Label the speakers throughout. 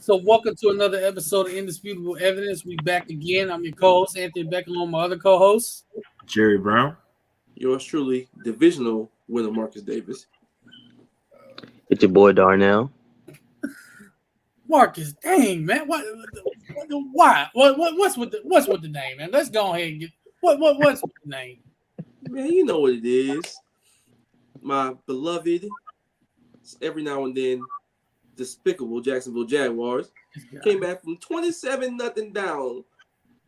Speaker 1: So, welcome to another episode of Indisputable Evidence. We back again. I'm your co-host Anthony Beck, along with my other co-host
Speaker 2: Jerry Brown.
Speaker 3: Yours truly, divisional winner Marcus Davis.
Speaker 4: It's your boy Darnell.
Speaker 1: Marcus. Dang man, why? What's with the name, man? Let's go ahead and get what's with the name.
Speaker 3: Man, you know what it is. My beloved, every now and then, despicable Jacksonville Jaguars came back from 27-0 down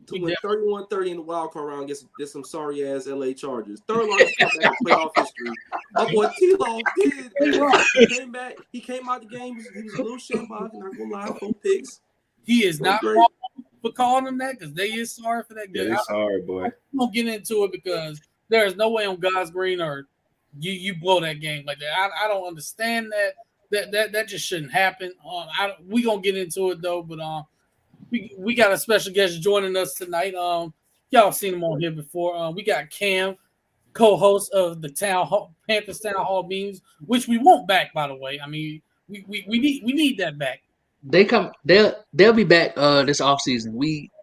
Speaker 3: to win 31-30 in the wild card round against some sorry ass LA Chargers. Third largest comeback in playoff history. My boy T-Law came back. He came out the game. He was a little shambolic, not gonna lie, 4 picks.
Speaker 1: He is not wrong for calling them that because they is sorry for that.
Speaker 2: Yeah, sorry, boy.
Speaker 1: I'm gonna get into it because there is no way on God's green or you blow that game like that. I don't understand that. That just shouldn't happen. We gonna get into it though, but we got a special guest joining us tonight. Y'all seen him on here before. We got Cam, co-host of the Panthers Town Hall Beans, which we want back, by the way. I mean, we need that back.
Speaker 5: They'll be back this offseason.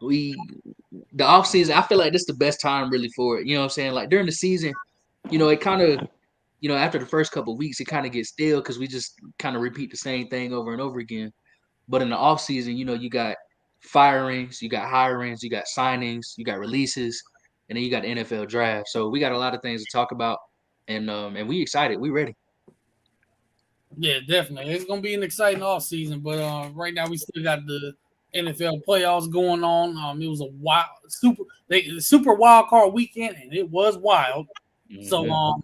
Speaker 5: The offseason, I feel like this is the best time really for it. You know what I'm saying? Like during the season, it kind of, after the first couple of weeks, it kind of gets stale because we just kind of repeat the same thing over and over again. But in the offseason, you got firings, you got hirings, you got signings, you got releases, and then you got the NFL draft. So we got a lot of things to talk about, and we excited. We ready.
Speaker 1: Yeah, definitely. It's gonna be an exciting offseason, but right now we still got the NFL playoffs going on. It was a super wild card weekend, and it was wild. Mm-hmm. So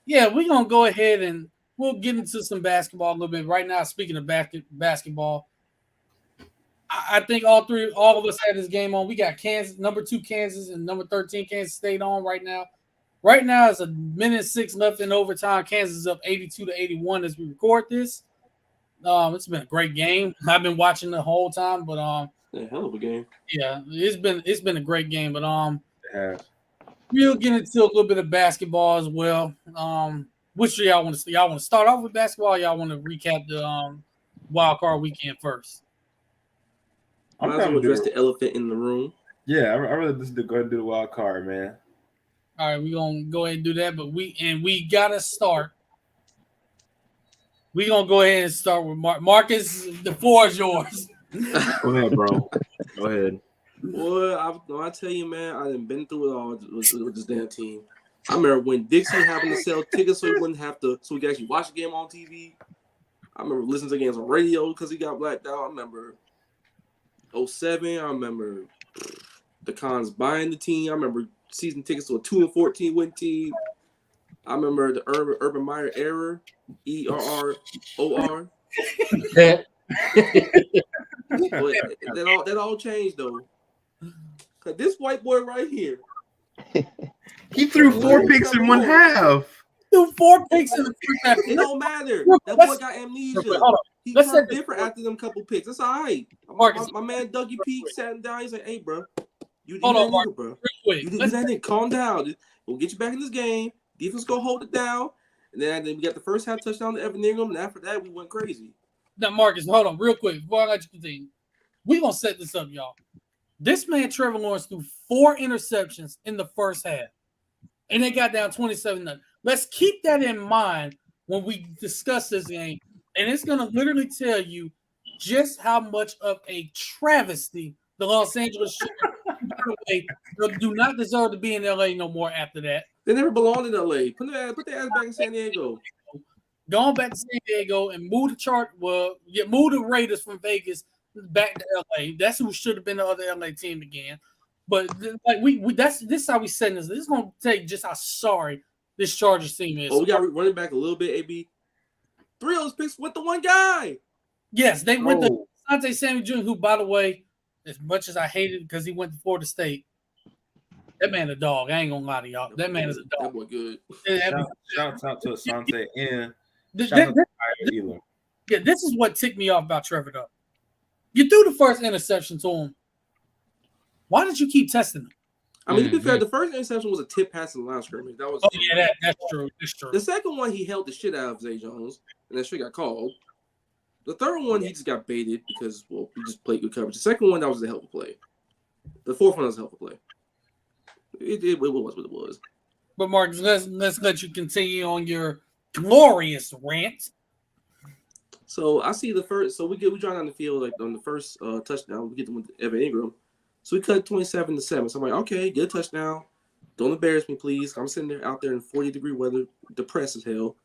Speaker 1: yeah, we're gonna go ahead and we'll get into some basketball a little bit. Right now, speaking of basketball, I think all of us had this game on. We got Kansas, number 2 Kansas, and number 13 Kansas State on right now. Right now, it's 1:06 left in overtime. Kansas is up 82-81 as we record this. It's been a great game. I've been watching the whole time, but
Speaker 3: a hell of a game.
Speaker 1: Yeah, it's been a great game, but we'll get into a little bit of basketball as well. Which do y'all want to start off with basketball? Or y'all want to recap the wild card weekend first?
Speaker 3: I might as well address the elephant in the room.
Speaker 2: Yeah, I really just go ahead and do the wild card, man.
Speaker 1: All right, we're gonna go ahead and do that, but we gotta start. We're gonna go ahead and start with Marcus. The floor is yours.
Speaker 2: Go ahead, bro. Go ahead.
Speaker 3: Boy, I tell you, man, I done been through it all with this damn team. I remember when Dixie having to sell tickets so we could actually watch the game on TV. I remember listening to games on radio because he got blacked out. I remember 2007. I remember the Cons buying the team. I remember season tickets to a 2-14 win team. I remember the Urban Meyer error, ERROR. But that all changed though. Cause this white boy right here,
Speaker 2: he threw 4 picks in one half.
Speaker 1: Threw 4 picks in the first half.
Speaker 3: It don't matter. That boy got amnesia. He turned different after them couple picks. That's all right. My man Dougie Peak sat him down. He's like, "Hey, bro, you did that nigga, bro. You did that nigga. Calm down. We'll get you back in this game. Defense go hold it down." And then we got the first half touchdown to Evan Ingram, and after that we went crazy.
Speaker 1: Now, Marcus, hold on real quick before I let you continue. We're gonna set this up, y'all. This man Trevor Lawrence threw 4 interceptions in the first half, and they got down 27-0. Let's keep that in mind when we discuss this game, and it's gonna literally tell you just how much of a travesty the Los Angeles do not deserve to be in LA no more after that.
Speaker 3: They never belonged in LA. Put their ass back in San Diego.
Speaker 1: Going back to San Diego and move the Raiders from Vegas back to LA. That's who should have been the other LA team again. But like this is how we setting this. This is gonna tell you just how sorry this Chargers team is.
Speaker 3: Oh, we got to run it back a little bit, AB. 3 of those picks with the one guy.
Speaker 1: Yes, they went to Asante Samuel Jr., who, by the way, as much as I hated it because he went to Florida State, that man a dog. I ain't gonna lie to y'all. That man is a dog.
Speaker 3: That boy good.
Speaker 2: Shout out to Asante and
Speaker 1: this is what ticked me off about Trevor, though. You threw the first interception to him. Why did you keep testing him?
Speaker 3: I mean, to be fair, the first interception was a tip pass in the line of scrimmage. That was.
Speaker 1: Oh yeah, that's true. That's true.
Speaker 3: The second one, he held the shit out of Zay Jones, and that shit got called. The third one, he just got baited because, well, he just played good coverage. The second one, that was a hell of a play. The fourth one was a hell of a play. It was what it was.
Speaker 1: But Marcus, let's let you continue on your glorious rant.
Speaker 3: So I see the first. So we drive down the field like on the first touchdown. We get them with Evan Ingram. So we cut 27-7. So I'm like, okay, good touchdown. Don't embarrass me, please. I'm sitting there out there in 40-degree weather, depressed as hell,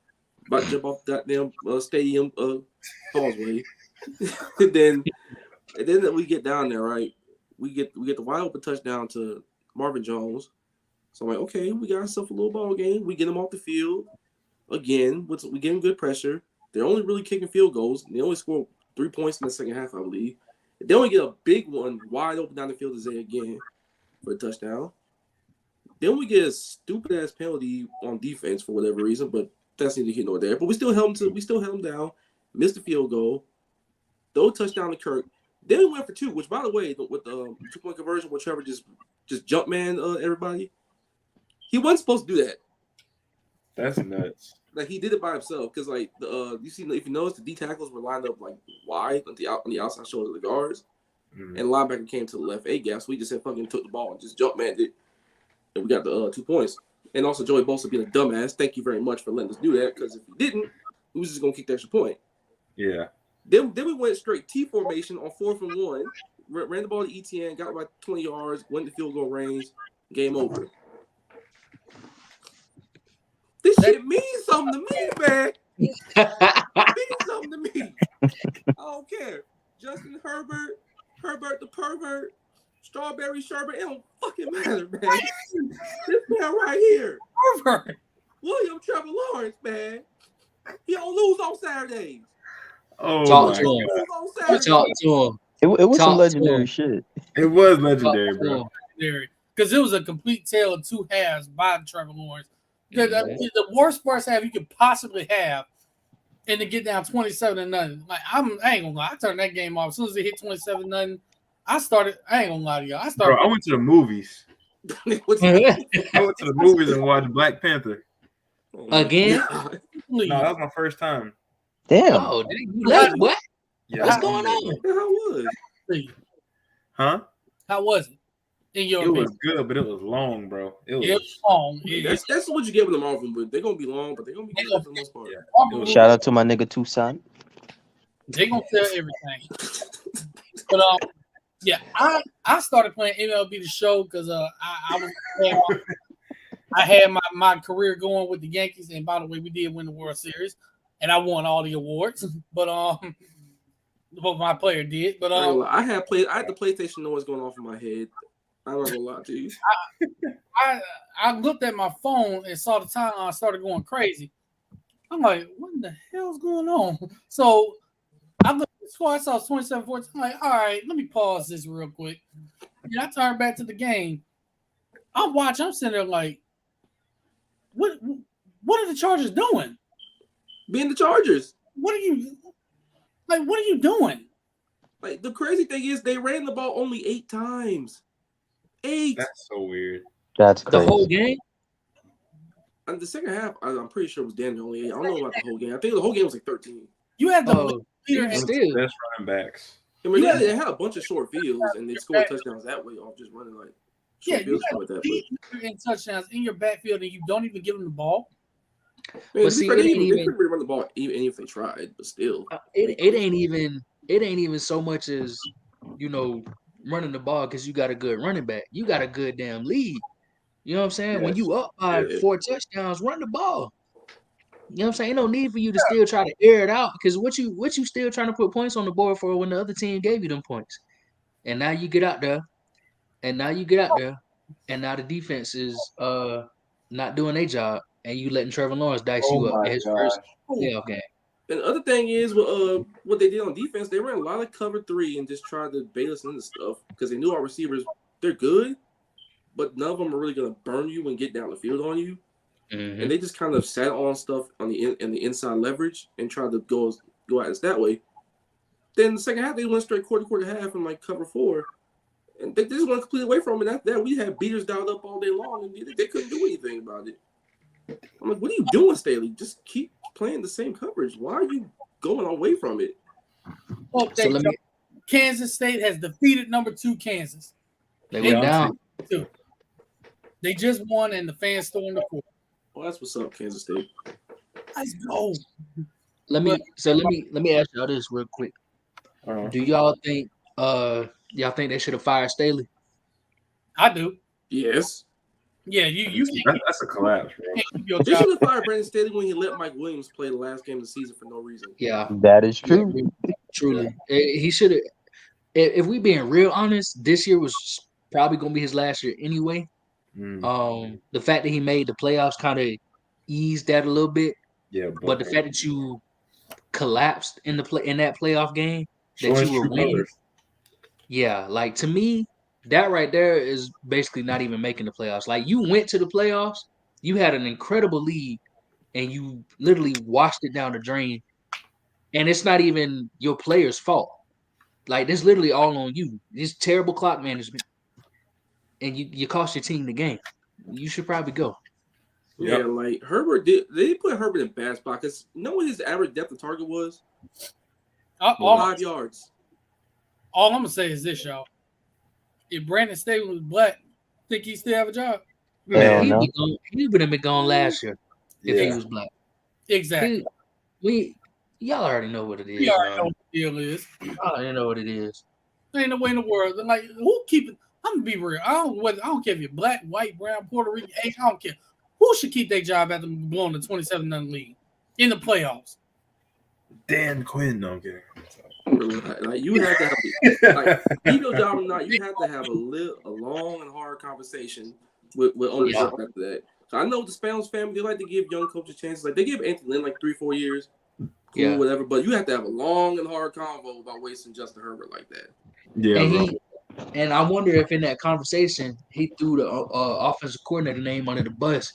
Speaker 3: about to jump off that damn stadium causeway. and then we get down there, right? We get the wide open touchdown to Marvin Jones. So I'm like, okay, we got ourselves a little ball game. We get him off the field again. We get him good pressure. They're only really kicking field goals. They only score 3 points in the second half, I believe. And then we get a big one wide open down the field to Zay again for a touchdown. Then we get a stupid ass penalty on defense for whatever reason, but that's neither here nor there. But we still held him down, missed the field goal, throw a touchdown to Kirk. Then we went for two, which by the way, with the 2-point conversion where Trevor just jump man everybody, he wasn't supposed to do that.
Speaker 2: That's nuts.
Speaker 3: Like he did it by himself because like you see if you notice the D tackles were lined up like wide on the outside shoulder of the guards, and the linebacker came to the left A gap, so we just said fucking took the ball and just jump manned it. And we got the 2 points. And also Joey Bosa being a dumbass. Thank you very much for letting us do that. Because if he didn't, we was just gonna kick the extra point.
Speaker 2: Yeah.
Speaker 3: Then we went straight T formation on 4th and 1. Ran the ball to ETN, got about 20 yards, went to field goal range, game over. This shit means something to me, man. It means something to me. I don't care. Justin Herbert the pervert. Strawberry sherbet, it don't fucking matter, man. This man right here, William Trevor Lawrence, man. He don't lose on Saturdays.
Speaker 2: Oh,
Speaker 5: Talk
Speaker 2: my
Speaker 5: to
Speaker 2: God.
Speaker 5: him.
Speaker 3: Lose on Saturdays.
Speaker 5: Talk to him.
Speaker 4: It was
Speaker 5: Talk
Speaker 4: some
Speaker 5: to
Speaker 4: legendary
Speaker 5: him.
Speaker 4: shit.
Speaker 2: It was legendary,
Speaker 5: Talk to
Speaker 2: bro.
Speaker 5: him.
Speaker 1: Because it was a complete tale of two halves by Trevor Lawrence. The worst first half you could possibly have, and to get down 27-0. Like I ain't gonna lie, I turned that game off as soon as it hit 27-0. I ain't gonna lie to y'all.
Speaker 2: Bro, I went to the movies.
Speaker 3: What's
Speaker 2: I went to the movies and watched Black Panther.
Speaker 5: Again?
Speaker 2: No, that was my first time.
Speaker 4: Damn.
Speaker 5: Oh, you left? What?
Speaker 2: Yeah,
Speaker 5: What's going on?
Speaker 3: How was?
Speaker 2: Huh?
Speaker 1: How was it? In your
Speaker 2: It was
Speaker 1: opinion?
Speaker 2: good, but it was long, bro. It was.
Speaker 1: It was long.
Speaker 3: That's what you get with the Marvel, but they're gonna be long, but they're gonna be good for the most part.
Speaker 2: Yeah.
Speaker 4: Shout out to my nigga Tucson.
Speaker 1: They gonna tell everything. But yeah, I started playing MLB The Show because I had my career going with the Yankees, and by the way, we did win the World Series, and I won all the awards. But what my player did. But
Speaker 3: I had the PlayStation noise going off in my head. I'm not gonna lie to you.
Speaker 1: I looked at my phone and saw the time. I started going crazy. I'm like, what the hell's going on? So I looked at the score. I saw 27-14. I'm like, all right, let me pause this real quick. And I turned back to the game. I'm watching. I'm sitting there like, what are the Chargers doing?
Speaker 3: Being the Chargers.
Speaker 1: What are you doing?
Speaker 3: Like the crazy thing is they ran the ball only 8 times. 8.
Speaker 2: That's so weird.
Speaker 4: That's
Speaker 5: The
Speaker 4: crazy.
Speaker 5: whole game?
Speaker 3: And the second half, I'm pretty sure it was damn only 8. I don't know about the whole game. I think the whole game was like 13.
Speaker 1: You had the
Speaker 5: Oh,
Speaker 1: leader
Speaker 5: even
Speaker 1: and
Speaker 5: still.
Speaker 2: Best running backs.
Speaker 3: I mean, they had a bunch of short fields, and they scored touchdowns that way off just running like short
Speaker 1: you
Speaker 3: fields
Speaker 1: got
Speaker 3: like that.
Speaker 1: leader and touchdowns in your backfield, and you don't even give them the ball.
Speaker 3: But
Speaker 5: But see,
Speaker 3: they
Speaker 5: it ain't even-
Speaker 3: couldn't really run the ball even if they tried, but still.
Speaker 5: It ain't even so much as, you know, running the ball because you got a good running back. You got a good damn lead. You know what I'm saying? When
Speaker 2: Yes.
Speaker 5: you up by
Speaker 3: Yeah.
Speaker 5: 4 touchdowns, run the ball. You know what I'm saying? Ain't no need for you to still try to air it out because what you still trying to put points on the board for when the other team gave you them points. And now you get out there, and now the defense is not doing their job, and you letting Trevor Lawrence dice you up in his first playoff game.
Speaker 3: And the other thing is, what they did on defense, they ran a lot of cover 3 and just tried to bait us into stuff because they knew our receivers, they're good, but none of them are really going to burn you and get down the field on you.
Speaker 5: Mhm.
Speaker 3: And they just kind of sat on stuff on the inside leverage and tried to go at us that way. Then the second half, they went straight quarter half and like cover 4. And they just went completely away from it. After that, we had beaters dialed up all day long, and they couldn't do anything about it. I'm like, what are you doing, Staley? Just keep playing the same coverage. Why are you going away from it?
Speaker 1: Update
Speaker 5: So let me.
Speaker 1: y'all. Kansas State has defeated number 2 Kansas.
Speaker 5: They
Speaker 1: They
Speaker 5: went down.
Speaker 1: too. They just won, and the fans stormed the court.
Speaker 3: Well, that's what's up, Kansas State.
Speaker 1: Let's go.
Speaker 5: Let me ask y'all this real quick. Do y'all think they should have fired Staley?
Speaker 1: I do.
Speaker 3: Yes.
Speaker 1: Yeah, you can't
Speaker 2: That's a collapse, bro.
Speaker 1: keep your
Speaker 3: They
Speaker 1: job.
Speaker 3: should have fired Brandon Staley when he let Mike Williams play the last game of the season for no reason.
Speaker 5: Yeah,
Speaker 4: That is true.
Speaker 5: truly. He should have. If we being real honest, this year was probably gonna be his last year anyway. The fact that he made the playoffs kind of eased that a little bit,
Speaker 2: Yeah,
Speaker 5: but the fact that you collapsed in that playoff game that
Speaker 2: showing
Speaker 5: you were
Speaker 2: true
Speaker 5: winning,
Speaker 2: colors.
Speaker 5: yeah, like to me, that right there is basically not even making the playoffs. Like you went to the playoffs, you had an incredible lead, and you literally washed it down the drain, and it's not even your players' fault. Like it's literally all on you. This terrible clock management, and you cost your team the game. You should probably go.
Speaker 3: Yeah, like Herbert they put Herbert in a bad spot because you know what his average depth of target was?
Speaker 1: All
Speaker 3: 5 yards.
Speaker 1: I'm gonna say is this, y'all. If Brandon Staley was black, think he still have a job?
Speaker 4: Hell
Speaker 5: He
Speaker 4: no.
Speaker 5: would have been gone last year if he
Speaker 2: Yeah.
Speaker 5: was black.
Speaker 1: Exactly.
Speaker 5: Y'all already know what it is.
Speaker 1: We already know
Speaker 5: man.
Speaker 1: what the deal is.
Speaker 5: Y'all already know what it is.
Speaker 1: There ain't no way in the world. Like, who keep it? I'm gonna be real. I don't care if you're black, white, brown, Puerto Rican, Asian. I don't care. Who should keep their job after blowing the 27-0 lead in the playoffs?
Speaker 2: Dan Quinn, no, I'm kidding.
Speaker 3: Like you have to have like keep your job or not, you have to have a long and hard conversation with ownership after that. So I know the Spanos family, they like to give young coaches chances. Like they give Anthony Lynn like 3-4 years, cool, whatever. But you have to have a long and hard convo about wasting Justin Herbert like that.
Speaker 2: Yeah,
Speaker 5: And I wonder if in that conversation he threw the offensive coordinator name under the bus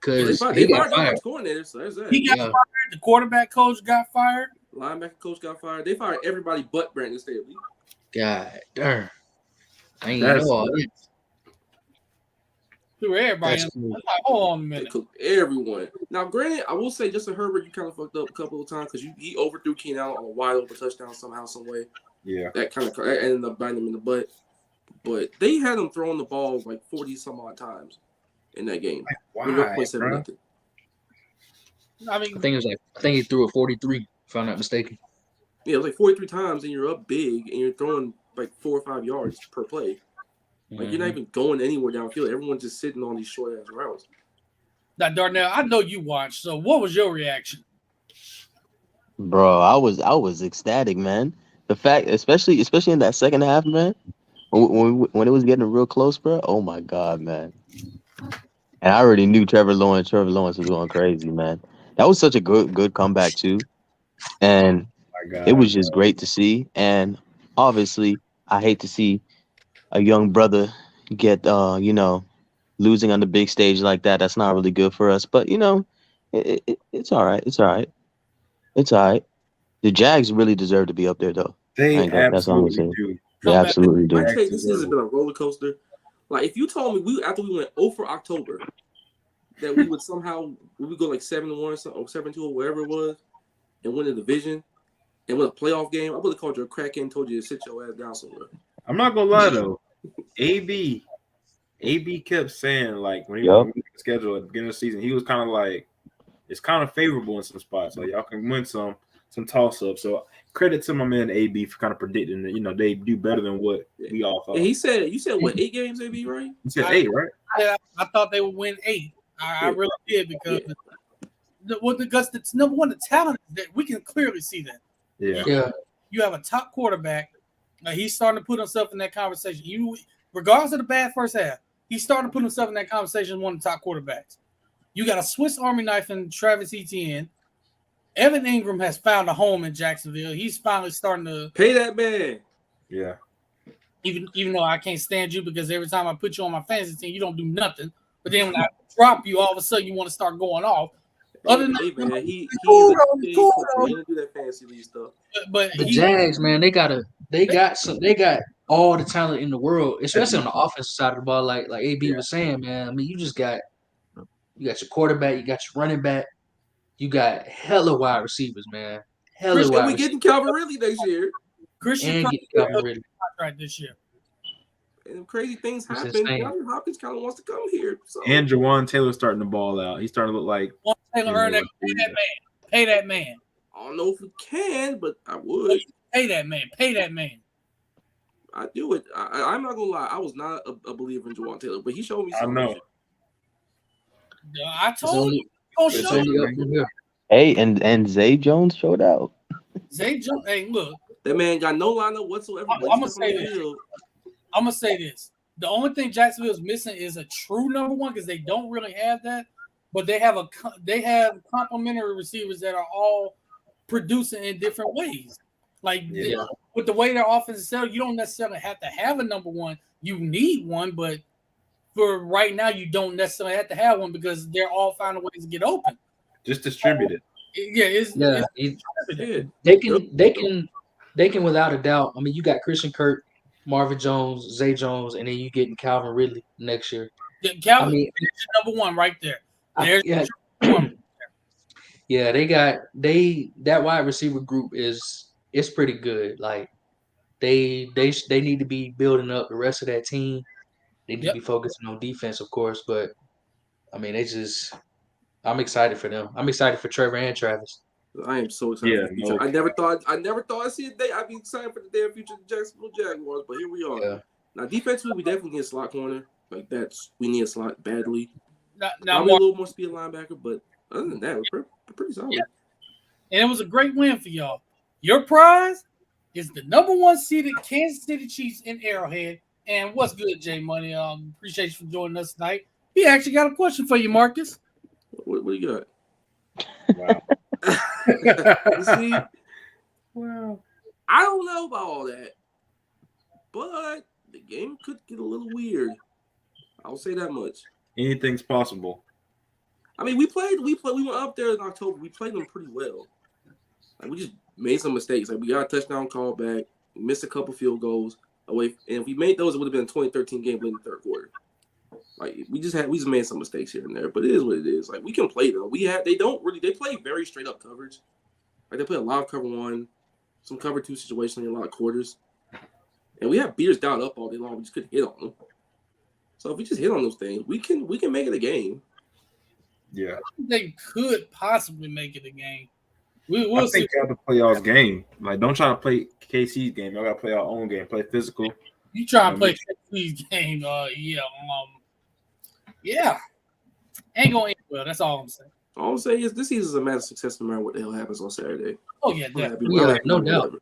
Speaker 5: because
Speaker 3: They
Speaker 5: he got
Speaker 3: fired the
Speaker 5: fired.
Speaker 3: offensive coordinator, so there's that.
Speaker 1: He got fired. The quarterback coach got fired.
Speaker 3: Linebacker coach got fired. They fired everybody but Brandon Staley.
Speaker 5: God darn. I ain't
Speaker 2: That's
Speaker 5: know all that.
Speaker 1: Threw everybody.
Speaker 5: That's
Speaker 1: In.
Speaker 5: cool.
Speaker 1: Like, hold on a
Speaker 3: They
Speaker 1: minute.
Speaker 3: cooked everyone. Now, granted, I will say Justin Herbert, you kind of fucked up a couple of times because he overthrew Keenan Allen on a wide open touchdown somehow, some way.
Speaker 2: yeah.
Speaker 3: That kind of ended up biting him in the butt. But they had him throwing the ball like 40 some odd times in that game.
Speaker 2: Why,
Speaker 3: With 0.7
Speaker 2: bro?
Speaker 3: nothing.
Speaker 1: I mean,
Speaker 5: I think he threw a 43, if I'm not mistaken.
Speaker 3: Yeah, it was like 43 times, and you're up big, and you're throwing like 4 or 5 yards per play. Like you're not even going anywhere downfield. Everyone's just sitting on these short ass routes.
Speaker 1: now Darnell, I know you watched. So, what was your reaction?
Speaker 4: Bro, I was ecstatic, man. The fact, especially in that second half, man, when it was getting real close, bro. Oh my God, man. And I already knew Trevor Lawrence was going crazy, man. That was such a good comeback too, and
Speaker 2: My God,
Speaker 4: it was just great to see. And obviously, I hate to see a young brother get losing on the big stage like that. That's not really good for us. But it's all right. It's all right. It's all right. The Jags really deserve to be up there, though.
Speaker 2: they
Speaker 4: That's all I'm
Speaker 2: absolutely
Speaker 4: saying.
Speaker 2: do.
Speaker 4: They absolutely do.
Speaker 3: I tell you, this has been a roller coaster. Like if you told me after we went 0 for October that we would go like 7-1 or something, or 7-2 or whatever it was, and win the division and win a playoff game, I would have called you a crackhead and told you to sit your ass down somewhere.
Speaker 2: I'm not gonna lie though. AB kept saying like when he
Speaker 4: Yup.
Speaker 2: was scheduled at the beginning of the season, he was kind of like it's kind of favorable in some spots. Like y'all can win some toss ups. So credit to my man AB for kind of predicting that they do better than what we all thought.
Speaker 3: And you said what 8 games, AB, right?
Speaker 2: He said 8, right?
Speaker 1: I thought they would win 8. I really did because because the number one, the talent that we can clearly see that.
Speaker 2: Yeah.
Speaker 1: You have a top quarterback. He's starting to put himself in that conversation. Regardless of the bad first half, he's starting to put himself in that conversation as one of the top quarterbacks. You got a Swiss Army knife in Travis Etienne. Evan Ingram has found a home in Jacksonville. He's finally starting to
Speaker 3: pay that man.
Speaker 2: Yeah.
Speaker 1: Even though I can't stand you because every time I put you on my fantasy team, you don't do nothing. But then when I drop you, all of a sudden you want to start going off. Other than
Speaker 3: hey, man, he's
Speaker 1: cool,
Speaker 3: he don't do that fancy league stuff.
Speaker 1: but
Speaker 5: The Jags, man, they got all the talent in the world, especially on the offensive side of the ball. Like AB was saying, man. I mean, you got your quarterback, you got your running back, you got hella wide receivers, man.
Speaker 3: Chris, and we getting Calvin Ridley next year.
Speaker 1: Christian
Speaker 5: and
Speaker 1: Kirk
Speaker 5: get Calvin Ridley.
Speaker 1: contract this year.
Speaker 3: And crazy things
Speaker 5: It's
Speaker 3: happen.
Speaker 5: insane.
Speaker 3: DeAndre Hopkins kind of wants to come here. So
Speaker 2: And Jawan Taylor's starting to ball out. He's starting to look like
Speaker 1: Once Taylor earned that, pay that man. Pay that man.
Speaker 3: I don't know if we can, but I would.
Speaker 1: Pay that man. Pay that man.
Speaker 3: I do it. I'm not gonna lie. I was not a believer in Jawan Taylor, but he showed me
Speaker 2: I
Speaker 3: something.
Speaker 2: know.
Speaker 1: I
Speaker 5: It's
Speaker 1: told you.
Speaker 5: only,
Speaker 1: Gonna
Speaker 5: it's
Speaker 1: show
Speaker 5: only
Speaker 1: you.
Speaker 5: up from here.
Speaker 4: Hey, and Zay Jones showed out.
Speaker 1: Zay Jones. Hey, look.
Speaker 3: That man got no lineup whatsoever.
Speaker 1: I'm
Speaker 3: but
Speaker 1: gonna
Speaker 3: he's stuck on
Speaker 1: say
Speaker 3: the
Speaker 1: this.
Speaker 3: field.
Speaker 1: I'm gonna say this. The only thing Jacksonville's missing is a true number one because they don't really have that. But they have complementary receivers that are all producing in different ways. Like
Speaker 2: Yeah.
Speaker 1: with the way their offense is set up, you don't necessarily have to have a number one. You need one, but for right now, you don't necessarily have to have one because they're all finding ways to get open.
Speaker 2: Just distribute it.
Speaker 1: Yeah, it's
Speaker 3: Yeah.
Speaker 5: They can without a doubt. I mean, you got Christian Kirk, Marvin Jones, Zay Jones, and then you getting Calvin Ridley next year.
Speaker 1: Calvin,
Speaker 5: I mean,
Speaker 1: there's number one right there. There's
Speaker 5: yeah,
Speaker 1: one.
Speaker 5: yeah, that wide receiver group is pretty good. Like they need to be building up the rest of that team. They need to be focusing on defense, of course, but I mean, I'm excited for them. I'm excited for Trevor and Travis.
Speaker 3: I am so excited.
Speaker 2: Yeah,
Speaker 3: For the future.
Speaker 2: no.
Speaker 3: I never thought I'd see a day. I'd be excited for the damn future of the Jacksonville Jaguars, but here we are.
Speaker 5: Yeah.
Speaker 3: Now, defensively, we definitely need a slot corner. Like we need a slot badly.
Speaker 1: Now,
Speaker 3: Probably a little more speed linebacker, but other than that, we're pretty solid.
Speaker 1: Yeah. And it was a great win for y'all. Your prize is the number one seeded Kansas City Chiefs in Arrowhead. And what's good, Jay Money? Appreciate you for joining us tonight. He actually got a question for you, Marcus.
Speaker 3: What do you got?
Speaker 2: Wow.
Speaker 3: You see,
Speaker 2: Well,
Speaker 3: I don't know about all that, but the game could get a little weird. I'll say that much.
Speaker 2: anything's possible.
Speaker 3: I mean, we went up there in October. We played them pretty well. Like, we just made some mistakes. Like, we got a touchdown call back, we missed a couple field goals away, and if we made those, it would have been a 2013 game in the third quarter. Like, we just made some mistakes here and there, but it is what it is. Like, we can play them. They play very straight up coverage. Like, they play a lot of cover one, some cover two situations, a lot of quarters, and we have beaters down up all day long. We just couldn't hit on them. So if we just hit on those things, we can make it a game.
Speaker 2: Yeah.
Speaker 1: They could possibly make it a game.
Speaker 2: I
Speaker 1: We'll see.
Speaker 2: think you have to play y'all's game. Like, don't try to play KC's game. Y'all got to play our own game. Play physical.
Speaker 1: You try and play KC's game. Yeah. Ain't going to end well. That's all I'm saying.
Speaker 3: All I'm saying is this season is a massive success no matter what the hell happens on Saturday.
Speaker 1: Oh, yeah,
Speaker 3: I'm
Speaker 1: definitely.
Speaker 3: happy- I'm
Speaker 5: Yeah,
Speaker 3: happy
Speaker 5: no
Speaker 3: with
Speaker 5: doubt.
Speaker 3: whatever.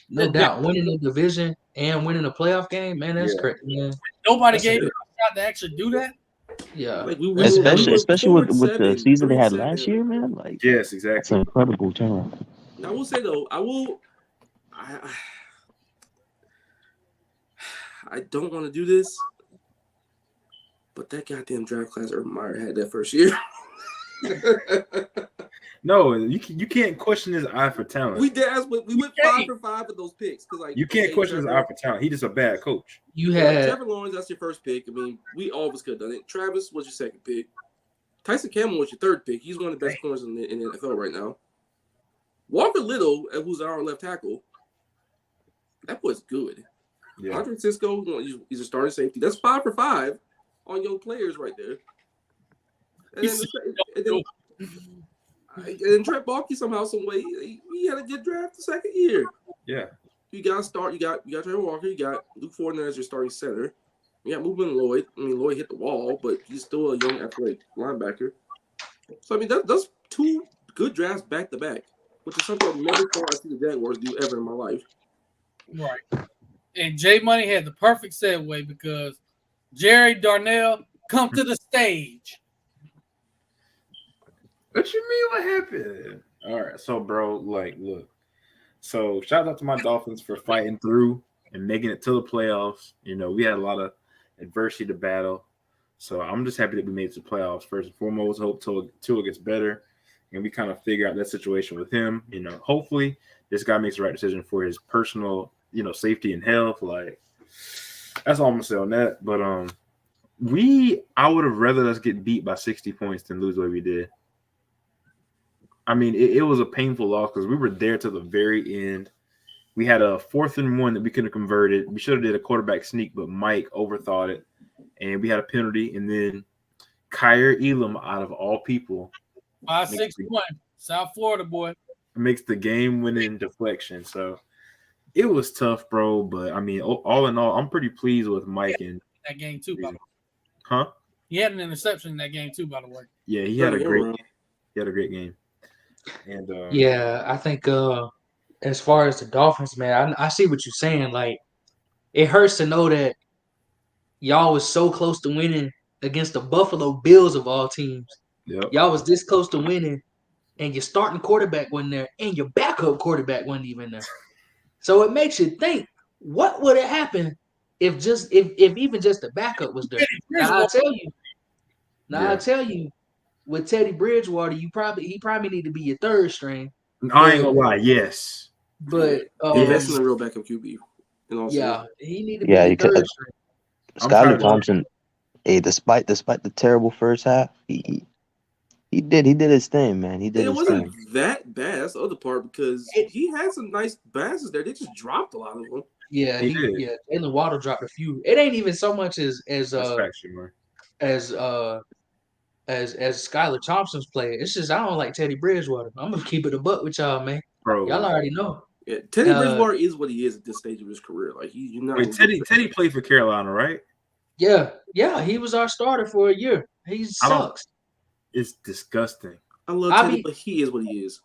Speaker 5: No doubt. Winning the division and winning a playoff game, man, that's
Speaker 2: Yeah.
Speaker 5: crazy. Man.
Speaker 1: Nobody
Speaker 3: That's
Speaker 1: gave
Speaker 3: it.
Speaker 1: them a shot to actually do that.
Speaker 5: Yeah.
Speaker 3: Like we
Speaker 4: Especially
Speaker 3: were
Speaker 4: with the
Speaker 3: 4-7,
Speaker 4: season they had
Speaker 3: 3-7.
Speaker 4: last year, man. Like
Speaker 2: Yes,
Speaker 4: that's
Speaker 2: exactly.
Speaker 4: an incredible turn.
Speaker 3: I will say though, I don't want to do this, but that goddamn draft class Urban Meyer had that first year.
Speaker 2: No, you can't question his eye for talent.
Speaker 3: we went 5 for 5 with those picks because like
Speaker 2: You can't
Speaker 3: okay,
Speaker 2: question his
Speaker 3: Trevor-
Speaker 2: eye for talent. He's just a bad coach.
Speaker 5: You
Speaker 3: Yeah,
Speaker 5: had
Speaker 3: Trevor Lawrence, that's your first pick. I mean, we all of us could have done it. Travis was your second pick. Tyson Campbell was your third pick. He's one of the best corners in the NFL right now. Walker Little, who's our left tackle, that boy's good.
Speaker 2: Yeah.
Speaker 3: Andre Cisco, he's a starting safety. That's 5 for 5 on your players right there. And then Trent Baalke somehow, some way, he had a good draft the second year.
Speaker 2: Yeah.
Speaker 3: You got to start. You got Trevor Walker. You got Luke Fortner as your starting center. You got Movement Lloyd. I mean, Lloyd hit the wall, but he's still a young athletic linebacker. So I mean, that's 2 good drafts back to back, which is something I've never thought I'd see the Jaguars do ever in my life.
Speaker 1: Right. And Jay Money had the perfect segue because Jerry Darnell come to the stage.
Speaker 2: What you mean? What happened? All right. So, bro, like, look. So, shout out to my Dolphins for fighting through and making it to the playoffs. You know, we had a lot of adversity to battle. So, I'm just happy that we made it to the playoffs. First and foremost, hope Tua gets better. And we kind of figure out that situation with him. You know, hopefully this guy makes the right decision for his personal, safety and health. Like, that's all I'm going to say on that. But I would have rather us get beat by 60 points than lose the way we did. I mean, it was a painful loss because we were there to the very end. We had a 4th and 1 that we couldn't have converted. We should have did a quarterback sneak, but Mike overthought it, and we had a penalty. And then Kyer Elam, out of all people,
Speaker 1: 5-6-1, South Florida boy.
Speaker 2: makes the game-winning deflection. So it was tough, bro. But I mean, all in all, I'm pretty pleased with Mike and
Speaker 1: That game too, by the way.
Speaker 2: huh?
Speaker 1: He had an interception in that game too, by the way.
Speaker 2: Yeah, he had a great game. And
Speaker 5: Yeah, I think as far as the Dolphins, man, I see what you're saying. Like, it hurts to know that y'all was so close to winning against the Buffalo Bills of all teams.
Speaker 2: yep.
Speaker 5: Y'all was this close to winning, and your starting quarterback wasn't there, and your backup quarterback wasn't even there. So it makes you think, what would have happened if even just the backup was there? Now I tell you, with Teddy Bridgewater, he probably need to be your third string.
Speaker 2: I ain't gonna lie, yes.
Speaker 5: But
Speaker 3: That's in a real backup QB.
Speaker 5: Yeah, he need to be
Speaker 4: Yeah,
Speaker 5: your third string.
Speaker 4: Skylar Thompson, despite the terrible first half, he did his thing, man. He did
Speaker 3: It
Speaker 4: his
Speaker 3: wasn't
Speaker 4: thing.
Speaker 3: that bad. That's the other part because he had some nice passes there. They just dropped a lot of them.
Speaker 5: Yeah,
Speaker 2: He did.
Speaker 5: Jalen Waddle dropped a few. It ain't even so much as Skylar Thompson's play. It's just I don't like Teddy Bridgewater. I'm gonna keep it a buck with y'all, man.
Speaker 2: Bro.
Speaker 5: Y'all already know.
Speaker 3: Yeah, Teddy Bridgewater is what he is at this stage of his career. Like you're not.
Speaker 2: Wait, Teddy played for Carolina, right?
Speaker 5: Yeah, he was our starter for a year. He sucks.
Speaker 2: It's disgusting.
Speaker 3: I love Teddy, but he is what he is.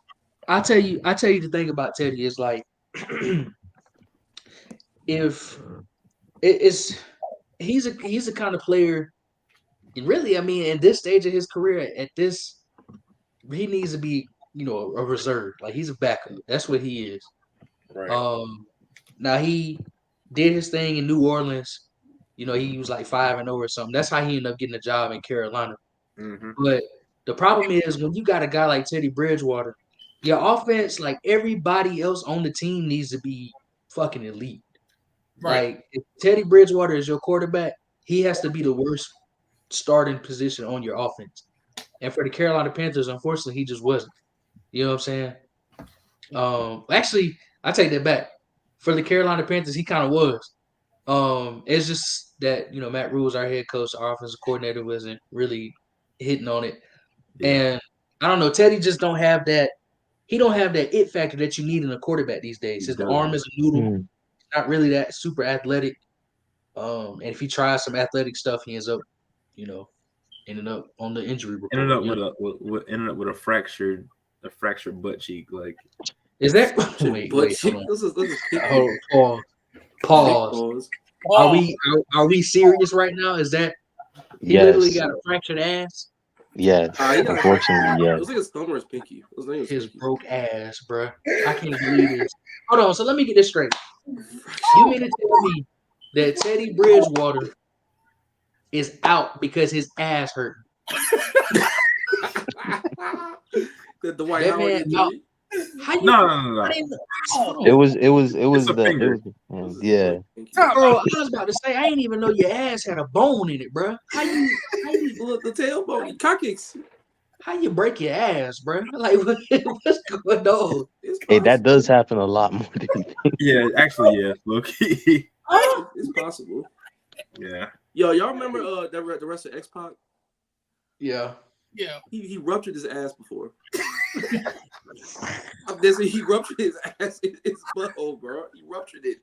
Speaker 5: I tell you the thing about Teddy is like if he's a kind of player, and really, I mean, at this stage of his career, he needs to be, a reserve. Like he's a backup. That's what he is.
Speaker 2: Right.
Speaker 5: Now he did his thing in New Orleans. He was like 5-0 or something. That's how he ended up getting a job in Carolina.
Speaker 2: Mm-hmm.
Speaker 5: But the problem is when you got a guy like Teddy Bridgewater, your offense, like everybody else on the team, needs to be fucking elite.
Speaker 1: Right.
Speaker 5: Like if Teddy Bridgewater is your quarterback, he has to be the worst starting position on your offense. And for the Carolina Panthers, unfortunately, he just wasn't. You know what I'm saying? Actually, I take that back. For the Carolina Panthers, he kind of was. It's just that Matt Rule's our head coach, our offensive coordinator wasn't really hitting on it, and I don't know. Teddy just don't have that. He don't have that it factor that you need in a quarterback these days. His arm is a noodle.
Speaker 4: Mm.
Speaker 5: Not really that super athletic. And if he tries some athletic stuff, he ends up, ending up on the injury report.
Speaker 2: Ended up with a fractured butt cheek. Like,
Speaker 5: is that? Wait, hold on. Pause. Are we serious right now? Is that he literally got a fractured ass?
Speaker 4: Yes, unfortunately, yes.
Speaker 3: It was like his thumb or his pinky.
Speaker 5: His broke ass, bro. I can't believe this. Hold on. So let me get this straight. You mean to tell me that Teddy Bridgewater is out because his ass hurt?
Speaker 3: The White Howard injury.
Speaker 2: No.
Speaker 4: It was yeah.
Speaker 5: Bro, I was about to say I ain't even know your ass had a bone in it, bro. How you
Speaker 3: look the tailbone, coccyx?
Speaker 5: How you break your ass, bro? Like what's going on?
Speaker 4: Hey, that does happen a lot more than you think.
Speaker 2: Yeah, actually, yeah, low-key.
Speaker 3: It's possible.
Speaker 2: Yeah.
Speaker 3: Yo, y'all remember the wrestler X-Pac?
Speaker 5: Yeah.
Speaker 1: Yeah.
Speaker 3: He ruptured his ass before. He ruptured his ass in his butthole, bro. He ruptured it.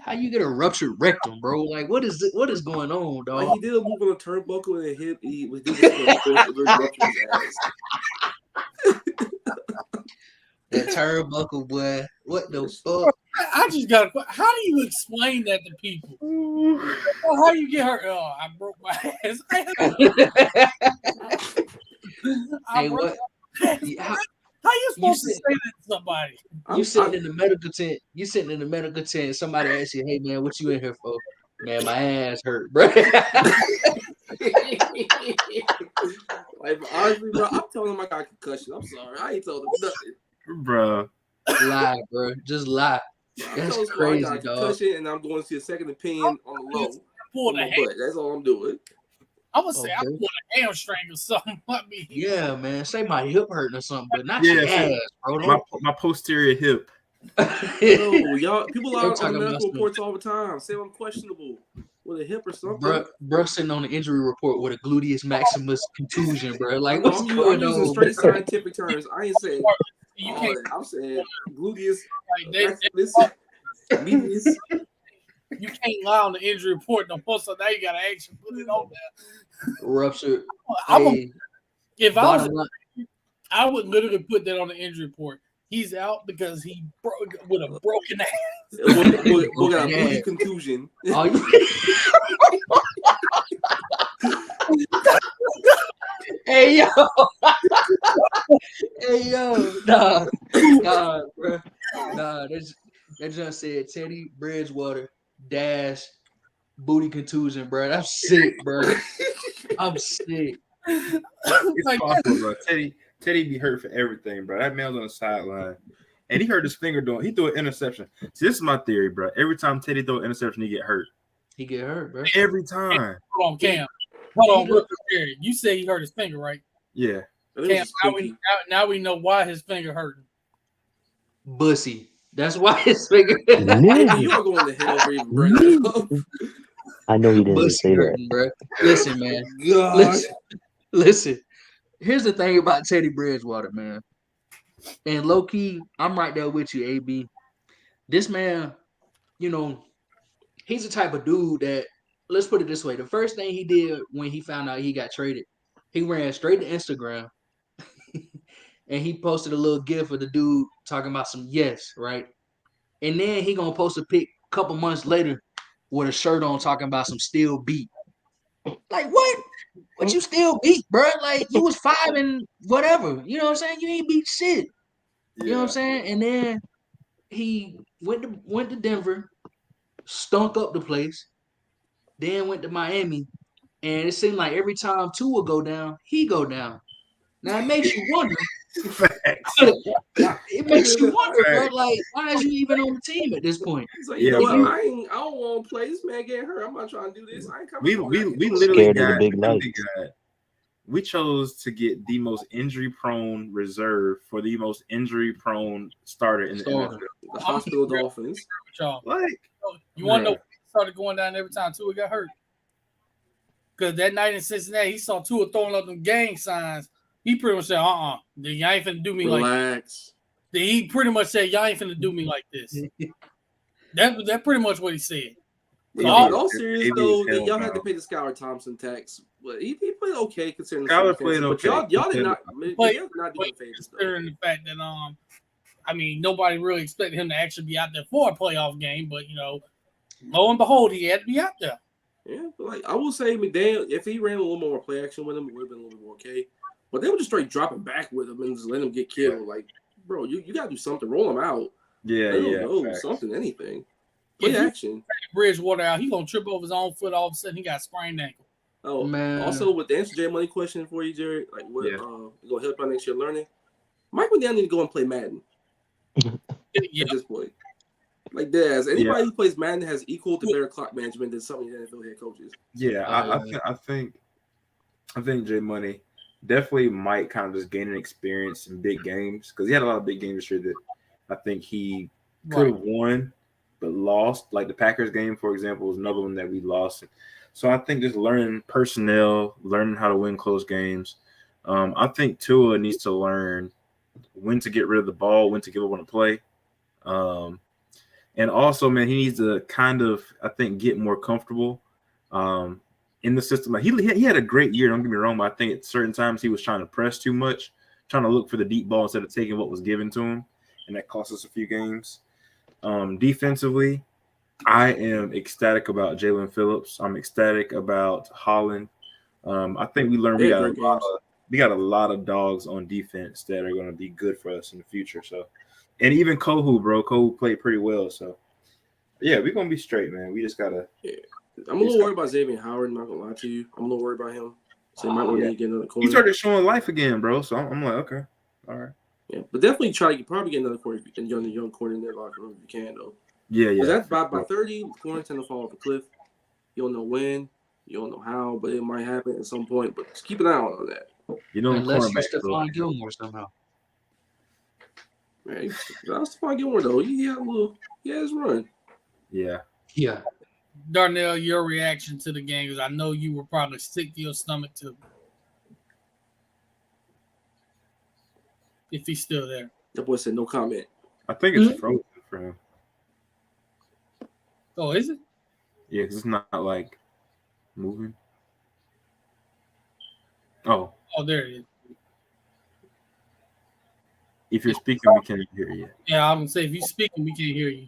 Speaker 5: How you get a ruptured rectum, bro? Like what is going on, dog?
Speaker 3: Like he did a move on a turnbuckle and a hip. He did ruptured his ass.
Speaker 5: That turnbuckle, boy. What the fuck?
Speaker 1: I just got a question. How do you explain that to people? How do you get hurt? Oh, I broke my ass.
Speaker 5: Hey, what?
Speaker 1: How you supposed to say that to somebody?
Speaker 5: You sitting in the medical tent. You sitting in the medical tent. Somebody asks you, "Hey, man, what you in here for?" Man, my ass hurt, bro.
Speaker 3: Like honestly, bro, I'm telling him I got concussion. I'm sorry, I ain't told him nothing,
Speaker 2: bro.
Speaker 5: Lie, bro. Just lie. That's crazy,
Speaker 3: I got
Speaker 5: dog.
Speaker 3: concussion, and I'm going to see a second opinion on the low.
Speaker 1: Pull the
Speaker 3: But that's all I'm doing.
Speaker 1: I would say I pulled a hamstring or something. I mean,
Speaker 5: yeah, man. Say my hip hurting or something, but not your ass, bro.
Speaker 2: My posterior hip.
Speaker 3: No, y'all people
Speaker 5: They're
Speaker 3: out on
Speaker 5: talking
Speaker 3: the
Speaker 5: about
Speaker 3: medical
Speaker 5: some-
Speaker 3: reports all the time. Say I'm questionable with a hip or something.
Speaker 5: Bruh sitting on the injury report with a gluteus maximus contusion, bro. Like, what's
Speaker 3: I'm
Speaker 5: going
Speaker 3: using
Speaker 5: on?
Speaker 3: straight
Speaker 5: bro?
Speaker 3: scientific terms. I ain't saying
Speaker 1: You
Speaker 3: all
Speaker 1: can't
Speaker 3: that. I'm saying gluteus
Speaker 1: like they
Speaker 3: maximus medius.
Speaker 1: you can't lie on the injury report no more. So now you gotta actually put it on there.
Speaker 5: Rupture.
Speaker 1: If I was,
Speaker 5: Bottom line,
Speaker 1: I would literally put that on the injury report. He's out because he broke with a broken ass.
Speaker 3: We got a booty contusion.
Speaker 5: all you- Hey yo, hey yo, nah, bro, nah. That just said Teddy Bridgewater dash booty contusion, bro. I'm sick, bro. I'm sick.
Speaker 2: It's
Speaker 1: Like,
Speaker 2: possible, bro. Teddy be hurt for everything, bro. That man's on the sideline. And he hurt his finger doing. He threw an interception. See, this is my theory, bro. Every time Teddy throw an interception, he get hurt.
Speaker 5: He get hurt, bro.
Speaker 2: Every time.
Speaker 1: hold on, Cam. Hold on, real quick, Jerry. You say he hurt his finger, right?
Speaker 2: Yeah.
Speaker 1: Cam, now we know why his finger hurting.
Speaker 5: Bussy. That's why his finger.
Speaker 3: You are going to hell for even bringing it up.
Speaker 4: I know he didn't
Speaker 5: Bussy
Speaker 4: say that.
Speaker 5: hurting, bro. Listen, man.
Speaker 3: God.
Speaker 5: Listen. Here's the thing about Teddy Bridgewater, man. And low key, I'm right there with you, AB. This man, you know, he's the type of dude that, let's put it this way. The first thing he did when he found out he got traded, he ran straight to Instagram and he posted a little gif of the dude talking about some yes, right? And then he gonna post a pic a couple months later with a shirt on talking about some still beat. Like what? What you still beat, bro? Like you was 5 and whatever. You know what I'm saying? You ain't beat shit. You know what I'm saying? And then he went to Denver, stunk up the place, then went to Miami, and it seemed like every time Tua go down, he go down. Now it makes you wonder. It makes you wonder, bro. Like, why is you even on the team at this point?
Speaker 3: He's like, you know what? I don't want to play. This man getting hurt. I'm not trying to do this. I ain't coming.
Speaker 2: We literally
Speaker 4: Scared of the big lights.
Speaker 2: We chose to get the most injury-prone reserve for the most injury-prone starter in the NFL.
Speaker 3: The hospital Dolphins.
Speaker 2: Like,
Speaker 1: you want to know? Started going down every time Tua got hurt. Because that night in Cincinnati, he saw Tua throwing up them gang signs. He pretty much said, y'all ain't finna do me like this. He pretty much said, y'all ain't finna do me like this. That pretty much what he said.
Speaker 3: So all serious though, y'all had to pay the Skylar Thompson tax, but he played okay considering
Speaker 2: Skylar played okay.
Speaker 3: But y'all did not do
Speaker 1: considering the fact that I mean nobody really expected him to actually be out there for a playoff game, but you know, lo and behold, he had to be out there.
Speaker 3: Yeah, but like I will say McDaniel, if he ran a little more play action with him, it would have been a little bit more okay. But they were just straight dropping back with him and just letting him get killed. Like, bro, you gotta do something, roll him out. Something, anything. Play action.
Speaker 1: Bridgewater out, he gonna trip over his own foot. All of a sudden, he got sprained ankle.
Speaker 3: Oh man! Also, with the answer J Money question for you, Jared, like what gonna help out next year learning? Mike McDaniel need to go and play Madden. At this point, like Daz, anybody who plays Madden has equal to better clock management than some of the NFL head coaches.
Speaker 2: Yeah, I think J Money definitely might kind of just gain an experience in big games because he had a lot of big games this year that I think he could have won but lost. Like the Packers game, for example, was another one that we lost. So I think just learning personnel, learning how to win close games. I think Tua needs to learn when to get rid of the ball, when to give up on a play. And also, man, he needs to kind of, I think, get more comfortable in the system. Like he had a great year, don't get me wrong, but I think at certain times he was trying to press too much, trying to look for the deep ball instead of taking what was given to him, and that cost us a few games. Defensively, I am ecstatic about Jalen Phillips. I'm ecstatic about Holland. I think we learned we got a lot of dogs on defense that are going to be good for us in the future. So, and even Kohu, bro. Kohu played pretty well. So, yeah, we're going to be straight, man. We just got to.
Speaker 3: Yeah. I'm a little worried about Xavier Howard. I'm not going to lie to you. I'm a little worried about him. So he might want to get another corner.
Speaker 2: He started showing life again, bro. So I'm like, okay. All right.
Speaker 3: Yeah, but definitely probably get another corner and young corner in their locker room if you can, though.
Speaker 2: Yeah.
Speaker 3: That's by 30, corners tend to fall off a cliff. You don't know when, you don't know how, but it might happen at some point. But just keep an eye on that.
Speaker 2: You know,
Speaker 5: unless you're Stephon Gilmore somehow.
Speaker 3: Man, that's Stephon Gilmore though. He had his run.
Speaker 2: Yeah.
Speaker 5: Yeah.
Speaker 1: Darnell, your reaction to the game, because I know you were probably sick to your stomach too. If he's still there.
Speaker 3: That boy said no comment.
Speaker 2: I think it's frozen for him.
Speaker 1: Oh, is it?
Speaker 2: Yeah, because it's not like moving. Oh,
Speaker 1: there it is.
Speaker 2: if you're speaking, we can't hear you.
Speaker 1: Yeah, I'm gonna say if you're speaking, we can't hear you.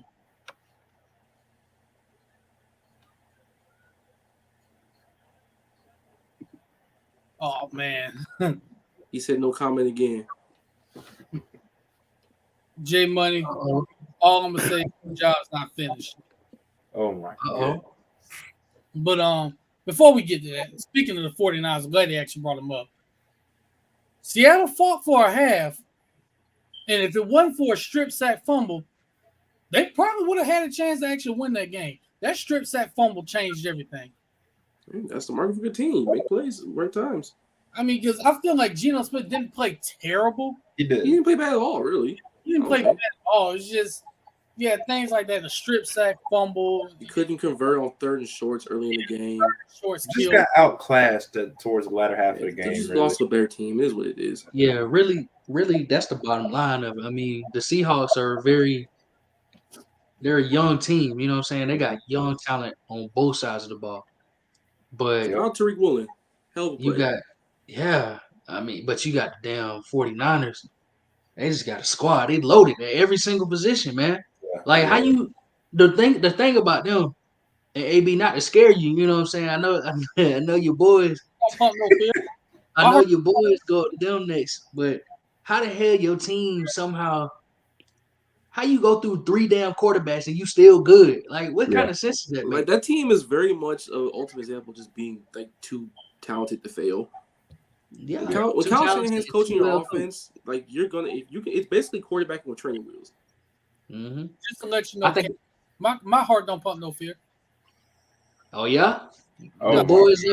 Speaker 1: Oh man.
Speaker 3: He said no comment again.
Speaker 1: J Money.
Speaker 5: Uh-oh.
Speaker 1: All I'm gonna say, the job's not finished.
Speaker 2: Oh my
Speaker 5: Uh-oh.
Speaker 2: god.
Speaker 1: But before we get to that, speaking of the 49ers, I'm glad they actually brought them up. Seattle fought for a half, and if it wasn't for a strip sack fumble, they probably would have had a chance to actually win that game. That strip sack fumble changed everything.
Speaker 3: That's the mark of a good team. Make plays at the right times.
Speaker 1: I mean, because I feel like Geno Smith didn't play terrible.
Speaker 2: He
Speaker 3: He
Speaker 2: did.
Speaker 3: didn't play bad at all, really.
Speaker 1: He didn't play bad at all. It's just, things like that. The strip sack fumble,
Speaker 3: He couldn't convert on 3rd and shorts early in the game.
Speaker 1: short
Speaker 2: Just
Speaker 1: skill.
Speaker 2: got outclassed towards the latter half of the
Speaker 3: They
Speaker 2: game.
Speaker 3: just
Speaker 2: Really.
Speaker 3: lost to a better team. It is what it is.
Speaker 5: Yeah, really, that's the bottom line of it. I mean, the Seahawks are they're a young team, you know what I'm saying? They got young talent on both sides of the ball. But
Speaker 3: Shout out Tariq Woolen. Hell of a
Speaker 5: you
Speaker 3: play.
Speaker 5: but you got the damn 49ers. They just got a squad. They loaded at every single position, man.
Speaker 2: Yeah.
Speaker 5: Like how you the thing about them, and AB, not to scare you, you know what I'm saying? I know your boys.
Speaker 1: Don't pump no fear.
Speaker 5: I know your boys go to them next, but how the hell your team somehow? How you go through 3 damn quarterbacks and you still good? Like what kind of sense is that?
Speaker 3: Like that team is very much an ultimate example of just being like too talented to fail.
Speaker 5: Yeah,
Speaker 3: When Kyle
Speaker 5: too talented
Speaker 3: Shanahan's
Speaker 5: to
Speaker 3: coaching
Speaker 5: do
Speaker 3: your
Speaker 5: well, too.
Speaker 3: offense, like you're gonna it's basically quarterbacking with training wheels.
Speaker 5: Mm-hmm.
Speaker 1: Just to let you know,
Speaker 5: I think.
Speaker 1: my heart don't pump no fear.
Speaker 5: Oh yeah,
Speaker 2: Oh,
Speaker 5: the boys.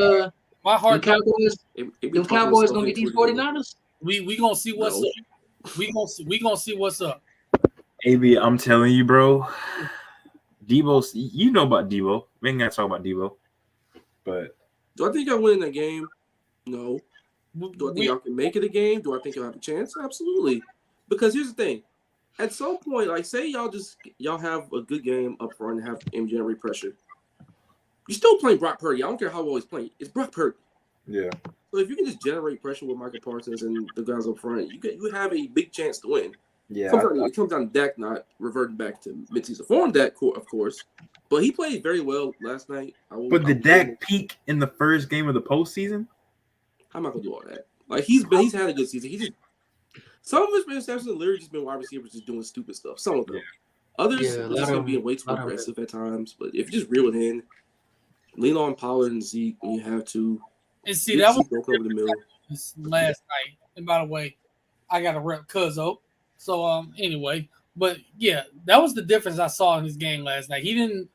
Speaker 1: My
Speaker 5: The
Speaker 1: heart.
Speaker 5: Cowboys.
Speaker 3: It be
Speaker 5: The
Speaker 3: talking
Speaker 5: Cowboys
Speaker 3: stuff
Speaker 5: gonna get these
Speaker 3: into the game.
Speaker 5: 49ers.
Speaker 1: We gonna see what's
Speaker 3: No.
Speaker 1: up. We gonna see what's up.
Speaker 2: AB, I'm telling you, bro. Debo, you know about Debo. We ain't gotta talk about Debo. But
Speaker 3: Do I think y'all win that game? No. Do I think
Speaker 1: We,
Speaker 3: y'all can make it a game? Do I think y'all have a chance? Absolutely. Because here's the thing. At some point, like say y'all have a good game up front and have him generate pressure. You're still playing Brock Purdy. I don't care how well he's playing. It's Brock Purdy.
Speaker 2: yeah.
Speaker 3: So if you can just generate pressure with Michael Parsons and the guys up front, you have a big chance to win.
Speaker 2: Yeah.
Speaker 3: It comes down to Dak not reverting back to mid-season form, Dak, of course. But he played very well last night.
Speaker 2: But did Dak peak in the first game of the postseason?
Speaker 3: I'm not gonna do all that. Like he's had a good season. He just some of his interceptions have literally just been wide receivers just doing stupid stuff. Some of them. Others
Speaker 5: Yeah, a lot
Speaker 3: just
Speaker 5: of
Speaker 3: him being way too
Speaker 5: lot of
Speaker 3: aggressive at times. But if you just reel it in, lean on Pollard and Zeke when you have to.
Speaker 1: and see that was
Speaker 3: Zeke over the middle.
Speaker 1: this last night. And by the way, I got to rep Cuzzo. So anyway, but yeah, that was the difference I saw in his game last night. He didn't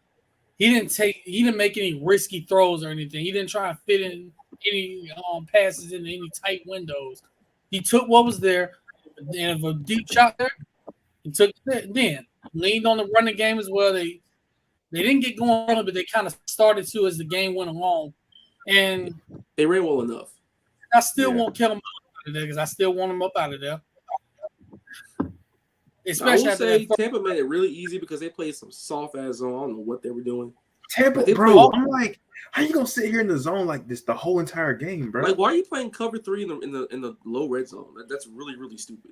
Speaker 1: make any risky throws or anything. He didn't try and fit in any passes into any tight windows. He took what was there, and if a deep shot there, he took it then. Leaned on the running game as well. They didn't get going on it, but they kind of started to as the game went along. And
Speaker 3: They ran well enough.
Speaker 1: I still
Speaker 2: Yeah.
Speaker 1: won't kill him out of there because I still want him up out of there.
Speaker 3: I
Speaker 1: Especially
Speaker 3: will
Speaker 1: after
Speaker 3: say
Speaker 1: that.
Speaker 3: Tampa made it really easy because they played some soft ass zone. I don't know what they were doing.
Speaker 2: Tampa,
Speaker 3: They
Speaker 2: bro.
Speaker 3: play-
Speaker 2: I'm like, how you gonna sit here in the zone like this the whole entire game, bro?
Speaker 3: Like, why are you playing cover 3 in the low red zone? That's really, really stupid.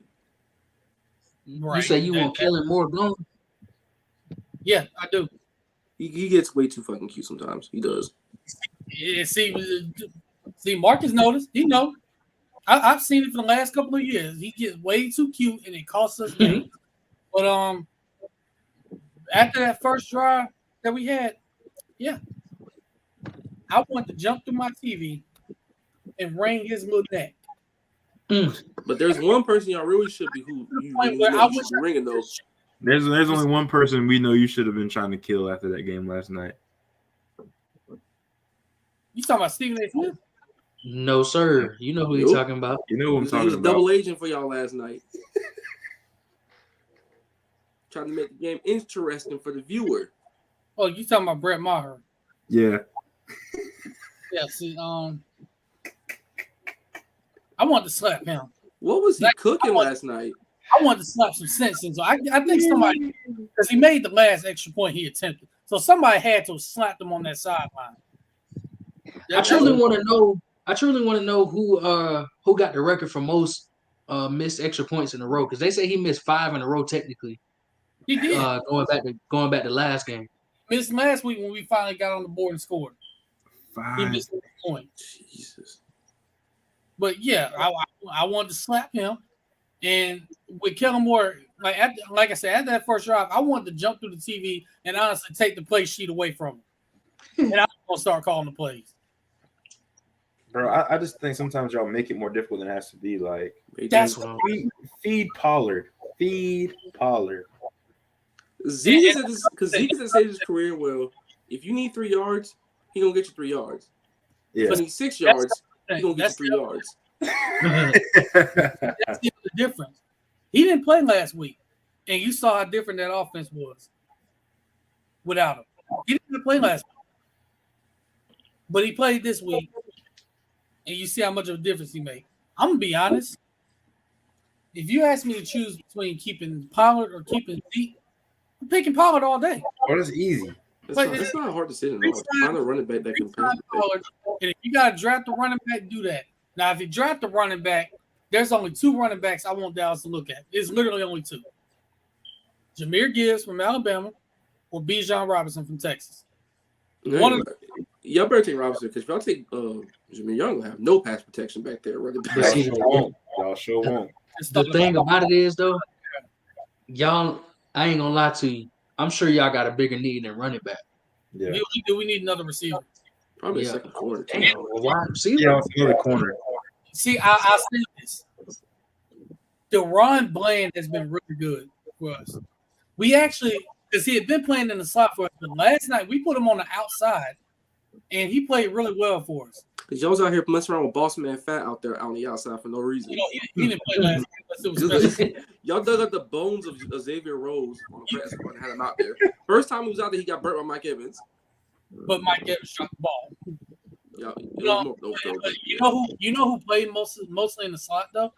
Speaker 1: Right.
Speaker 5: You say you want Kellen Moore gone?
Speaker 1: Yeah, I do.
Speaker 3: He gets way too fucking cute sometimes. He does.
Speaker 1: Yeah, see, Marcus noticed. He know. I've seen it for the last couple of years. He gets way too cute, and it costs us games. But after that first drive that we had, yeah, I wanted to jump through my TV and wring his little neck.
Speaker 3: But there's one person y'all really should be who you
Speaker 1: Point
Speaker 3: really
Speaker 1: where
Speaker 3: know
Speaker 1: I
Speaker 3: you
Speaker 1: wish
Speaker 3: should be ringing though.
Speaker 2: There's only one person we know you should have been trying to kill after that game last night.
Speaker 1: You talking about Stephen A. Smith?
Speaker 5: No, sir. You know who you're
Speaker 3: Nope.
Speaker 5: talking about.
Speaker 2: You know what I'm
Speaker 3: He
Speaker 2: talking
Speaker 3: was a
Speaker 2: about.
Speaker 3: double agent for y'all last night. trying to make the game interesting for the viewer.
Speaker 1: Oh, you talking about Brett Maher?
Speaker 2: Yeah.
Speaker 1: Yeah. See, I wanted to slap him.
Speaker 3: What was he cooking last night?
Speaker 1: I wanted to slap some sense into. I think somebody, because he made the last extra point he attempted, so somebody had to slap him on that sideline.
Speaker 5: I truly want to know who got the record for most missed extra points in a row, because they say he missed 5 in a row technically.
Speaker 1: He did.
Speaker 5: Going back to last game.
Speaker 1: Missed last week when we finally got on the board and scored.
Speaker 2: 5.
Speaker 1: He missed a point.
Speaker 3: Jesus.
Speaker 1: But yeah, I wanted to slap him, and with Kellen Moore, like I said, at that first drive, I wanted to jump through the TV and honestly take the play sheet away from him, and I was gonna start calling the plays.
Speaker 2: Bro, I just think sometimes y'all make it more difficult than it has to be. Like,
Speaker 1: That's
Speaker 2: feed Pollard. Feed Pollard.
Speaker 3: Zeke has said his career, well, if you need 3 yards, he gonna get you 3 yards.
Speaker 2: Yeah.
Speaker 3: If you need 6 yards, he gonna get you 3 yards.
Speaker 1: That's the difference. He didn't play last week, and you saw how different that offense was without him. He didn't play last week, but he played this week, and you see how much of a difference he made. I'm gonna be honest. If you ask me to choose between keeping Pollard or keeping Zeke, I'm picking Pollard all day.
Speaker 2: Oh, that's easy.
Speaker 3: It's not a hard decision. Find a running back that can pass.
Speaker 1: And if you got to draft a running back, do that. Now, if you draft a running back, there's only 2 running backs I want Dallas to look at. It's literally only 2. Jahmyr Gibbs from Alabama or Bijan Robinson from Texas.
Speaker 3: Y'all better take Robinson, because if y'all take Jahmyr, y'all gonna have no pass protection back there running back.
Speaker 2: Y'all sure won't.
Speaker 5: The thing about it is, though, y'all, I ain't gonna lie to you. I'm sure y'all got a bigger need than running back.
Speaker 2: Yeah.
Speaker 1: We need another receiver.
Speaker 3: Probably a second quarter.
Speaker 5: Wide receiver.
Speaker 2: Yeah, another corner.
Speaker 1: See, I say this. Deron Bland has been really good for us. We actually, because he had been playing in the slot for us, but last night we put him on the outside, and he played really well for us.
Speaker 3: Because y'all was out here messing around with Boss Man Fat out there on the outside for no reason.
Speaker 1: You know, he didn't play last night. But it was special.
Speaker 3: Y'all dug up the bones of Xavier Rose on the press squad and had him out there. First time he was out there, he got burnt by Mike Evans.
Speaker 1: But Mike Evans shot the ball. You know who played mostly in the slot though?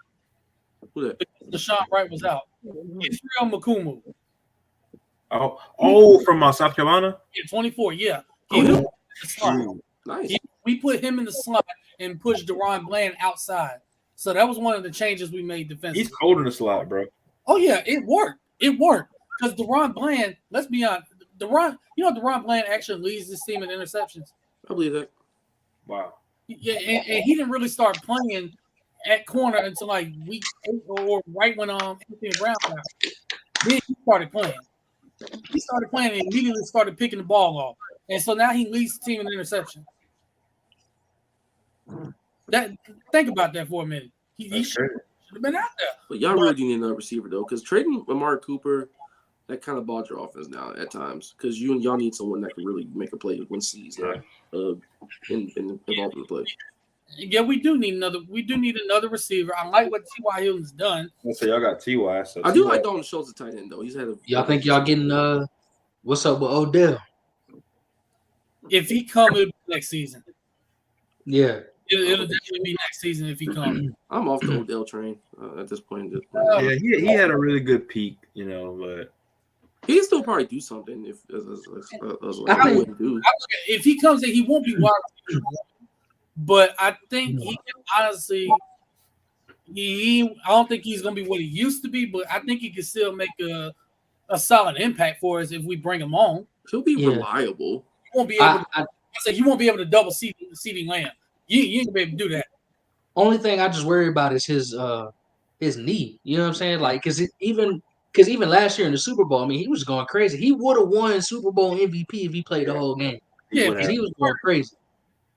Speaker 3: Who that?
Speaker 1: Deshaun Wright was out. Israel Makumu.
Speaker 2: From South Carolina?
Speaker 1: Yeah, 24, yeah. He was in the slot.
Speaker 3: Nice.
Speaker 1: We put him in the slot and pushed Deron Bland outside. So that was one of the changes we made defensively.
Speaker 2: He's cold in the slot, bro.
Speaker 1: Oh, yeah, it worked. It worked. Because Deron Bland, let's be honest, Deron Bland actually leads this team in interceptions.
Speaker 3: I believe that.
Speaker 2: Wow.
Speaker 1: Yeah, and he didn't really start playing at corner until like week 8 or right when Anthony Brown got out. Then he started playing. He started playing and immediately started picking the ball off. And so now he leads the team in interception. Think about that for a minute. He should have been out there.
Speaker 3: But y'all really do need another receiver though, because trading Amari Cooper, that kind of bogged your offense now at times. Because y'all need someone that can really make a play when sees involved in the play.
Speaker 1: Yeah, we do need another receiver. I like what T.Y. Hilton's done.
Speaker 2: So y'all got T.Y. So
Speaker 3: I do like Dalton Schultz at tight end though. He's had a.
Speaker 5: Y'all think y'all getting what's up with Odell?
Speaker 1: If he comes, it'll be next season.
Speaker 5: Yeah.
Speaker 1: It'll definitely be next season if he comes.
Speaker 3: I'm off the Odell train at this point.
Speaker 2: Yeah, he had a really good peak, but
Speaker 3: he'd still probably do something if
Speaker 1: if he comes in, he won't be wide receiver. But I think he can honestly. I don't think he's gonna be what he used to be, but I think he can still make a solid impact for us if we bring him on.
Speaker 3: He'll be reliable.
Speaker 1: He won't be able. He won't be able to double CeeDee Lamb. You ain't gonna be able to do that.
Speaker 5: Only thing I just worry about is his knee. You know what I'm saying? Like, because even last year in the Super Bowl, I mean, he was going crazy. He would have won Super Bowl MVP if he played the whole game.
Speaker 1: Yeah,
Speaker 5: because he was going crazy.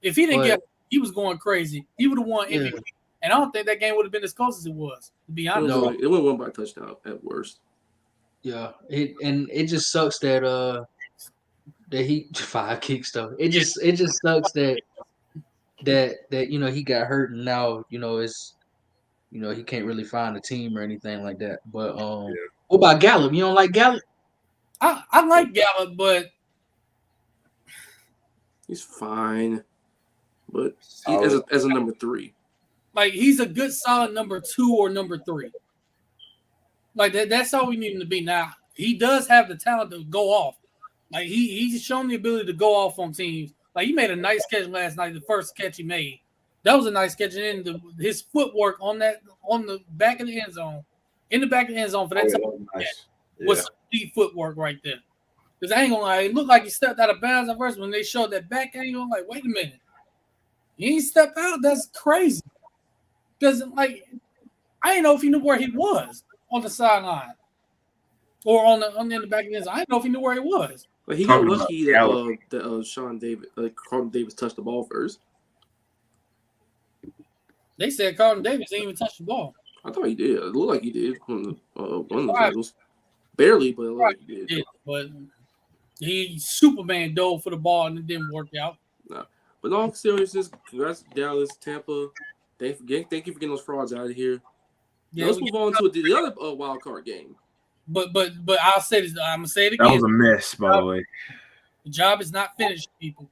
Speaker 1: If he didn't he was going crazy. He would have won MVP. Yeah. And I don't think that game would have been as close as it was. To be honest,
Speaker 3: it would have won by a touchdown at worst.
Speaker 5: Yeah, it just sucks that he 5 kick stuff. It just sucks that he got hurt and now it's he can't really find a team or anything like that. But what about Gallup? You don't like Gallup?
Speaker 1: I like Gallup, but
Speaker 3: He's fine, but
Speaker 2: Solid.
Speaker 3: as a number 3.
Speaker 1: like he's a good solid number 2 or number 3. Like that's all we need him to be. Now he does have the talent to go off. Like he's shown the ability to go off on teams. Like he made a nice catch last night. The first catch he made, that was a nice catch. And then his footwork on the back of the end zone, in the back of the end zone for that
Speaker 2: Nice.
Speaker 1: was some deep footwork right there. Because I ain't gonna lie, it looked like he stepped out of bounds at first when they showed that back angle. I'm like, wait a minute, he ain't stepped out. That's crazy. Because like I didn't know if he knew where he was on the sideline or in the back of the end zone. I didn't know if he knew where he was.
Speaker 3: But he got
Speaker 2: Talking
Speaker 3: lucky
Speaker 2: about
Speaker 3: that Sean Davis, Carlton Davis touched the ball first.
Speaker 1: They said Carlton Davis didn't even touch the ball.
Speaker 3: I thought he did. It looked like he did on one of those angles. Barely, but it looked like he did.
Speaker 1: Yeah, but he Superman dove for the ball and it didn't work out.
Speaker 3: But in all seriousness, congrats to Dallas, Tampa. Thank you for getting those frauds out of here.
Speaker 1: Yeah,
Speaker 3: Let's move on to the other wild card game.
Speaker 1: But I'll say this. I'm gonna say it
Speaker 2: That
Speaker 1: again.
Speaker 2: was a mess, by the way.
Speaker 1: The job is not finished, people.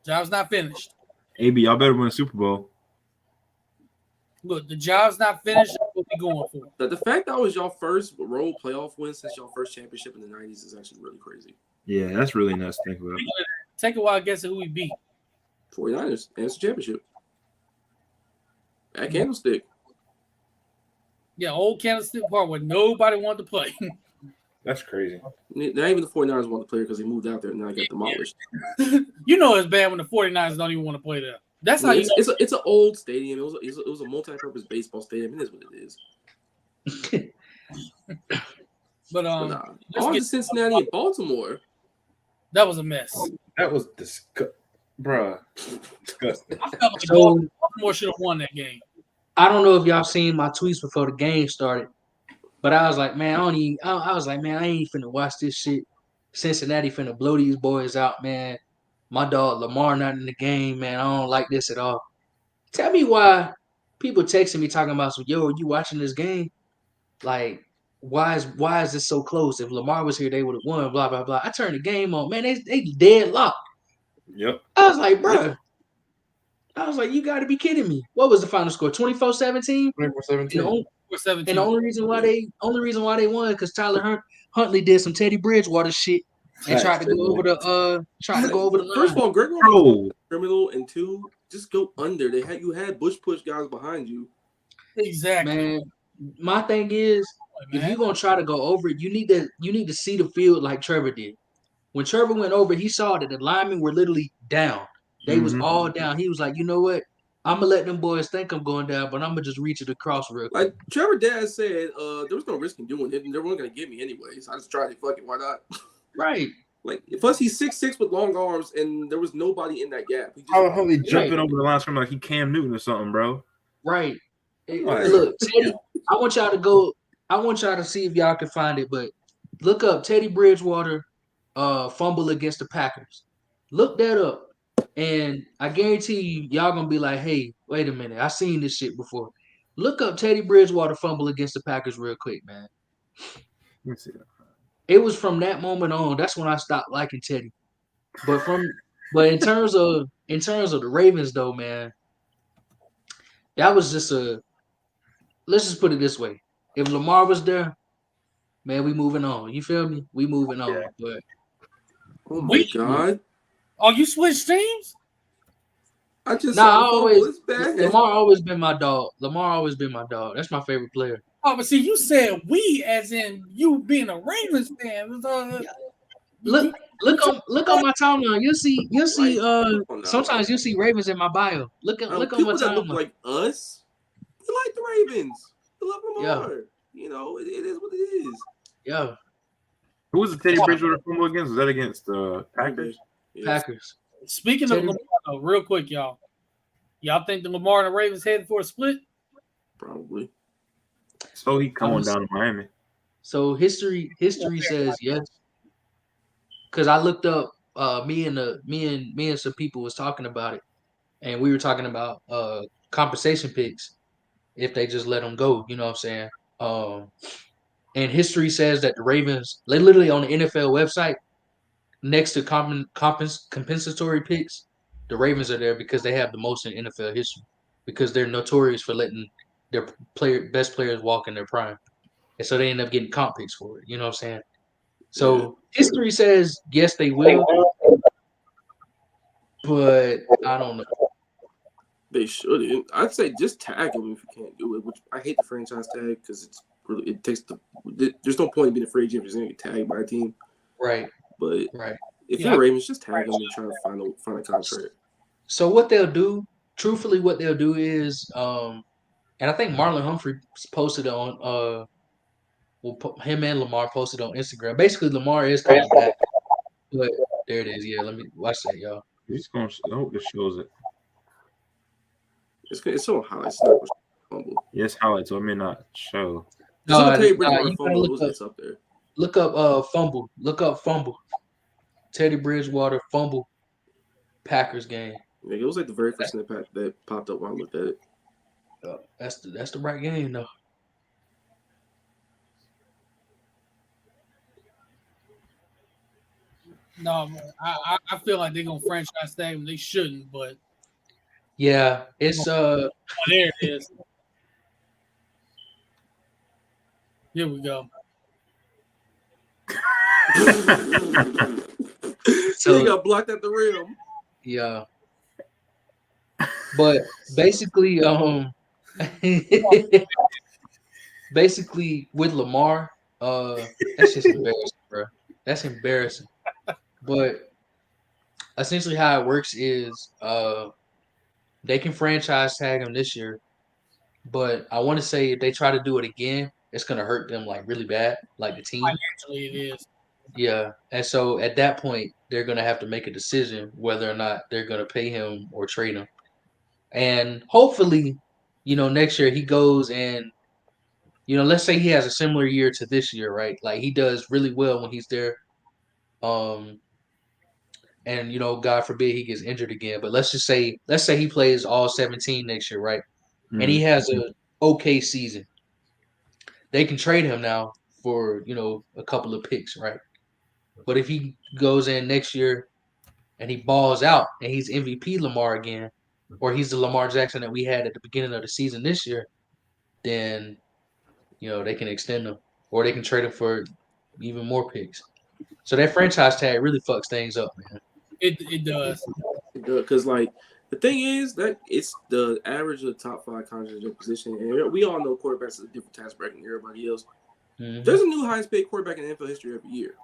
Speaker 1: The job's not finished.
Speaker 2: AB, y'all better win a Super Bowl.
Speaker 1: Look, the job's not finished. That's what we're going for.
Speaker 3: The fact that was y'all first road playoff win since y'all first championship in the 90s is actually really crazy.
Speaker 2: Yeah, that's really nuts to think about.
Speaker 1: Take a wild guess at who we beat.
Speaker 3: 49ers, and it's a championship. At Candlestick.
Speaker 1: Yeah, old Candlestick Park where nobody wanted to play.
Speaker 2: That's crazy.
Speaker 3: Not even the 49ers want to play because he moved out there and now got demolished.
Speaker 1: You know it's bad when the 49ers don't even want to play there. That's how you
Speaker 3: It's an old stadium. It was a multi-purpose baseball stadium. It is what it is.
Speaker 1: But
Speaker 3: Nah. On to Cincinnati and Baltimore.
Speaker 1: that was a mess.
Speaker 2: That was disgusting. Bruh. Disgusting.
Speaker 1: I felt like
Speaker 5: So
Speaker 1: Baltimore should have won that game.
Speaker 5: I don't know if y'all seen my tweets before the game started, but I was like, man, I was like, man, I ain't finna watch this shit. Cincinnati finna blow these boys out, man. My dog Lamar not in the game, man. I don't like this at all. Tell me why people texting me talking about some, yo, are you watching this game? Like, why is this so close? If Lamar was here, they would have won, blah, blah, blah. I turned the game on. Man, they deadlocked.
Speaker 2: Yep.
Speaker 5: I was like, bro. I was like, you got to be kidding me. What was the final score? 24-17?
Speaker 2: 24-17.
Speaker 5: And the only reason why they won because Tyler Huntley did some Teddy Bridgewater shit and tried to go over the line.
Speaker 3: First of all, Greg
Speaker 2: Bro.
Speaker 3: criminal, and two, just go under. You had push guys behind you.
Speaker 1: Exactly.
Speaker 5: Man, my thing is, if you're gonna try to go over it, you need to see the field like Trevor did. When Trevor went over, he saw that the linemen were literally down. They was all down. He was like, you know what? I'm gonna let them boys think I'm going down, but I'm gonna just reach it across real quick.
Speaker 3: Like Trevor Dad said, there was no risk in doing it, and they weren't gonna get me anyways. I just tried it. Fuck it, why not?
Speaker 5: Right.
Speaker 3: Like plus he's 6'6" with long arms, and there was nobody in that gap. He just,
Speaker 2: How Huntley jumping over the line screaming like he Cam Newton or something, bro?
Speaker 5: Right.
Speaker 2: Right.
Speaker 5: Look, Teddy, I want y'all to see if y'all can find it, but look up Teddy Bridgewater fumble against the Packers. Look that up. And I guarantee you, y'all gonna be like, hey, wait a minute, I seen this shit before. Look up Teddy Bridgewater fumble against the Packers real quick, man.
Speaker 2: Let me see that.
Speaker 5: It was from that moment on. That's when I stopped liking Teddy. But in terms of the Ravens, though, man, that was just let's just put it this way. If Lamar was there, man, we moving on. You feel me? We moving on.
Speaker 2: Yeah.
Speaker 5: But
Speaker 3: oh my god!
Speaker 1: Oh, you switched teams?
Speaker 3: I just
Speaker 5: Lamar always been my dog. That's my favorite player.
Speaker 1: Oh, but see, you said we as in you being a Ravens fan.
Speaker 5: Look on my timeline. You'll see. Sometimes you'll see Ravens in my bio. Look on my
Speaker 3: people that look
Speaker 5: timeline.
Speaker 3: like us. We like the Ravens. We love Lamar.
Speaker 5: Yeah.
Speaker 3: You know, it is what it is.
Speaker 5: Yeah,
Speaker 2: Who was the Teddy Bridgewater fumble against? Was that against Packers?
Speaker 3: Yes.
Speaker 5: Packers.
Speaker 1: Speaking of Lamar, though, real quick, y'all think the Lamar and the Ravens headed for a split?
Speaker 3: Probably.
Speaker 2: So he coming down to Miami.
Speaker 5: So history says yes. Because I looked up, me and some people was talking about it, and we were talking about compensation picks if they just let them go. You know what I'm saying? And history says that the Ravens, they literally on the NFL website, next to compensatory picks, the Ravens are there because they have the most in NFL history. Because they're notorious for letting their best players walk in their prime. And so they end up getting comp picks for it. You know what I'm saying? So history says yes, they will. But I don't know.
Speaker 3: They shouldn't. I'd say just tag them if you can't do it. Which I hate the franchise tag because it takes there's no point in being a free agent if you're going to get tagged by a team.
Speaker 5: Right.
Speaker 3: But
Speaker 5: right.
Speaker 3: if you're Ravens, just tag them and try to find a contract. So
Speaker 5: what they'll do, truthfully, what they'll do is, and I think Marlon Humphrey posted on, him and Lamar posted on Instagram. Basically, Lamar is coming back. But there it is. Yeah, let me watch that, y'all.
Speaker 2: It's going to, I hope it shows it.
Speaker 3: It's so highlights. It's not fumble.
Speaker 2: Yes, highlights. So it may not show.
Speaker 5: You gotta look up fumble. Look up fumble. Teddy Bridgewater fumble. Packers game.
Speaker 3: Yeah, it was like the very first thing that popped up when I looked at it.
Speaker 5: That's the right game though.
Speaker 1: No, I feel like they're gonna franchise tag him. They shouldn't, but
Speaker 5: yeah, it's
Speaker 1: there it is. Here we go.
Speaker 3: So he got blocked at the rim.
Speaker 5: Yeah. But basically, basically with Lamar, that's just embarrassing, bro. That's embarrassing. But essentially how it works is they can franchise tag him this year, but I want to say if they try to do it again, it's gonna hurt them like really bad, like the team.
Speaker 1: Financially, it is.
Speaker 5: Yeah, and so at that point, they're gonna have to make a decision whether or not they're gonna pay him or trade him. And hopefully, next year he goes and, let's say he has a similar year to this year, right? Like he does really well when he's there. And God forbid he gets injured again. But let's say he plays all 17 next year, right? Mm-hmm. And he has a okay season. They can trade him now for, a couple of picks, right? But if he goes in next year and he balls out and he's MVP Lamar again, or he's the Lamar Jackson that we had at the beginning of the season this year, then, they can extend him or they can trade him for even more picks. So that franchise tag really fucks things up, man.
Speaker 1: It does.
Speaker 3: It does, because the thing is that it's the average of the top 5 contracts in position, and we all know quarterbacks is a different task bracket than everybody else. Mm-hmm. There's a new highest paid quarterback in NFL history every year,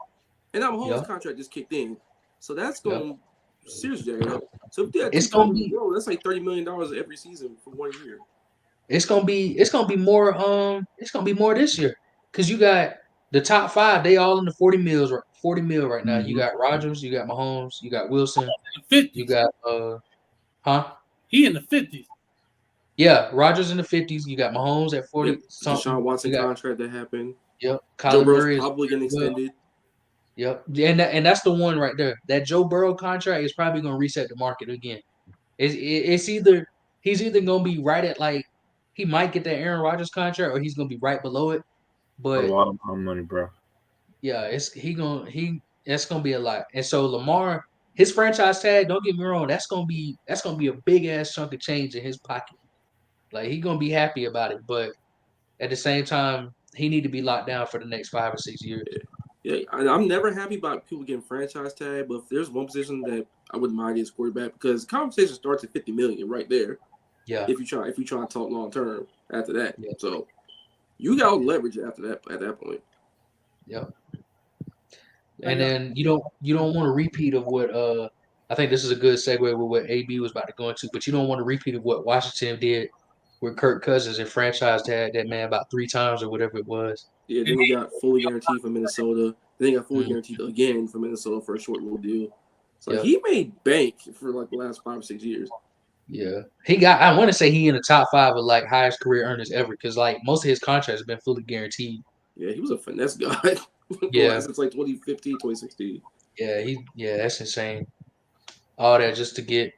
Speaker 3: and our Mahomes contract just kicked in, so that's going to seriously jack it up. So if it's going to be, that's like $30 million every season for 1 year.
Speaker 5: It's gonna be more. It's gonna be more this year because you got the top 5. They all in the 40 mil right now. Mm-hmm. You got Rodgers, you got Mahomes, you got Wilson, you got
Speaker 1: He in the 50s.
Speaker 5: Yeah, Rodgers in the 50s. You got Mahomes at 40.
Speaker 3: Yep. Deshaun Watson contract that happened.
Speaker 5: Yep.
Speaker 3: Joe Burrow's probably getting extended.
Speaker 5: Yep. And that's the one right there. That Joe Burrow contract is probably gonna reset the market again. It's either he's gonna be right at he might get that Aaron Rodgers contract or he's gonna be right below it. But
Speaker 2: a lot of money, bro.
Speaker 5: Yeah, that's gonna be a lot. And so Lamar, his franchise tag, don't get me wrong, that's gonna be a big ass chunk of change in his pocket. Like he's gonna be happy about it, but at the same time, he need to be locked down for the next 5 or 6 years.
Speaker 3: Yeah, I'm never happy about people getting franchise tag, but if there's one position that I wouldn't mind as quarterback, because the conversation starts at $50 million right there.
Speaker 5: Yeah.
Speaker 3: If you try to talk long term after that, so you got leverage after that at that point.
Speaker 5: Yep. And then you don't want a repeat of what I think this is a good segue with what AB was about to go into, but you don't want a repeat of what Washington did with Kirk Cousins and franchised that man about 3 times or whatever it was.
Speaker 3: Yeah, then he got fully guaranteed from Minnesota. Then he got fully guaranteed again from Minnesota for a short little deal. So he made bank for the last 5 or 6 years.
Speaker 5: Yeah, I want to say he in the top 5 of highest career earners ever because most of his contracts have been fully guaranteed.
Speaker 3: Yeah, he was a finesse guy.
Speaker 5: Yeah,
Speaker 3: since 2015, 2016.
Speaker 5: Yeah, that's insane. All that just to get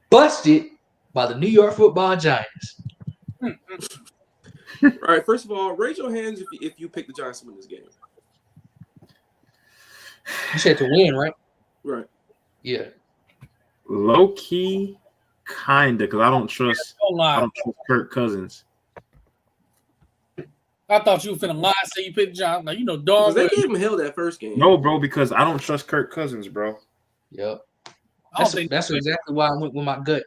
Speaker 5: busted by the New York Football Giants.
Speaker 3: All right, first of all, raise your hands if you pick the Giants to win this game.
Speaker 5: You said to win, right?
Speaker 3: Right.
Speaker 5: Yeah.
Speaker 2: Low key, kinda, because I don't trust
Speaker 1: lie.
Speaker 2: Kirk Cousins.
Speaker 1: I thought you were finna lie, say you picked John. Like,
Speaker 3: Because
Speaker 1: darn
Speaker 3: they
Speaker 1: well.
Speaker 3: gave him hell that first game.
Speaker 2: No, bro, because I don't trust Kirk Cousins, bro.
Speaker 5: Yep.
Speaker 1: I don't think
Speaker 5: That's exactly why I went with my gut.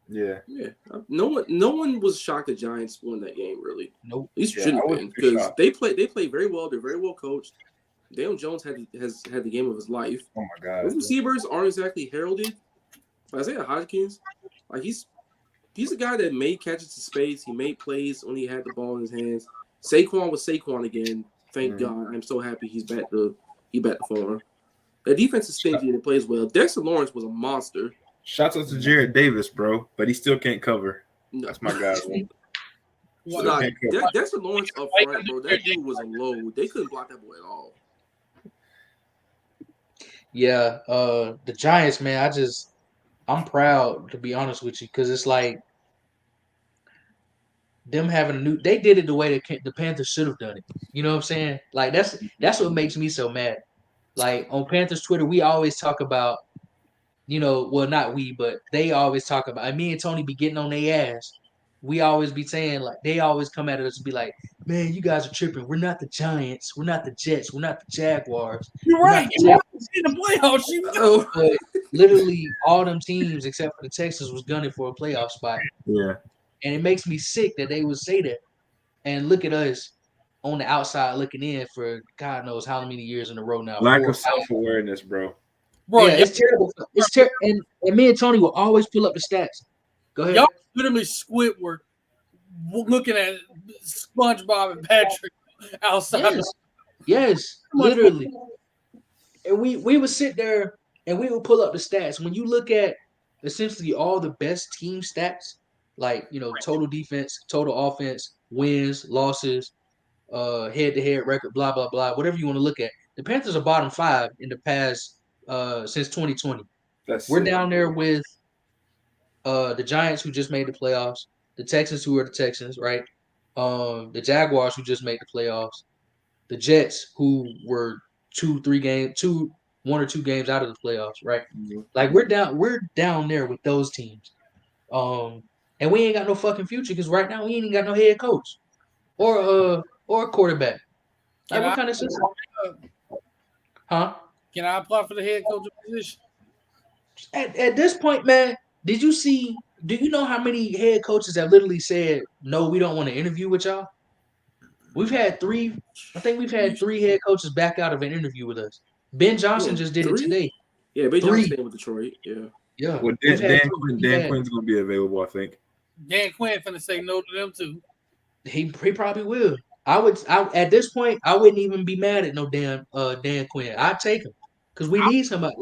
Speaker 2: Yeah.
Speaker 3: Yeah. No one was shocked the Giants won that game, really.
Speaker 5: Nope.
Speaker 3: At least
Speaker 2: Yeah,
Speaker 3: shouldn't
Speaker 2: I
Speaker 3: have been.
Speaker 2: wasn't too
Speaker 3: Because
Speaker 2: shocked.
Speaker 3: they play very well. They're very well coached. Daniel Jones has had the game of his life.
Speaker 2: Oh my god.
Speaker 3: Those receivers aren't exactly heralded. But Isaiah Hodgins, like he's a guy that made catches to space. He made plays when he had the ball in his hands. Saquon was Saquon again. Thank God. I'm so happy he's back to farm. The defense is stingy and it plays well. Dexter Lawrence was a monster.
Speaker 2: Shouts out to Jared Davis, bro, but he still can't cover.
Speaker 3: No.
Speaker 2: That's my guy.
Speaker 1: Well,
Speaker 3: Nah,
Speaker 2: can't cover.
Speaker 3: Dexter Lawrence up front, bro. That dude was a load. They couldn't block that boy at all.
Speaker 5: Yeah. The Giants, man. I'm proud to be honest with you because it's like them having they did it the way the Panthers should have done it. You know what I'm saying? Like that's what makes me so mad. Like on Panthers Twitter, we always talk about, well, not we, but they always talk about. And me and Tony be getting on their ass. We always be saying, like, they always come at us and be like, man, you guys are tripping. We're not the Giants. We're not the Jets. We're not the Jaguars.
Speaker 1: You're
Speaker 5: We're
Speaker 1: right.
Speaker 5: not the
Speaker 1: You're in the playoffs.
Speaker 3: Oh,
Speaker 5: But literally all them teams except for the Texans was gunning for a playoff spot.
Speaker 2: Yeah.
Speaker 5: And it makes me sick that they would say that. And look at us on the outside looking in for God knows how many years in a row now.
Speaker 2: Lack
Speaker 5: 4 or
Speaker 2: of
Speaker 5: 5.
Speaker 2: self-awareness, bro.
Speaker 1: Bro,
Speaker 5: Yeah, it's terrible. It's terrible. And me and Tony will always pull up the stats. Go ahead.
Speaker 1: y'all literally Squidward looking at SpongeBob and Patrick outside.
Speaker 5: Yes, literally. And we would sit there and we would pull up the stats. When you look at essentially all the best team stats, like total defense, total offense, wins, losses, head-to-head record, blah blah blah, whatever you want to look at. The Panthers are bottom 5 in the past since 2020. We're down there with the Giants, who just made the playoffs, the Texans, who are the Texans, right? The Jaguars, who just made the playoffs, the Jets, who were 1 or 2 games out of the playoffs, right?
Speaker 2: Mm-hmm.
Speaker 5: Like we're down there with those teams, and we ain't got no fucking future because right now we ain't even got no head coach or a quarterback. Like what kind of system? Huh?
Speaker 1: Can I apply for the head coach position?
Speaker 5: At this point, man, do you know how many head coaches have literally said, no, we don't want to interview with y'all? We've had 3. I think we've had 3 head coaches back out of an interview with us. Ben Johnson just did
Speaker 3: 3?
Speaker 5: it today.
Speaker 3: Yeah, Ben
Speaker 5: 3.
Speaker 3: Johnson staying with Detroit. Yeah.
Speaker 5: Yeah.
Speaker 2: Well, Dan Quinn's going to be available, I think.
Speaker 1: Dan Quinn finna say no to them too.
Speaker 5: He probably will. At this point, I wouldn't even be mad at no Dan Quinn. I'd take him because we need somebody.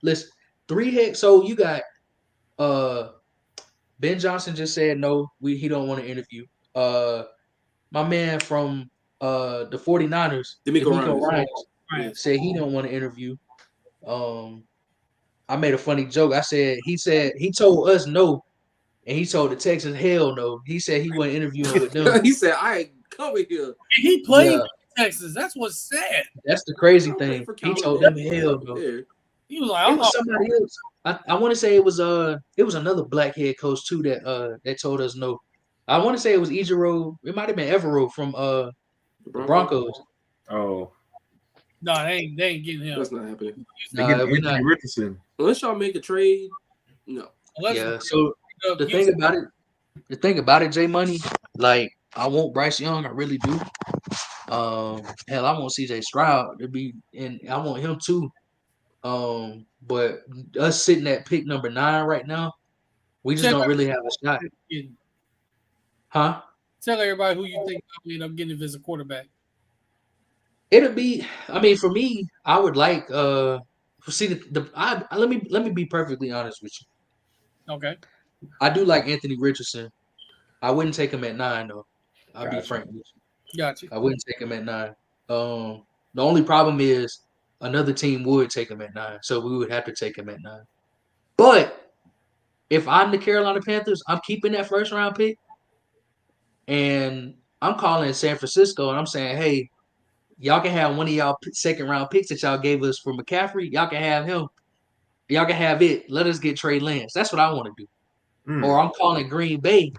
Speaker 5: Listen, 3 head. So you got Ben Johnson just said no. He don't want to interview. My man from the 49ers,
Speaker 3: DeMeco
Speaker 5: Ryans,
Speaker 1: Right.
Speaker 5: said he don't want to interview. I made a funny joke. I said he told us no, and he told the Texans hell no. He said he wasn't interviewing with them.
Speaker 3: He said, I ain't coming here.
Speaker 1: He played
Speaker 5: Yeah.
Speaker 1: in Texas. That's what's sad.
Speaker 5: That's the crazy
Speaker 3: I'll
Speaker 5: thing.
Speaker 3: wait for
Speaker 5: He
Speaker 3: Calvin
Speaker 5: told
Speaker 3: Ridley.
Speaker 5: them hell no.
Speaker 3: Yeah.
Speaker 1: He was like,
Speaker 5: It
Speaker 1: I'm
Speaker 5: was somebody else. I want to say it was another black head coach too that told us no. I want to say it was Ejiro. It might have been Evero from the Broncos.
Speaker 2: Oh.
Speaker 1: no, they ain't getting him.
Speaker 3: That's not happening.
Speaker 2: They
Speaker 5: Nah,
Speaker 2: get
Speaker 5: we're
Speaker 2: Anthony
Speaker 5: not.
Speaker 2: Richardson.
Speaker 3: Unless y'all make a trade, no.
Speaker 1: Unless
Speaker 5: Yeah.
Speaker 1: you
Speaker 5: So
Speaker 1: pick up
Speaker 5: the thing about it, Jay Money, like I want Bryce Young, I really do. Hell, I want CJ Stroud to be, and I want him too. But us sitting at pick number 9 right now, we just don't really have a shot,
Speaker 1: Houston,
Speaker 5: huh?
Speaker 1: tell everybody who you think will end up getting if it's a quarterback.
Speaker 5: It'll be. I mean, for me, I would like. See let me be perfectly honest with you.
Speaker 1: Okay.
Speaker 5: I do like Anthony Richardson. I wouldn't take him at 9 though. I'll be
Speaker 2: Gotcha.
Speaker 5: frank with you.
Speaker 1: Got you.
Speaker 5: I wouldn't take him at 9. The only problem is another team would take him at 9, so we would have to take him at 9. But if I'm the Carolina Panthers, I'm keeping that first round pick, and I'm calling San Francisco and I'm saying, hey, y'all can have one of y'all second round picks that y'all gave us for McCaffrey. Y'all can have him. Y'all can have it. Let us get Trey Lance. That's what I want to do. Or I'm calling Green Bay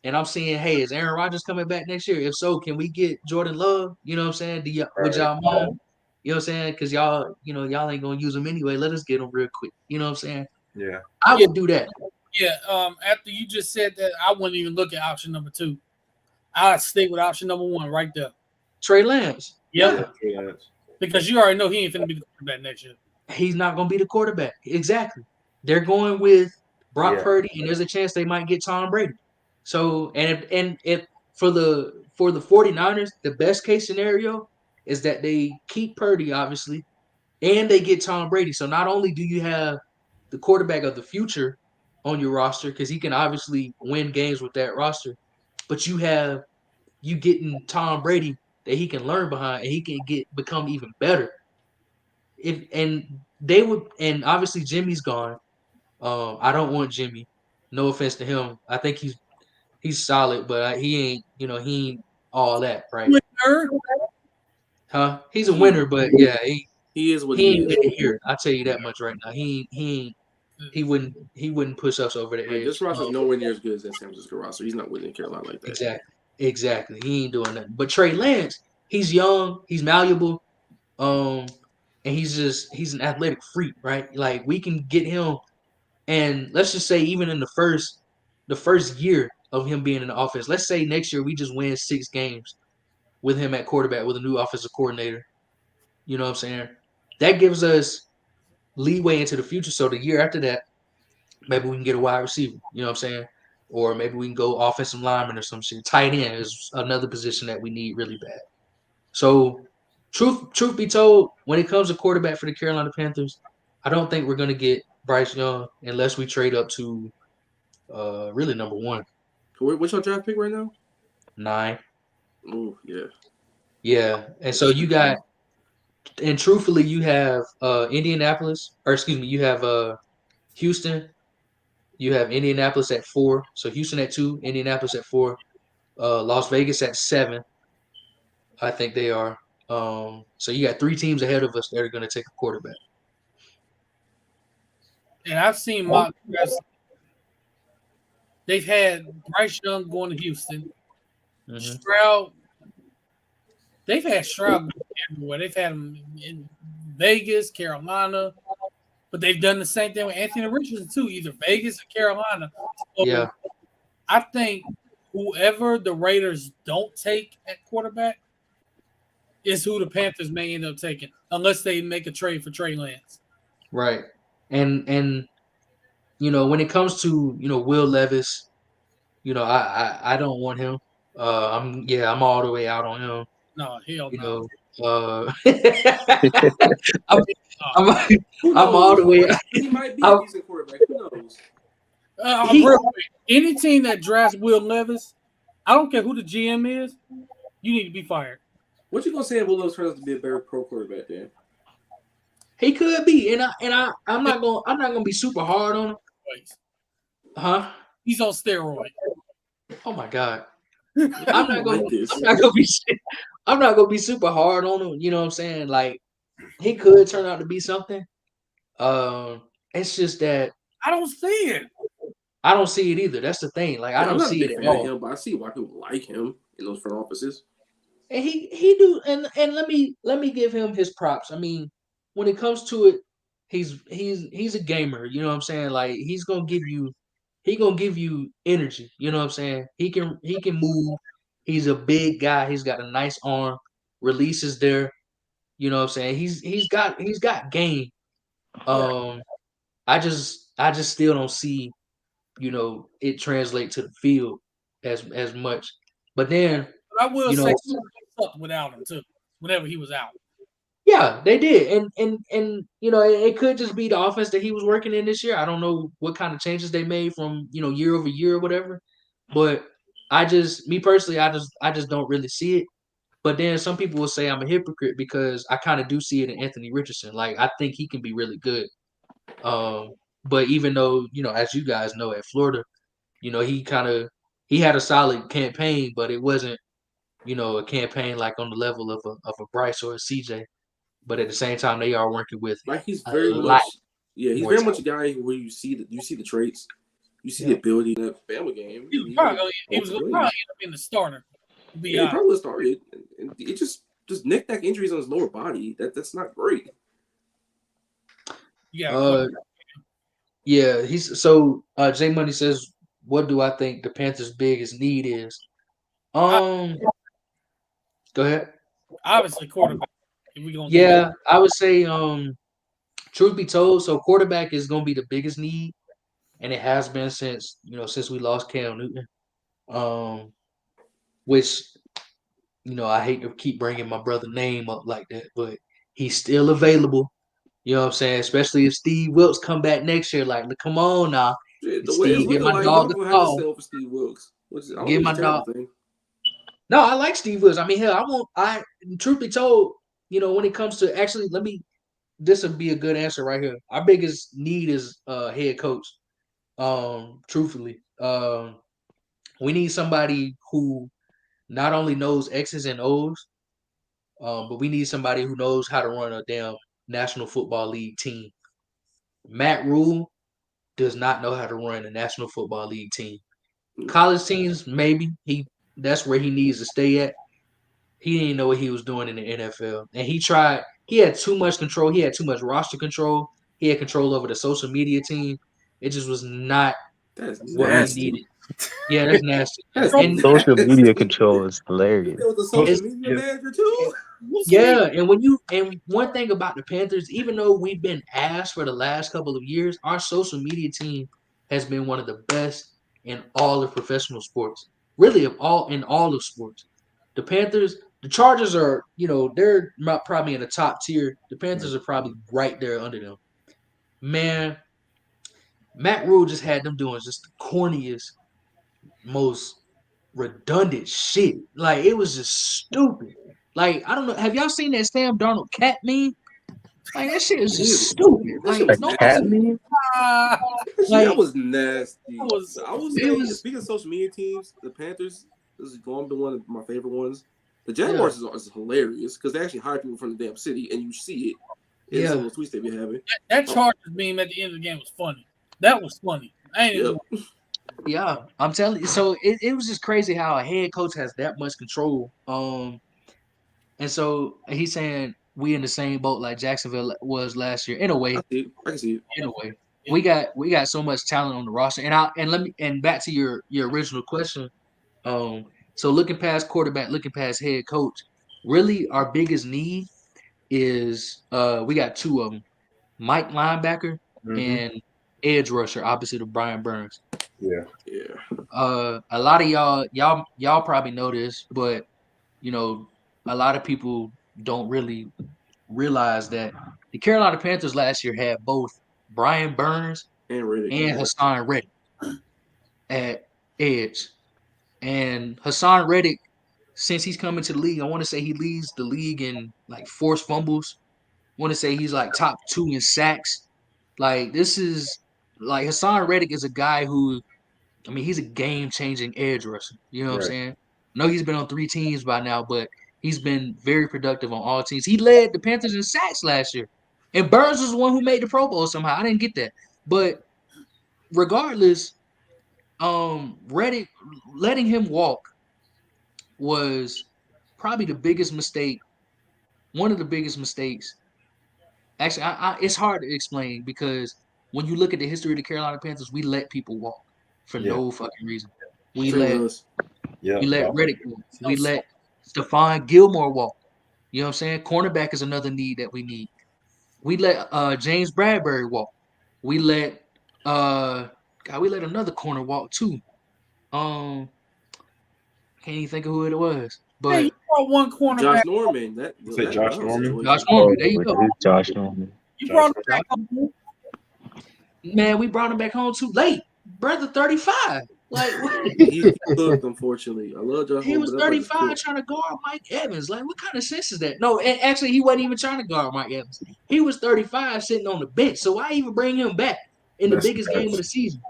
Speaker 5: and I'm saying, hey, is Aaron Rodgers coming back next year? If so, can we get Jordan Love? You know what I'm saying? Would y'all mind? You know what I'm saying? Because y'all ain't gonna use him anyway. Let us get him real quick. You know what I'm saying?
Speaker 2: Yeah.
Speaker 5: I would do that.
Speaker 1: Yeah. After you just said that, I wouldn't even look at option number 2. I'd stick with option number 1 right there.
Speaker 5: Trey Lance.
Speaker 1: Yep.
Speaker 2: Yeah.
Speaker 1: Because you already know he ain't finna be the quarterback next year.
Speaker 5: He's not gonna be the quarterback. Exactly. They're going with Brock Purdy, and there's a chance they might get Tom Brady. So if for the 49ers, the best case scenario is that they keep Purdy, obviously, and they get Tom Brady. So not only do you have the quarterback of the future on your roster, because he can obviously win games with that roster, but you getting Tom Brady that he can learn behind and he can become even better. And obviously Jimmy's gone. I don't want Jimmy. No offense to him. I think he's solid, but he ain't all that, right?
Speaker 1: Winner.
Speaker 5: Huh? He's a winner, but yeah,
Speaker 3: he is what
Speaker 5: he
Speaker 3: he
Speaker 5: ain't
Speaker 3: is.
Speaker 5: getting here. I'll tell you that much right now. He wouldn't push us over the edge.
Speaker 3: This roster is nowhere near as good as that San Francisco roster. He's not winning in Carolina like that.
Speaker 5: Exactly. He ain't doing nothing. But Trey Lance, he's young, he's malleable, and he's an athletic freak, right? Like we can get him, and let's just say even in the first year of him being in the offense, let's say next year we just win 6 games with him at quarterback with a new offensive coordinator. You know what I'm saying? That gives us leeway into the future. So the year after that, maybe we can get a wide receiver. You know what I'm saying? Or maybe we can go offensive lineman or some shit. Tight end is another position that we need really bad. So truth be told, when it comes to quarterback for the Carolina Panthers, I don't think we're gonna get Bryce Young unless we trade up to really number 1.
Speaker 3: What's your draft pick right now?
Speaker 5: 9.
Speaker 3: Oh, yeah.
Speaker 5: Yeah. And so you got, and truthfully, you have Indianapolis, or excuse me, you have Houston. You have Indianapolis at 4. So Houston at 2, Indianapolis at 4, Las Vegas at 7. I think they are. So you got 3 teams ahead of us that are going to take a quarterback.
Speaker 1: And I've seen mock drafts. They've had Bryce Young going to Houston.
Speaker 5: Mm-hmm.
Speaker 1: Stroud. They've had Stroud everywhere. They've had him in Vegas, Carolina, but they've done the same thing with Anthony Richardson too, either Vegas or Carolina. So
Speaker 5: Yeah.
Speaker 1: I think whoever the Raiders don't take at quarterback is who the Panthers may end up taking, unless they make a trade for Trey Lance.
Speaker 5: Right. And when it comes to Will Levis, I don't want him. I'm all the way out on him.
Speaker 1: No, hell no.
Speaker 5: I'm all the way.
Speaker 3: He might be a decent quarterback. Who knows?
Speaker 1: Real quick, any team that drafts Will Levis, I don't care who the GM is, you need to be fired.
Speaker 3: What you gonna say if Will Levis turns out to be a better pro quarterback then?
Speaker 5: He could be, and I'm not gonna be super hard on him. Huh?
Speaker 1: He's on steroids.
Speaker 5: Oh my god. I'm not gonna be super hard on him. You know what I'm saying? Like he could turn out to be something. It's just that
Speaker 1: I don't see it.
Speaker 5: I don't see it either. That's the thing. Like I don't see it at all.
Speaker 3: Him, but I see why people like him in those front offices.
Speaker 5: And he do, and let me give him his props. I mean, when it comes to it, he's a gamer. You know what I'm saying? Like he's gonna give you energy. You know what I'm saying? He can move. He's a big guy. He's got a nice arm. Releases there. You know what I'm saying? He's got game. I just still don't see, it translate to the field as much. But then
Speaker 1: I will say without him too. Whenever he was out.
Speaker 5: Yeah, they did, and it could just be the offense that he was working in this year. I don't know what kind of changes they made from year over year or whatever, but me personally, I just don't really see it. But then some people will say I'm a hypocrite because I kind of do see it in Anthony Richardson. Like I think he can be really good. But even though as you guys know, at Florida, he had a solid campaign, but it wasn't a campaign like on the level of a Bryce or a CJ, but at the same time they are working with
Speaker 3: Like he's
Speaker 5: a
Speaker 3: very
Speaker 5: lot
Speaker 3: much, he's
Speaker 5: more
Speaker 3: very
Speaker 5: talent.
Speaker 3: much a guy where you see the traits, you see
Speaker 5: Yeah.
Speaker 3: the ability in that family game.
Speaker 1: He was probably end up being the starter. To be
Speaker 3: He
Speaker 1: honest.
Speaker 3: probably started. And it just knick-knack injuries on his lower body. That's not great.
Speaker 1: Yeah.
Speaker 5: Yeah, J Money says, what do I think the Panthers' biggest need is? Go ahead.
Speaker 1: Obviously, quarterback.
Speaker 5: Yeah, I would say, truth be told, so quarterback is going to be the biggest need, and it has been since we lost Cam Newton. Which I hate to keep bringing my brother's name up like that, but he's still available. You know what I'm saying? Especially if Steve Wilkes come back next year. Like, come on now,
Speaker 3: The way it's
Speaker 5: Steve, give
Speaker 3: looking
Speaker 5: my
Speaker 3: like
Speaker 5: dog
Speaker 3: y'all
Speaker 5: a
Speaker 3: gonna have to
Speaker 5: call.
Speaker 3: sell for Steve Wilkes.
Speaker 5: Give my dog. No, I like Steve Wilkes. I mean, hell, truth be told, when it comes to actually, this would be a good answer right here. Our biggest need is head coach. Truthfully, we need somebody who not only knows X's and O's, but we need somebody who knows how to run a damn National Football League team. Matt Rule does not know how to run a National Football League team. College teams, maybe that's where he needs to stay at. He didn't know what he was doing in the NFL. And he had too much control. He had too much roster control. He had control over the social media team. It just was not what
Speaker 2: nasty.
Speaker 5: we needed. Yeah, that's nasty.
Speaker 3: And
Speaker 4: social media control is hilarious.
Speaker 3: It was a social media manager too.
Speaker 5: Yeah, and one thing about the Panthers, even though we've been ass for the last couple of years, our social media team has been one of the best in all of professional sports. Really, in all of sports. The Panthers, the Chargers are, they're probably in the top tier. The Panthers are probably right there under them. Man, Matt Rule just had them doing just the corniest, most redundant shit. Like, it was just stupid. Like, I don't know. Have y'all seen that Sam Darnold cat meme? Like, that shit is just stupid. Like,
Speaker 4: cat meme?
Speaker 3: That was nasty.
Speaker 1: It
Speaker 3: was speaking of social media teams, the Panthers is going to be one of my favorite ones. The Jaguars is hilarious because they actually hire people from the damn city, and you see it in some of the tweets they be having.
Speaker 1: That Chargers meme at the end of the game was funny. That was funny.
Speaker 5: Yeah, I'm telling you. So it was just crazy how a head coach has that much control. And so he's saying we in the same boat like Jacksonville was last year. In a way,
Speaker 3: I can see it.
Speaker 5: In a way, we got so much talent on the roster. And back to your original question. So looking past quarterback, looking past head coach, really our biggest need is we got two of them, Mike linebacker and edge rusher opposite of Brian Burns.
Speaker 2: Yeah.
Speaker 5: A lot of y'all probably know this, but a lot of people don't really realize that the Carolina Panthers last year had both Brian Burns and Hassan Reddick at edge. And Hassan Reddick, since he's coming to the league, I want to say he leads the league in like forced fumbles. I want to say he's like top 2 in sacks. Like, this is like Hassan Reddick is a guy who, I mean, he's a game-changing edge rusher. You know what I'm saying? I know he's been on 3 teams by now, but he's been very productive on all teams. He led the Panthers in sacks last year. And Burns was the one who made the Pro Bowl somehow. I didn't get that. But regardless, Reddick, letting him walk was probably the biggest mistake, one of the biggest mistakes. Actually, it's hard to explain because when you look at the history of the Carolina Panthers, we let people walk for no fucking reason. We let Reddick walk. We let Stephon Gilmore walk. You know what I'm saying? Cornerback is another need that we need. We let James Bradbury walk. We let another corner walk too. Can't even think of who it was. But
Speaker 1: hey, you brought one corner.
Speaker 3: Josh
Speaker 1: back.
Speaker 3: Norman.
Speaker 2: Josh Norman.
Speaker 5: Josh Norman. There you go.
Speaker 4: Josh Norman.
Speaker 1: You brought him back home.
Speaker 5: Man, we brought him back home too late. Brother 35. Like,
Speaker 3: he cooked, unfortunately. I love Josh.
Speaker 5: He was 35 trying to guard Mike Evans. Like, what kind of sense is that? No, and actually, he wasn't even trying to guard Mike Evans. He was 35 sitting on the bench. So why even bring him back in the biggest game of the season?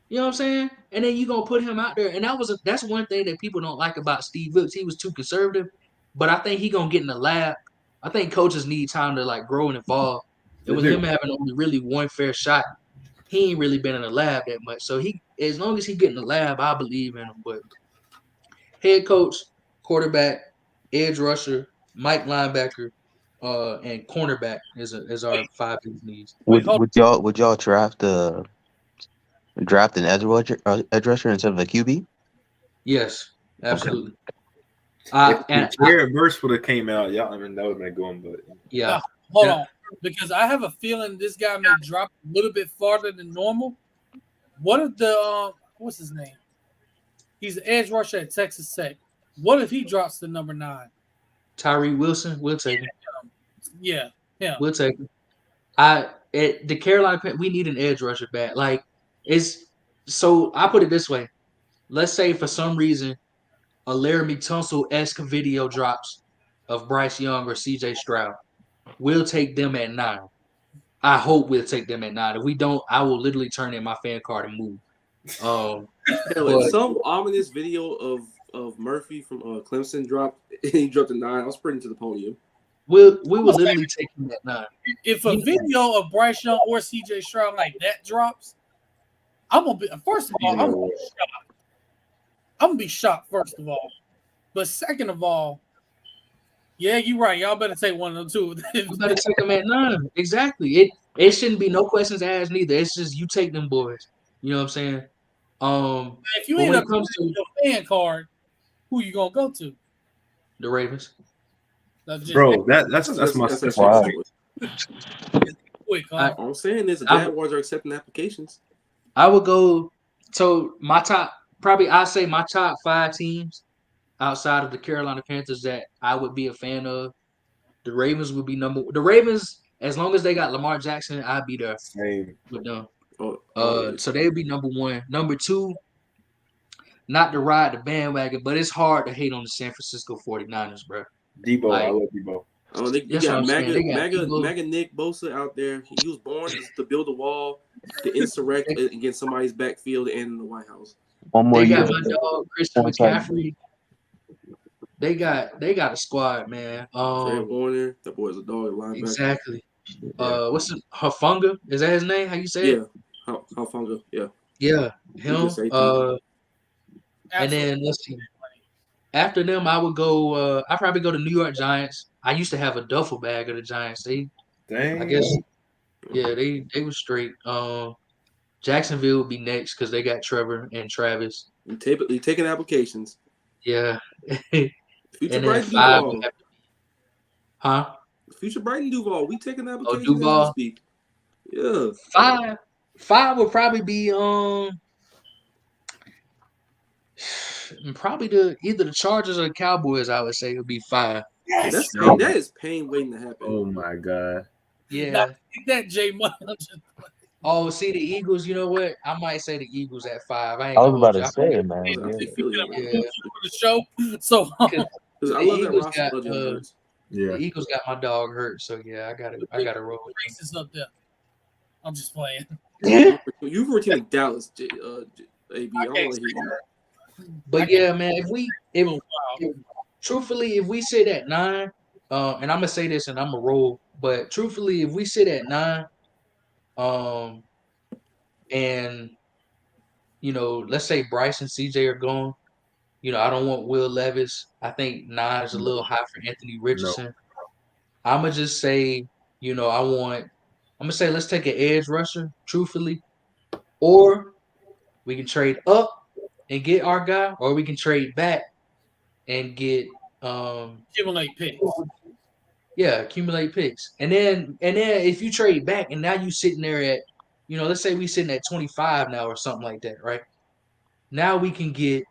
Speaker 5: You know what I'm saying? and then you gonna put him out there, and that's one thing that people don't like about Steve Wilkes. He was too conservative, but I think he gonna get in the lab. I think coaches need time to like grow and evolve. And with him having only really one fair shot, he ain't really been in the lab that much. So as long as he get in the lab, I believe in him. But head coach, quarterback, edge rusher, Mike linebacker, and cornerback is our 5 needs.
Speaker 4: Would y'all draft an edge rusher instead of a QB?
Speaker 5: Yes, absolutely.
Speaker 2: If Jared Verse would have came out, y'all even that would have been going, but
Speaker 5: yeah.
Speaker 1: Hold on, because I have a feeling this guy may drop a little bit farther than normal. What if the what's his name? He's an edge rusher at Texas Tech. What if he drops to number 9?
Speaker 5: Tyree Wilson, we'll take him.
Speaker 1: Yeah.
Speaker 5: We'll take him. At the Carolina, we need an edge rusher back. Like so I put it this way. Let's say for some reason a Laramie Tunsil-esque video drops of Bryce Young or CJ Stroud. We'll take them at 9. I hope we'll take them at 9. If we don't, I will literally turn in my fan card and move.
Speaker 3: If some ominous video of Murphy from Clemson dropped, and he dropped a 9, I was sprinting to the podium.
Speaker 5: We will literally take him at 9.
Speaker 1: If a video of Bryce Young or CJ Stroud like that drops, I'm gonna be first of all, I'm gonna be shocked. I'm gonna be shocked, first of all. But second of all, yeah, you're right. Y'all better take one of them two.
Speaker 5: You better take them at 9. Exactly. It shouldn't be no questions asked neither. It's just you take them boys. You know what I'm saying?
Speaker 1: If you end up comes to your fan card, who you gonna go to?
Speaker 5: The Ravens.
Speaker 2: Bro, that's my
Speaker 4: wow.
Speaker 1: Quick,
Speaker 3: all I'm saying is the Jaguars are accepting applications.
Speaker 5: I would go. So my top, I say my top 5 teams outside of the Carolina Panthers that I would be a fan of. The Ravens would be the Ravens, as long as they got Lamar Jackson, I'd be there with them. So they'd be number 1. Number 2, not to ride the bandwagon, but it's hard to hate on the San Francisco 49ers, bro.
Speaker 2: Debo, I love Debo.
Speaker 3: You got MAGA Nick Bosa out there. He was born to build a wall, to insurrect against somebody's backfield and in the White House.
Speaker 4: One more
Speaker 5: year.
Speaker 4: They
Speaker 5: got my dog Christian McCaffrey. They got a squad, man.
Speaker 3: Trey Warner, that boy's a dog linebacker.
Speaker 5: Exactly. What's it? Hufanga? Is that his name? How you say it?
Speaker 3: Yeah, Hufanga. Yeah.
Speaker 5: Yeah, him. And then let's see. After them, I would go. I probably go to New York Giants. I used to have a duffel bag of the Giants. I guess. Yeah, they were straight. Jacksonville would be next because they got Trevor and Travis.
Speaker 3: You taking applications.
Speaker 5: Yeah.
Speaker 3: Future Bryson Duval.
Speaker 5: Huh?
Speaker 3: Future Bryson Duval. We taking applications.
Speaker 5: Duval.
Speaker 3: Yeah.
Speaker 5: 5 would probably be probably either the Chargers or the Cowboys. I would say would be 5.
Speaker 1: Yes.
Speaker 3: That is pain waiting to happen.
Speaker 2: Oh my god.
Speaker 5: Yeah.
Speaker 1: That J Money.
Speaker 5: Oh, see the Eagles. You know what? I might say the Eagles at 5.
Speaker 4: I was about to say it, man.
Speaker 1: The show. So
Speaker 3: I love that roster.
Speaker 5: The Eagles got my dog hurt. So yeah, I gotta roll with
Speaker 1: racist up there. I'm just playing.
Speaker 3: You were team like Dallas, AB. I don't want to hear you.
Speaker 5: But yeah, man, truthfully, if we sit at 9, and I'm gonna say this and I'm gonna roll, but truthfully, if we sit at 9, and let's say Bryce and CJ are gone, I don't want Will Levis. I think 9 is a little high for Anthony Richardson. No. I'm gonna just say, I'm gonna say let's take an edge rusher, truthfully, or we can trade up and get our guy, or we can trade back and get
Speaker 1: accumulate picks.
Speaker 5: Yeah, accumulate picks. And then if you trade back and now you sitting there at, let's say we sitting at 25 now or something like that, right? Now we can get,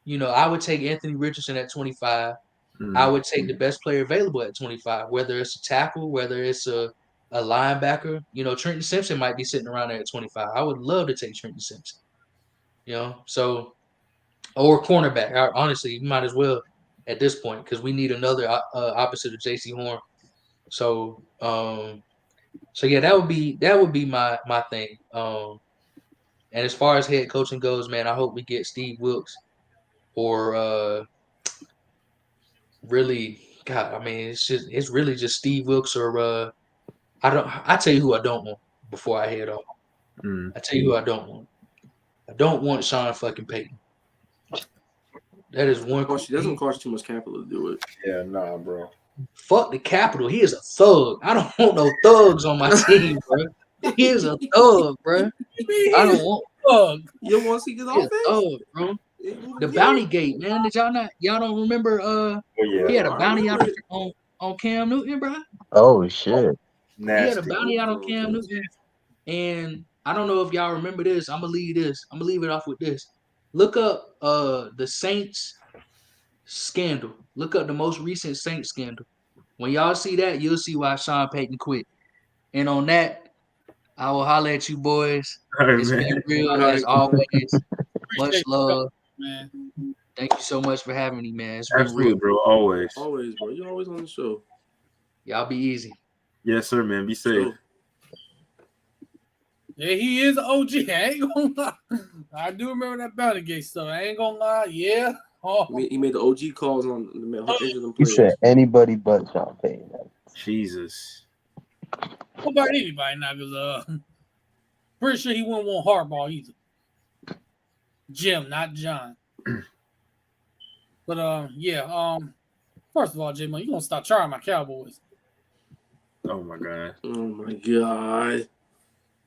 Speaker 5: I would take Anthony Richardson at 25. Mm-hmm. I would take the best player available at 25, whether it's a tackle, whether it's a linebacker. Trenton Simpson might be sitting around there at 25. I would love to take Trenton Simpson. So, or cornerback. Honestly, you might as well at this point because we need another opposite of J.C. Horn. So yeah, that would be my thing. And as far as head coaching goes, man, I hope we get Steve Wilkes or really, God, I mean, it's really just Steve Wilkes or I tell you who I don't want before I head off. I tell you who I don't want. I don't want Sean fucking Payton. That is one.
Speaker 3: It doesn't cost too much capital to do it.
Speaker 2: Yeah, nah, bro.
Speaker 5: Fuck the Capitol. He is a thug. I don't want no thugs on my team, bro. He is a thug, bro. I don't want
Speaker 1: thug.
Speaker 3: You don't want to see this
Speaker 5: He a
Speaker 3: offense?
Speaker 5: thug, bro. The Bounty Gate, man. Did y'all don't remember? He had a bounty out on Cam Newton, bro.
Speaker 4: Oh shit.
Speaker 5: He had a bounty out on Cam Newton, and I don't know if y'all remember this. I'm gonna leave it off with this. Look up the Saints scandal. Look up the most recent Saints scandal. When y'all see that, you'll see why Sean Payton quit. And on that, I will holler at you boys. It's been real as always. Much love,
Speaker 1: man.
Speaker 5: Thank you so much for having me, man. It's been
Speaker 2: Absolutely,
Speaker 5: real,
Speaker 2: bro. Always,
Speaker 3: bro. You're always on the show.
Speaker 5: Y'all be easy.
Speaker 2: Yes, sir, man. Be safe.
Speaker 1: Yeah, he is an OG. I ain't gonna lie. I do remember that Bounty Gate stuff. I ain't gonna lie. Yeah. Oh.
Speaker 3: He made the OG calls on the
Speaker 4: You said anybody but Sean Payton.
Speaker 2: Jesus.
Speaker 1: What about anybody now? Because pretty sure he wouldn't want Harbaugh either. Jim, not John. But yeah. First of all, J-Mo, you gonna stop trying my Cowboys?
Speaker 2: Oh my god.
Speaker 3: Oh my god.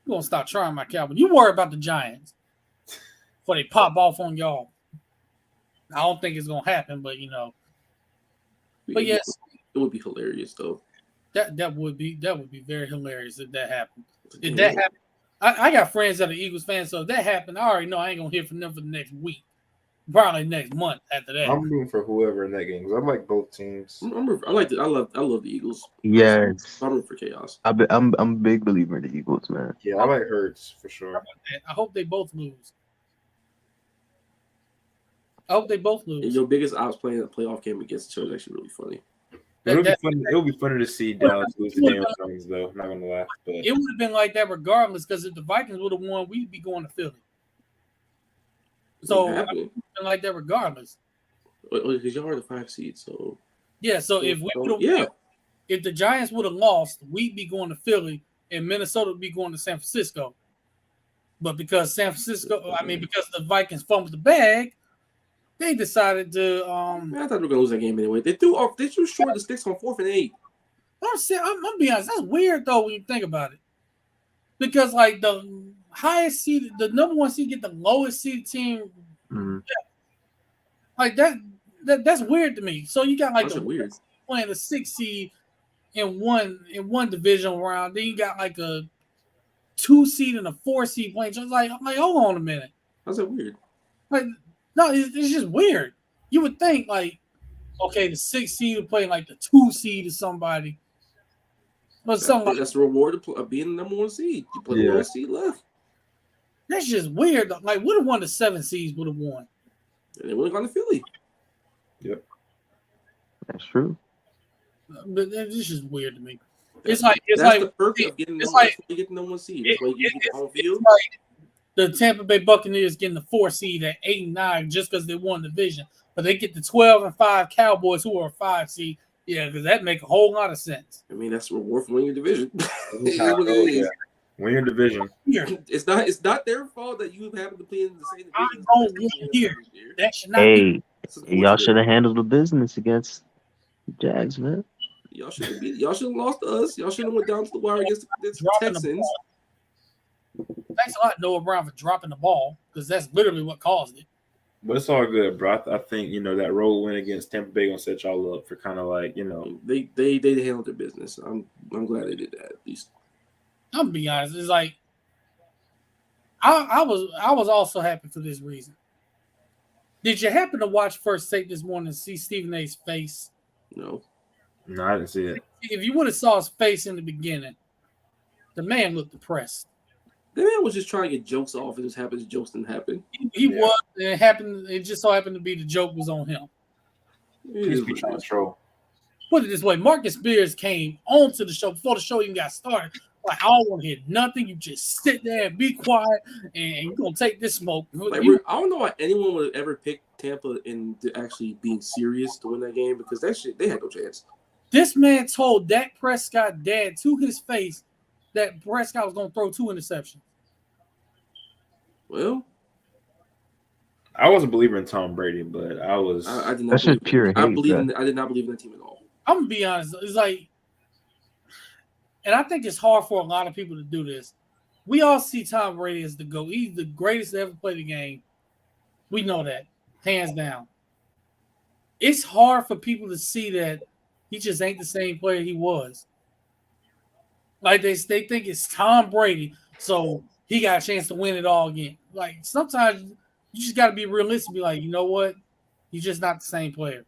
Speaker 1: You gonna stop trying my Cowboys? You worry about the Giants before they pop off on y'all. I don't think it's gonna happen, but you know. But yes,
Speaker 3: it would be hilarious though.
Speaker 1: That would be very hilarious if that happened. If that happened, I got friends that are Eagles fans, so if that happened, I already know I ain't gonna hear from them for the next week, probably next month after that.
Speaker 2: I'm rooting for whoever in that game because I like both teams.
Speaker 3: I love the Eagles.
Speaker 4: Yes,
Speaker 3: I'm rooting for chaos.
Speaker 4: I'm a big believer in the Eagles, man.
Speaker 2: Yeah, I like Hurts for sure.
Speaker 1: I hope they both lose. I hope they both lose.
Speaker 3: And your biggest odds playing a playoff game against each other is actually really funny.
Speaker 2: It'll be funny to see Dallas lose to Daniel Jones, though. Not gonna lie, but
Speaker 1: it would have been like that regardless. Because if the Vikings would have won, we'd be going to Philly. So it would have been like that regardless.
Speaker 3: Because y'all are the 5 seed, so
Speaker 1: yeah. So if we would have, if the Giants would have lost, we'd be going to Philly, and Minnesota would be going to San Francisco. But because because the Vikings fumbled the bag. They decided to.
Speaker 3: I thought they were gonna lose that game anyway. They threw short the sticks on 4th and 8.
Speaker 1: I'm gonna be honest. That's weird though when you think about it, because like the highest seed, the number 1 seed get the lowest seed team.
Speaker 2: Mm-hmm.
Speaker 1: Like that's weird to me. So you got like
Speaker 3: weird
Speaker 1: playing the 6th seed in one divisional round. Then you got like a 2 seed and a 4 seed playing. So I'm like, hold on a minute.
Speaker 3: How's that weird?
Speaker 1: Like. No, it's just weird. You would think like, okay, the 6th seed would play like the 2 seed or somebody, but something
Speaker 3: that's the reward of being the number 1 seed. You put the 1 seed left.
Speaker 1: That's just weird. Like, would have won the 7 seeds would have won,
Speaker 3: and they would have gone to Philly.
Speaker 2: Yep,
Speaker 4: that's true.
Speaker 1: But it's just weird to me. That's
Speaker 3: the perk of getting you get the number 1 seed.
Speaker 1: It's like the Tampa Bay Buccaneers getting the 4 seed at 8-9 just because they won the division, but they get the 12-5 Cowboys who are a 5 seed. Yeah, because that make a whole lot of sense.
Speaker 3: I mean, that's the reward for winning your division.
Speaker 2: Win your division.
Speaker 3: It's not their fault that you happen to play in the same division.
Speaker 1: I don't want to hear that. Should not be.
Speaker 4: Y'all should have handled the business against the Jags, man.
Speaker 3: Y'all should have lost to us. Y'all should have went down to the wire against the Texans.
Speaker 1: Thanks a lot, Noah Brown, for dropping the ball because that's literally what caused it.
Speaker 2: But it's all good, bro. I think that road win against Tampa Bay gonna set y'all up for kind of like
Speaker 3: they handled their business. I'm glad they did that at least.
Speaker 1: I'm gonna be honest. It's like I was also happy for this reason. Did you happen to watch First Take this morning and see Stephen A's face?
Speaker 3: No,
Speaker 2: I didn't see it.
Speaker 1: If you would have saw his face in the beginning, the man looked depressed.
Speaker 3: The man was just trying to get jokes off. It just happened. Jokes didn't happen.
Speaker 1: He was. It happened. It just so happened to be the joke was on him.
Speaker 2: He's trying to troll.
Speaker 1: Put it this way: Marcus Spears came onto the show before the show even got started. Like, I don't want to hear nothing. You just sit there and be quiet, and you're gonna take this smoke.
Speaker 3: Like, I don't know why anyone would have ever picked Tampa into actually being serious to win that game because that shit they had no chance.
Speaker 1: This man told Dak Prescott dad to his face that Prescott was gonna throw 2 interceptions.
Speaker 3: Well,
Speaker 2: I was a believer in Tom Brady, but I was.
Speaker 3: I did not.
Speaker 4: That's just pure hate,
Speaker 3: I did not believe in that team at all.
Speaker 1: I'm gonna be honest. It's like, and I think it's hard for a lot of people to do this. We all see Tom Brady as the GOAT. He's the greatest to ever play the game. We know that, hands down. It's hard for people to see that he just ain't the same player he was. Like they think it's Tom Brady, so he got a chance to win it all again. Like sometimes you just got to be realistic. Be like, you know what? He's just not the same player.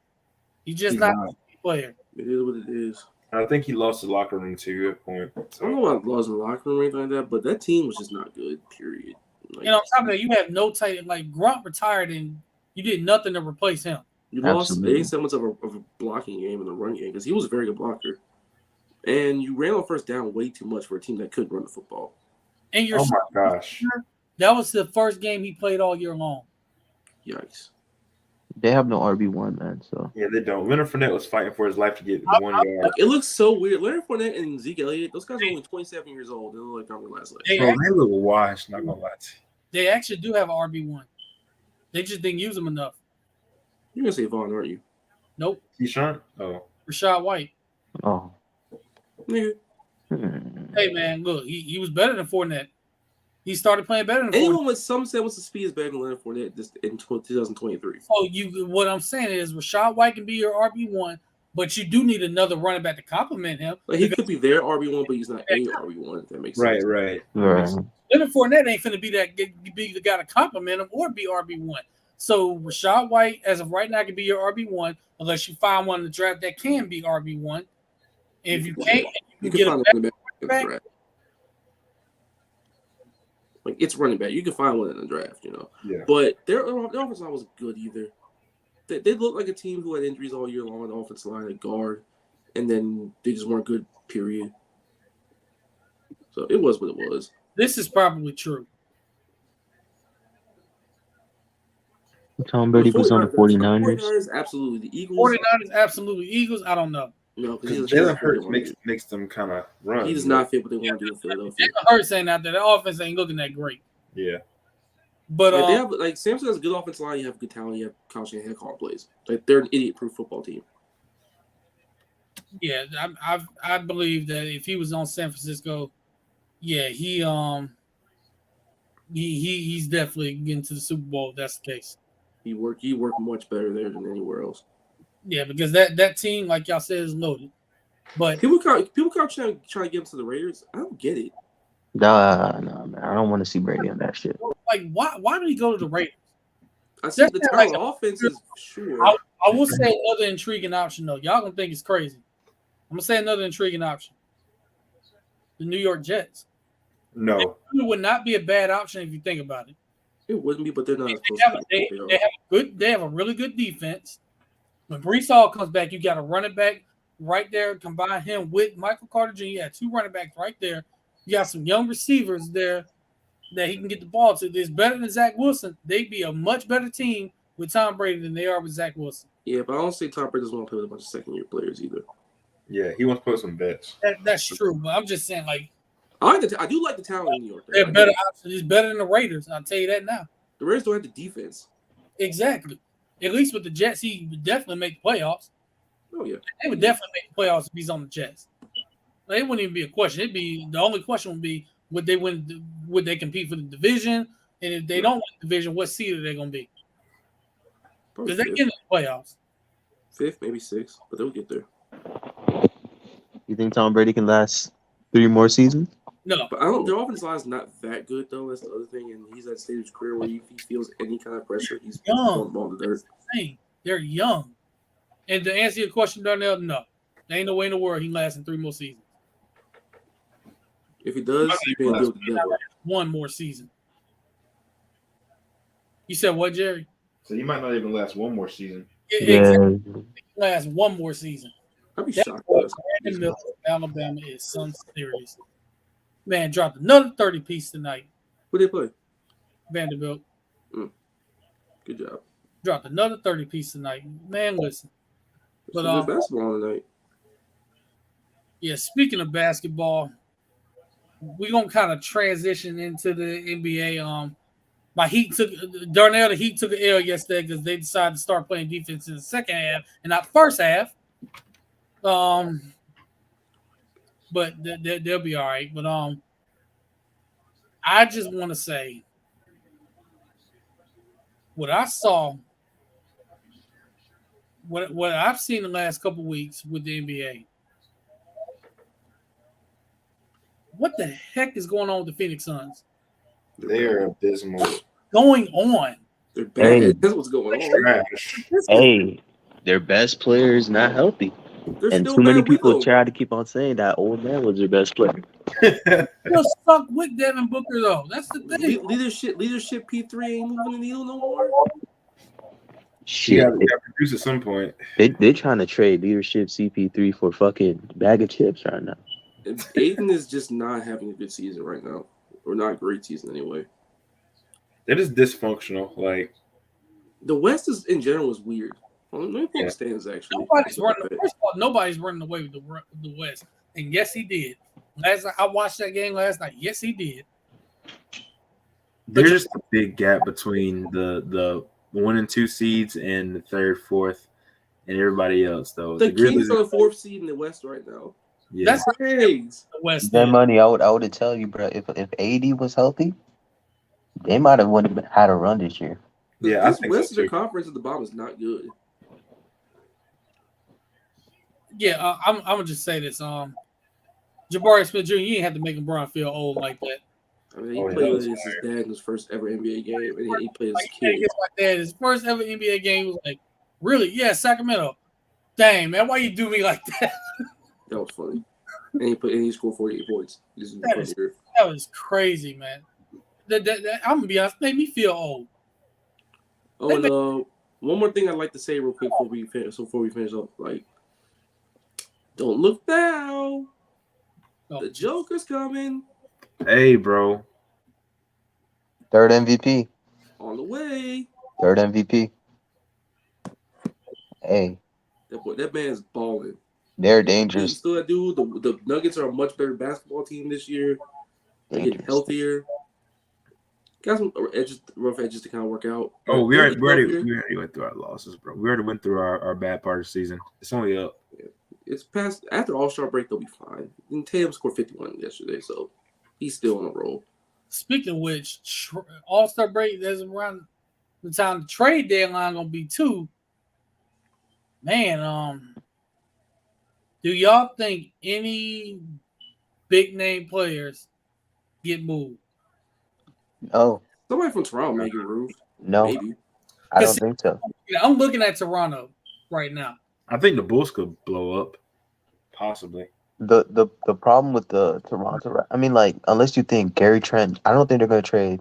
Speaker 1: He's just not the same player.
Speaker 3: It is what it is.
Speaker 2: I think he lost the locker room to a point.
Speaker 3: I don't know about laws in the locker room or anything like that, but that team was just not good. Period. Like,
Speaker 1: And on top of that, you have no tight. Like Grunt retired, and you did nothing to replace him.
Speaker 3: you lost
Speaker 4: Absolutely.
Speaker 3: 8 seconds of a blocking game in the run game because he was a very good blocker, and you ran on first down way too much for a team that could run the football.
Speaker 1: And you're
Speaker 2: Oh my gosh!
Speaker 1: that was the first game he played all year long.
Speaker 3: Yikes!
Speaker 4: They have no RB1, man. So
Speaker 2: Yeah, they don't. Leonard Fournette was fighting for his life to get the 1 yard.
Speaker 3: Like, it looks so weird. Leonard Fournette and Zeke Elliott, those guys are only 27 years old. They look like on their last leg.
Speaker 1: They,
Speaker 2: Bro, they look washed. Not gonna lie to you.
Speaker 1: they actually do have an RB1. They just didn't use him enough.
Speaker 3: You're gonna say Vaughn, aren't you?
Speaker 1: Nope.
Speaker 2: Keyshawn? Oh,
Speaker 1: Rashad White.
Speaker 4: oh.
Speaker 3: Nigga.
Speaker 1: Hey man, look, he was better than Fournette. He started playing better than Fournette.
Speaker 3: Anyone with some semblance of speed is better than Leonard Fournette this in 2023.
Speaker 1: So what I'm saying is Rashad White can be your RB1, but you do need another running back to complement him.
Speaker 3: Like he could be their RB1, but he's not a RB1. If that makes sense.
Speaker 2: right.
Speaker 4: Right.
Speaker 1: Leonard Fournette ain't finna be the guy to compliment him or be RB1. So Rashad White, as of right now, can be your RB1 unless you find one in the draft that can be RB1. And if you can't,
Speaker 3: You
Speaker 1: you
Speaker 3: can
Speaker 1: get a
Speaker 3: find a running back in the draft. Like it's running back. You can find one in the draft, you know.
Speaker 2: Yeah.
Speaker 3: But their offensive line wasn't good either. They looked like a team who had injuries all year long on the offensive line at guard, and then they just weren't good. Period. So it was what it was.
Speaker 1: This is probably true.
Speaker 4: Tom Brady was on the 49ers.
Speaker 3: 49ers, absolutely. The Eagles.
Speaker 1: 49ers, absolutely. Eagles, I don't know.
Speaker 3: No, because
Speaker 2: Jalen Hurts makes them kind of run.
Speaker 3: he does not fit what they want to do in Philadelphia.
Speaker 1: Jalen Hurts ain't out there. The offense ain't looking that great.
Speaker 2: Yeah.
Speaker 1: But
Speaker 3: Like, they have Samson has a good offensive line. You have good talent. You have Kyle Shanahan call plays. Like they're an idiot-proof football team.
Speaker 1: yeah, I believe that if he was on San Francisco, yeah, he's definitely getting to the Super Bowl if that's the case.
Speaker 3: He worked much better there than anywhere else.
Speaker 1: Yeah, because that team, like y'all said, is loaded. But
Speaker 3: People trying to get him to the Raiders. I don't get it.
Speaker 4: Nah, man. I don't want to see Brady on that shit.
Speaker 1: like, why did he go to the Raiders?
Speaker 3: I see the
Speaker 1: That's
Speaker 3: talent
Speaker 1: like
Speaker 3: offense is sure.
Speaker 1: I will say another intriguing option though. Y'all gonna think it's crazy. I'm gonna say another intriguing option. The New York Jets.
Speaker 2: No.
Speaker 1: It would not be a bad option if you think about it.
Speaker 3: It wouldn't be, but they're not.
Speaker 1: They have a really good defense. When Brees Hall comes back, you got a running back right there. Combine him with Michael Carter Jr. You have 2 running backs right there. You got some young receivers there that he can get the ball to. It's better than Zach Wilson. They'd be a much better team with Tom Brady than they are with Zach Wilson.
Speaker 3: Yeah, but I don't think Tom Brady doesn't want to play with a bunch of second-year players either.
Speaker 2: Yeah, he wants to put some bets.
Speaker 1: That's true, but I'm just saying, like,
Speaker 3: I do like the talent in New York.
Speaker 1: they're better option. It's better than the Raiders. I'll tell you that now.
Speaker 3: The Raiders don't have the defense.
Speaker 1: Exactly. At least with the Jets, he would definitely make the playoffs.
Speaker 3: Oh yeah,
Speaker 1: They would definitely make the playoffs if he's on the Jets. Like, it wouldn't even be a question. The only question would be would they win? Would they compete for the division? And if they don't win the division, what seed are they going to be?
Speaker 3: probably
Speaker 1: Because they get in the playoffs.
Speaker 3: 5th, maybe 6th, but they'll get there.
Speaker 4: You think Tom Brady can last 3 more seasons?
Speaker 1: No,
Speaker 3: But I don't. Their offensive line is not that good though. That's the other thing, and he's at a stage of his career where if he feels any kind of pressure, he's throwing the ball in the dirt.
Speaker 1: they're young. And to answer your question, Darnell, no, there ain't no way in the world he lasts in 3 more seasons.
Speaker 3: If he does, he can deal with the devil.
Speaker 1: 1 more season. You said what, Jerry?
Speaker 2: So he might not even last 1 more season.
Speaker 1: Exactly. Last 1 more season.
Speaker 3: I'd be
Speaker 1: That
Speaker 3: shocked.
Speaker 1: boy, Brandon Miller, Alabama is some serious. Man, dropped another 30 piece tonight.
Speaker 3: Who they play?
Speaker 1: Vanderbilt
Speaker 3: Good job.
Speaker 1: dropped another 30 piece tonight. Man, listen.
Speaker 3: But
Speaker 1: But
Speaker 3: good basketball tonight.
Speaker 1: yeah, speaking of basketball, we're gonna kind of transition into the NBA. The Heat took an L yesterday because they decided to start playing defense in the second half and not the first half. But they'll be all right. But I just want to say what I saw, what I've seen the last couple weeks with the NBA. What the heck is going on with the Phoenix Suns?
Speaker 2: They're abysmal.
Speaker 1: Going on.
Speaker 3: They're bad.
Speaker 4: Hey.
Speaker 3: That's what's going on.
Speaker 2: Trash.
Speaker 4: Hey, their best player is not healthy.
Speaker 3: They're
Speaker 4: And
Speaker 3: still
Speaker 4: too many
Speaker 3: bad with
Speaker 4: people
Speaker 3: them.
Speaker 4: try to keep on saying that old man was their best player.
Speaker 1: Still stuck with Devin Booker though. That's the thing.
Speaker 3: Leadership P3 ain't moving the needle no more.
Speaker 4: Shit,
Speaker 2: Yeah, we got to produce at some point.
Speaker 4: they're trying to trade leadership CP3 for fucking bag of chips right now.
Speaker 3: And Aiden is just not having a good season right now, or not a great season anyway.
Speaker 2: They're just dysfunctional. Like,
Speaker 3: The West is in general is weird. Let me pull
Speaker 2: Yeah.
Speaker 3: the stands actually.
Speaker 1: First of all, nobody's running away with the West. And yes, he did. Last night, I watched that game last night. Yes, he did.
Speaker 2: there's just a big gap between the 1 and 2 seeds and the 3rd, 4th, and everybody else. Though
Speaker 3: The Kings
Speaker 2: Grizzlies-
Speaker 3: are the 4th seed in the West right now.
Speaker 2: yeah.
Speaker 1: That's
Speaker 3: Kings.
Speaker 1: the West.
Speaker 4: That
Speaker 1: Did.
Speaker 4: money, I would tell you, bro. If AD was healthy, they might have had a run this year.
Speaker 2: Yeah, I
Speaker 3: This
Speaker 2: think so,
Speaker 3: Western
Speaker 2: too.
Speaker 3: Conference at the bottom is not good.
Speaker 1: Yeah, I'm gonna just say this. Jabari Smith Jr. You ain't have to make LeBron feel old like that.
Speaker 3: I mean, he
Speaker 2: Oh, yeah,
Speaker 3: played
Speaker 2: that
Speaker 3: with
Speaker 2: was
Speaker 3: his dad in his first ever NBA game, and he played as
Speaker 1: Like,
Speaker 3: a
Speaker 1: he can't
Speaker 3: kid.
Speaker 1: get like that. His first ever NBA game was like, really? Yeah, Sacramento. Dang, man, why you do me like that?
Speaker 3: That was funny. And he scored 48 points. This is
Speaker 1: That is-
Speaker 3: funnier.
Speaker 1: That was crazy, man. That I'm gonna be honest, made me feel old.
Speaker 3: Oh, and one more thing I'd like to say real quick before we finish up. Like, don't look now.
Speaker 1: Oh.
Speaker 3: The Joker's coming
Speaker 2: Hey, bro.
Speaker 4: Third MVP.
Speaker 3: on the way.
Speaker 4: Third MVP. Hey,
Speaker 3: That man's balling.
Speaker 4: they're
Speaker 3: He's
Speaker 4: dangerous.
Speaker 3: still that dude. The Nuggets are a much better basketball team this year. They're getting
Speaker 4: Dangerous.
Speaker 3: healthier. Got some rough edges to kind of work out.
Speaker 2: Oh, we
Speaker 3: They'll
Speaker 2: already
Speaker 3: be healthier.
Speaker 2: went through our losses, bro. We already went through our bad part of the season. It's only up.
Speaker 3: It's past after All-Star break. They'll be fine. And Tatum scored 51 yesterday, so he's still on a roll.
Speaker 1: Speaking of which, All-Star break, there's around the time the trade deadline gonna be too. Man, do y'all think any big name players get moved?
Speaker 4: Oh,
Speaker 3: Somebody from Toronto may get moved.
Speaker 4: no,
Speaker 3: Maybe.
Speaker 4: I don't think so.
Speaker 1: Yeah, I'm looking at Toronto right now.
Speaker 2: I think the Bulls could blow up, possibly.
Speaker 4: The problem with the Toronto, I mean, like, unless you think Gary Trent, I don't think they're gonna trade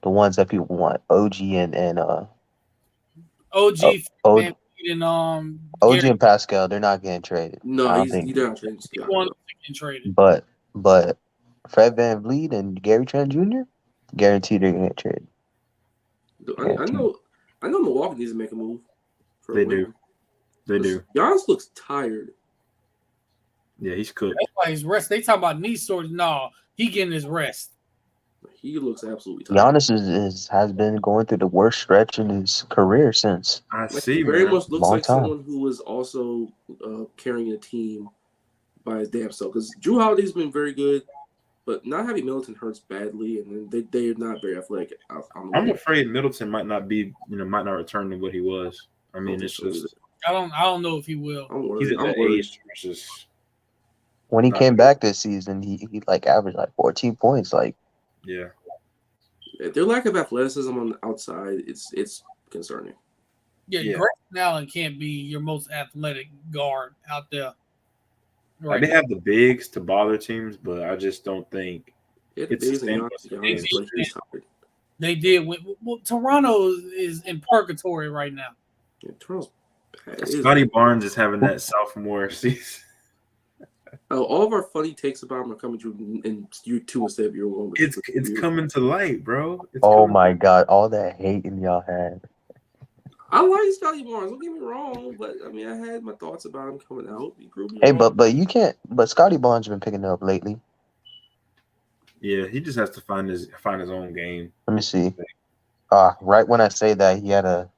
Speaker 4: the ones that people want, OG and
Speaker 1: OG,
Speaker 4: O-
Speaker 1: and
Speaker 4: OG
Speaker 1: Gary
Speaker 4: and Pascal. They're not getting traded. I
Speaker 3: No,
Speaker 4: don't
Speaker 3: he's
Speaker 4: think.
Speaker 3: not trading Scott.
Speaker 1: one getting traded.
Speaker 4: But Fred VanVleet and Gary Trent Jr. guaranteed they're gonna get traded.
Speaker 3: I know Milwaukee needs to make a move. For
Speaker 2: They
Speaker 3: a win.
Speaker 2: do. They do.
Speaker 3: Giannis looks tired.
Speaker 2: Yeah, he's cooked.
Speaker 1: That's why his rest. They talk about knee storage. No, he getting his rest.
Speaker 3: He looks absolutely tired.
Speaker 4: Giannis has been going through the worst stretch in his career since.
Speaker 2: I
Speaker 3: Like,
Speaker 2: see,
Speaker 3: he very
Speaker 2: man.
Speaker 3: much looks
Speaker 4: Long
Speaker 3: like
Speaker 4: time.
Speaker 3: someone who was also carrying a team by his damn self. Because Drew Holiday's been very good, but not having Middleton hurts badly, and then they're not very athletic. On the
Speaker 2: I'm
Speaker 3: way.
Speaker 2: afraid Middleton might not return to what he was. I mean, it's just
Speaker 1: I don't know if he will.
Speaker 3: I'm
Speaker 2: he's
Speaker 3: worried.
Speaker 2: at
Speaker 3: I'm
Speaker 2: that
Speaker 3: worried.
Speaker 2: age versus
Speaker 4: When he
Speaker 2: Not
Speaker 4: came
Speaker 2: good.
Speaker 4: back this season, he like averaged like 14 points. Like,
Speaker 2: yeah.
Speaker 3: Their lack of athleticism on the outside, it's concerning.
Speaker 1: Yeah,
Speaker 2: Yeah.
Speaker 1: Grayson Allen can't be your most athletic guard out there.
Speaker 2: Like, they have the bigs to bother teams, but I just don't think
Speaker 3: Yeah,
Speaker 2: It's
Speaker 3: Giannis,
Speaker 2: sustainable.
Speaker 3: but he's tired.
Speaker 1: They did. Well, Toronto is in purgatory right now.
Speaker 3: Yeah, Toronto's bad.
Speaker 2: Scotty Barnes is having that sophomore season.
Speaker 3: All of our funny takes about him are coming through in year 2 instead of year 1.
Speaker 2: It's coming to light, bro. It's
Speaker 4: Oh
Speaker 2: coming
Speaker 4: my god, all that hate in y'all had.
Speaker 3: I like Scotty Barnes. Don't get me wrong, but I mean, I had my thoughts about him coming out. He proved me
Speaker 4: Hey,
Speaker 3: wrong.
Speaker 4: but you can't. But Scotty Barnes been picking up lately.
Speaker 2: Yeah, he just has to find his own game.
Speaker 4: Let me see. Right when I say that, he had a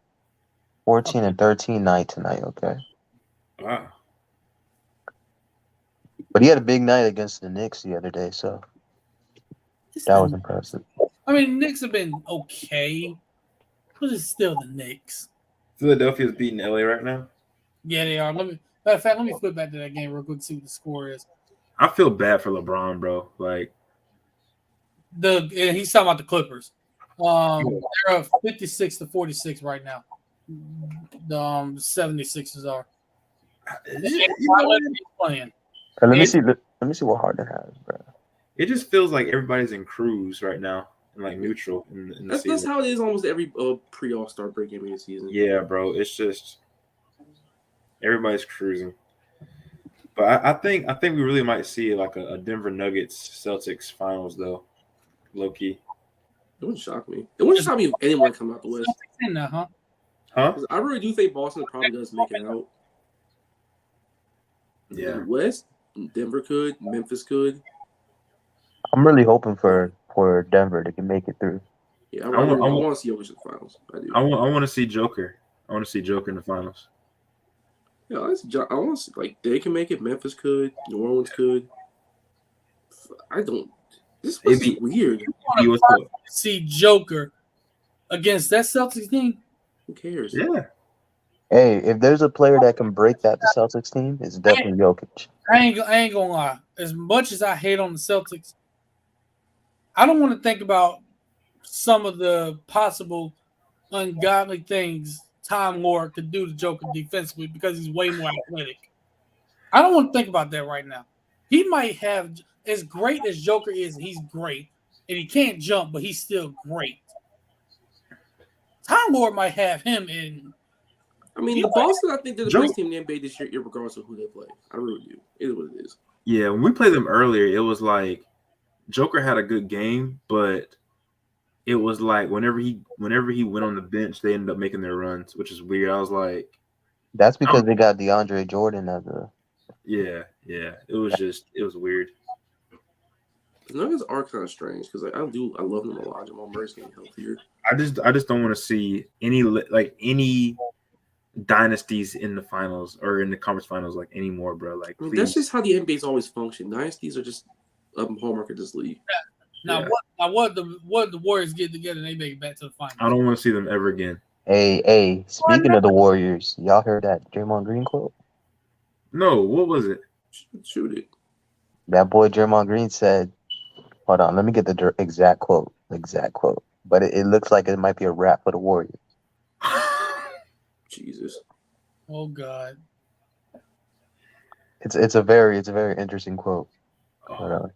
Speaker 4: 14 and 13 night tonight. Okay,
Speaker 2: Wow.
Speaker 4: but he had a big night against the Knicks the other day, so that was impressive.
Speaker 1: I mean, Knicks have been okay, but it's still the Knicks.
Speaker 2: Philadelphia's beating LA right now.
Speaker 1: Yeah, they are. Matter of fact, let me flip back to that game real quick to see what the score is.
Speaker 2: I feel bad for LeBron, bro. Like
Speaker 1: He's talking about the Clippers. They're up 56-46 right now. The 76ers are. Playing.
Speaker 4: Let me see. Let me see what Harden has, bro.
Speaker 2: It just feels like everybody's in cruise right now and like neutral in the
Speaker 3: That's
Speaker 2: season.
Speaker 3: how it is almost every pre-All-Star break game of the season.
Speaker 2: Yeah, bro. It's just everybody's cruising. But I think we really might see like a Denver Nuggets Celtics finals though. Low key.
Speaker 3: It wouldn't shock me. It wouldn't shock me if anyone come out the West.
Speaker 1: In there, huh?
Speaker 2: Huh?
Speaker 3: 'Cause I really do think Boston probably does make it out.
Speaker 2: Yeah.
Speaker 3: In the West, Denver could, Memphis could.
Speaker 4: I'm really hoping for Denver to make it through.
Speaker 3: Yeah, I want to see Jokic in the finals. I do.
Speaker 2: I want to see Joker. I want to see Joker in the finals.
Speaker 3: Yeah, I want to see, like, they can make it. Memphis could. New Orleans could. I don't. This was weird.
Speaker 1: You see Joker against that Celtics team?
Speaker 3: Who cares?
Speaker 2: Yeah.
Speaker 4: Hey, if there's a player that can break the Celtics team, it's definitely Jokic.
Speaker 1: I ain't gonna lie. As much as I hate on the Celtics, I don't want to think about some of the possible ungodly things Time Lord could do to Joker defensively because he's way more athletic. I don't want to think about that right now. He might have, as great as Joker is, he's great, and he can't jump, but he's still great. Time Lord might have him in.
Speaker 3: I mean, the Boston, I think they're the best team in the NBA this year, regardless of who they play. I really do. It is what it is.
Speaker 2: Yeah, when we played them earlier, it was like Joker had a good game, but it was like whenever he went on the bench, they ended up making their runs, which is weird. I was like,
Speaker 4: that's because they got DeAndre Jordan as a.
Speaker 2: Yeah. It was weird.
Speaker 3: The Nuggets are kind of strange because I love them a lot. Jamal Murray's getting healthier.
Speaker 2: I just don't want to see any dynasties in the finals or in the conference finals like anymore, bro. Like,
Speaker 3: I mean, that's just how the NBA's always functioned. Dynasties are just a hallmark of this league.
Speaker 1: Now, what the Warriors get together and they make it back to the finals?
Speaker 2: I don't want to see them ever again.
Speaker 4: Hey, speaking of the Warriors, y'all heard that Draymond Green quote?
Speaker 2: No, what was it?
Speaker 3: Shoot it.
Speaker 4: That boy Draymond Green said, hold on, let me get the exact quote. But it looks like it might be a wrap for the Warriors.
Speaker 3: Jesus.
Speaker 1: Oh God.
Speaker 4: It's a very interesting quote. Hold on.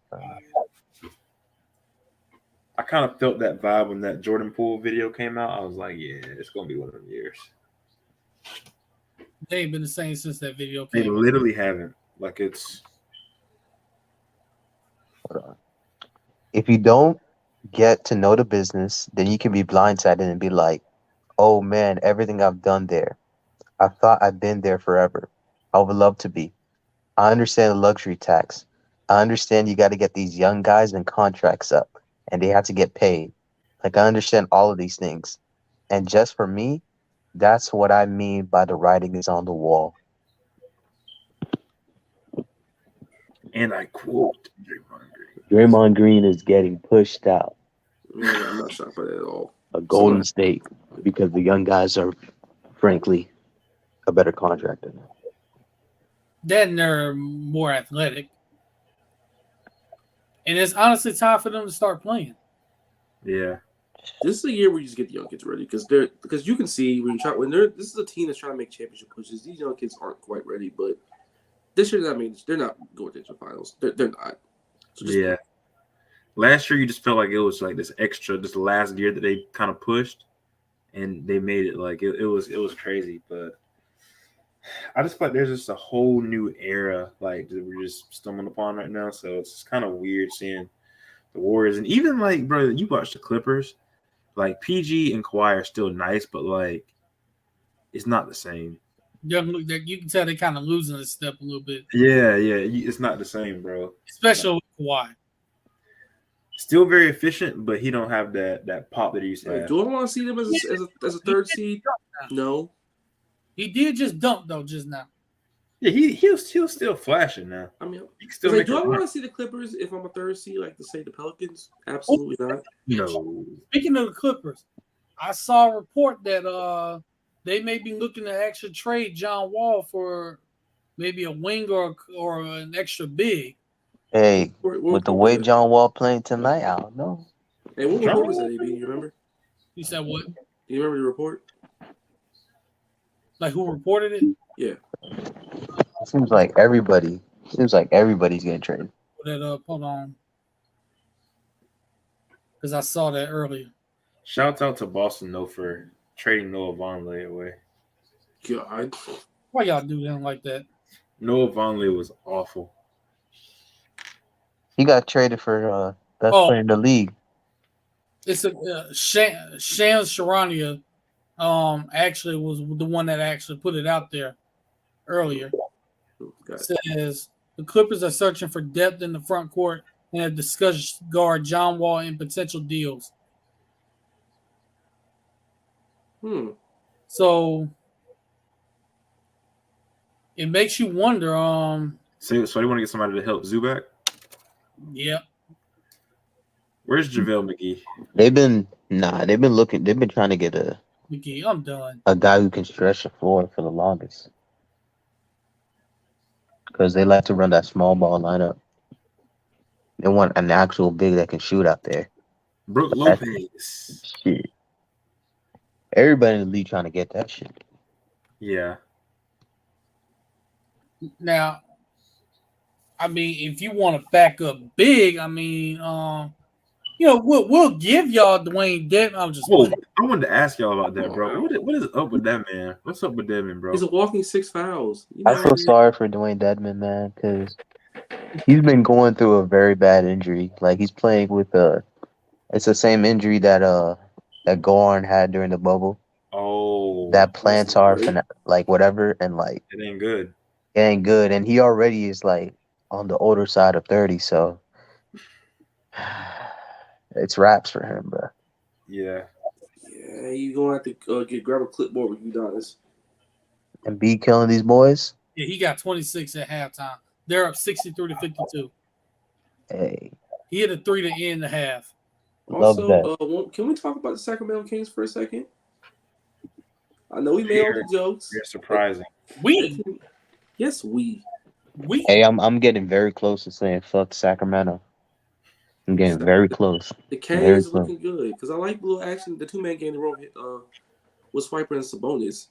Speaker 2: I kind of felt that vibe when that Jordan Poole video came out. I was like, yeah, it's gonna be one of them years.
Speaker 1: They ain't been the same since that video came
Speaker 2: They
Speaker 1: out.
Speaker 2: literally haven't. Like, it's.
Speaker 4: Hold on. If you don't get to know the business, then you can be blindsided and be like, oh man, everything I've done there. I thought I'd been there forever. I would love to be. I understand the luxury tax. I understand you got to get these young guys and contracts up, and they have to get paid. Like, I understand all of these things. And just for me, that's what I mean by the writing is on the wall.
Speaker 2: And I quote
Speaker 4: Draymond Green is getting pushed out
Speaker 3: Man, I'm not shocked by that at all.
Speaker 4: of Golden State because the young guys are, frankly, a better contract than them.
Speaker 1: Then they're more athletic. And it's honestly time for them to start playing.
Speaker 2: Yeah.
Speaker 3: This is a year where you just get the young kids ready because you can see this is a team that's trying to make championship pushes. These young kids aren't quite ready, but this year they're not going to the finals. They're not. So
Speaker 2: Yeah. Last year, you just felt like it was like this last year that they kind of pushed, and they made it like it was crazy. But I just feel like there's just a whole new era like that we're just stumbling upon right now. So it's kind of weird seeing the Warriors and even like, bro, you watch the Clippers, like PG and Kawhi are still nice, but like it's not the same.
Speaker 1: You can tell they're kind of losing a step a little bit,
Speaker 2: Yeah, it's not the same, bro.
Speaker 1: especially with Kawhi.
Speaker 2: Still very efficient, but he don't have that pop that he used to have.
Speaker 3: Do I want to see them as a third seed? No.
Speaker 1: He did just dunk though just now.
Speaker 2: Yeah, he was still flashing now.
Speaker 3: I mean,
Speaker 2: He can still
Speaker 3: like,
Speaker 2: make
Speaker 3: do I
Speaker 2: it.
Speaker 3: want to see the Clippers if I'm a third seed, like to say the Pelicans? Absolutely not.
Speaker 2: No.
Speaker 1: Speaking of the Clippers, I saw a report that they may be looking to actually trade John Wall for maybe a wing or an extra big.
Speaker 4: Hey,
Speaker 3: What
Speaker 4: with the
Speaker 3: report
Speaker 4: way
Speaker 3: was that?
Speaker 4: John Wall playing tonight, I don't know.
Speaker 3: Hey, what report was that, AB? You remember?
Speaker 1: You said what?
Speaker 3: Do you remember the report?
Speaker 1: Like who reported it?
Speaker 3: Yeah.
Speaker 4: It seems like everybody's getting traded.
Speaker 1: Put that up. Hold on. Because I saw that earlier.
Speaker 2: Shout out to Boston though for trading Noah Vonleh away.
Speaker 3: God.
Speaker 1: Why y'all do them like that?
Speaker 2: Noah Vonleh was awful.
Speaker 4: He got traded for best player in the league.
Speaker 1: It's a Shams Charania actually was the one that actually put it out there earlier. It says the Clippers are searching for depth in the front court and have discussed guard John Wall in potential deals. So it makes you wonder.
Speaker 2: So you want to get somebody to help Zubac?
Speaker 1: Yeah.
Speaker 2: Where's JaVale McGee?
Speaker 4: They've been trying to get
Speaker 1: McGee, I'm done.
Speaker 4: a guy who can stretch the floor for the longest. Because they like to run that small ball lineup. They want an actual big that can shoot out there.
Speaker 2: Brook Lopez.
Speaker 4: Shit. Everybody in the league trying to get that shit.
Speaker 2: Yeah.
Speaker 1: Now, I mean, if you want to back up big, I mean, we'll give y'all Dwayne Dedmon. I'm just.
Speaker 2: Whoa, I wanted to ask y'all about that, bro. What is up with that man? What's up with Dedmon, bro?
Speaker 3: He's a walking 6 fouls. You know
Speaker 4: I feel sorry for Dwayne Dedmon, man, because he's been going through a very bad injury. Like he's playing with it's the same injury that Goran had during the bubble.
Speaker 2: Oh,
Speaker 4: that plantar like whatever, and like
Speaker 2: it ain't good.
Speaker 4: It ain't good, and he already is like on the older side of 30, so it's wraps for him, bro.
Speaker 3: Yeah, you gonna have to grab a clipboard with Udonis.
Speaker 4: And be killing these boys.
Speaker 1: Yeah, he got 26 at halftime. They're up 63-52.
Speaker 4: Hey,
Speaker 1: he hit a 3 to end the half.
Speaker 3: Also, can we talk about the Sacramento Kings for a second? I know we made all the jokes.
Speaker 2: They're surprising.
Speaker 3: Yes, we.
Speaker 4: Hey, I'm getting very close to saying fuck Sacramento. I'm getting very close.
Speaker 3: The Kings is looking good because I like the little action. The 2-man game they wrote with Swiper and Sabonis.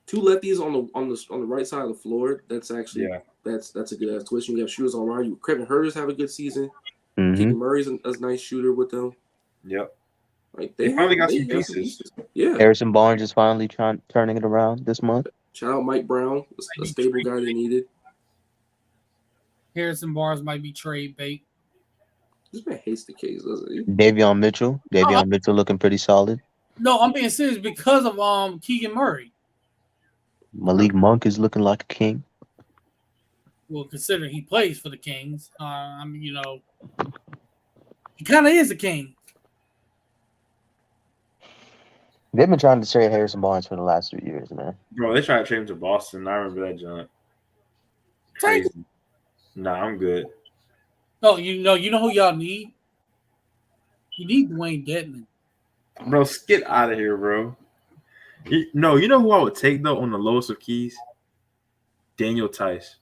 Speaker 3: 2 lefties on the right side of the floor. That's actually that's a good ass twist. You have shooters all around you. Kevin Huerter's have a good season. Keegan Murray's a nice shooter with them.
Speaker 2: Yep.
Speaker 3: Like
Speaker 2: they finally got some pieces.
Speaker 3: Yeah.
Speaker 4: Harrison Barnes is finally turning it around this month.
Speaker 3: Shout out Mike Brown, a stable guy they needed.
Speaker 1: Harrison Barnes might be trade bait.
Speaker 3: This man hates the Kings, doesn't he?
Speaker 4: Davion Mitchell looking pretty solid.
Speaker 1: No, I'm being serious because of Keegan Murray.
Speaker 4: Malik Monk is looking like a king.
Speaker 1: Well, considering he plays for the Kings, I mean, he kind of is a king.
Speaker 4: They've been trying to trade Harrison Barnes for the last 3 years, man.
Speaker 2: Bro, they tried to trade him to Boston. I remember that, John. Crazy. Nah, I'm good.
Speaker 1: No, you know who y'all need? You need Dwayne Dedmon.
Speaker 2: Bro, get out of here, bro. You know who I would take, though, on the lowest of keys? Daniel Tice.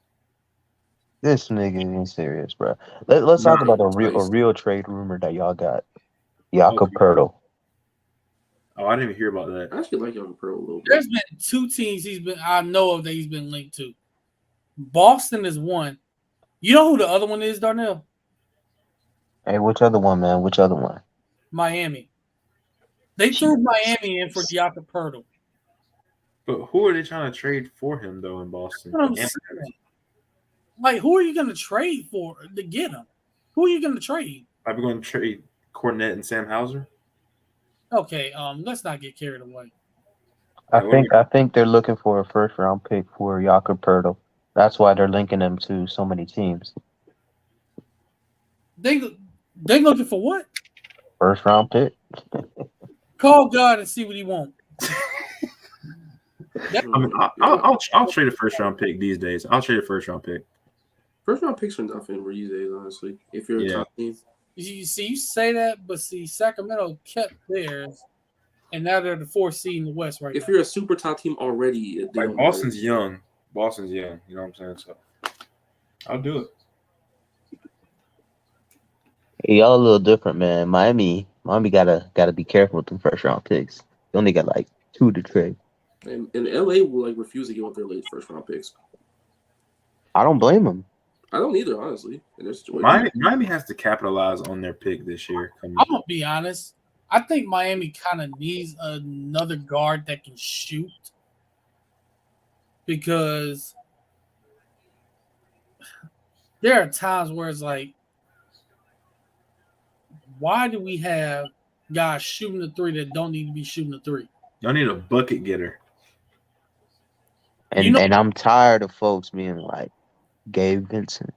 Speaker 4: This nigga ain't serious, bro. Let's talk about a real trade rumor that y'all got. Jakob Poeltl.
Speaker 2: Oh, I didn't even hear about that.
Speaker 3: I actually like Jakob Poeltl a little bit.
Speaker 1: There's been 2 teams I know of that he's been linked to. Boston is one. You know who the other one is, Darnell?
Speaker 4: Hey, which other one, man? Which other one?
Speaker 1: Miami. They threw Miami in for Jakob Poeltl.
Speaker 2: But who are they trying to trade for him though in Boston?
Speaker 1: What I'm saying. Like, who are you going to trade for to get him? Who are you going to trade?
Speaker 2: Are we going to trade Cornette and Sam Hauser?
Speaker 1: Okay, let's not get carried away.
Speaker 4: I think they're looking for a first round pick for Jakob Pertl. That's why they're linking them to so many teams.
Speaker 1: They looking for what?
Speaker 4: First round pick.
Speaker 1: Call God and see what he wants.
Speaker 2: I mean, I'll trade a first round pick these days. I'll trade a first round pick.
Speaker 3: First round picks are nothing these days, honestly. If you're a top team.
Speaker 1: You see, you say that, but see, Sacramento kept theirs, and now they're the 4th seed in the West right now.
Speaker 3: If you're a super top team already,
Speaker 2: Like Boston's young. Boston's young. You know what I'm saying? So I'll do it.
Speaker 4: Hey, y'all a little different, man. Miami gotta be careful with them first round picks. They only got like 2 to trade.
Speaker 3: And LA will like refuse to give up their late first round picks.
Speaker 4: I don't blame them.
Speaker 3: I don't either, honestly. In their situation.
Speaker 2: Miami has to capitalize on their pick this year.
Speaker 1: I'm gonna be honest. I think Miami kind of needs another guard that can shoot, because there are times where it's like, why do we have guys shooting the 3 that don't need to be shooting the 3?
Speaker 2: Y'all need a bucket getter.
Speaker 4: And and I'm tired of folks being like, Gabe Vincent.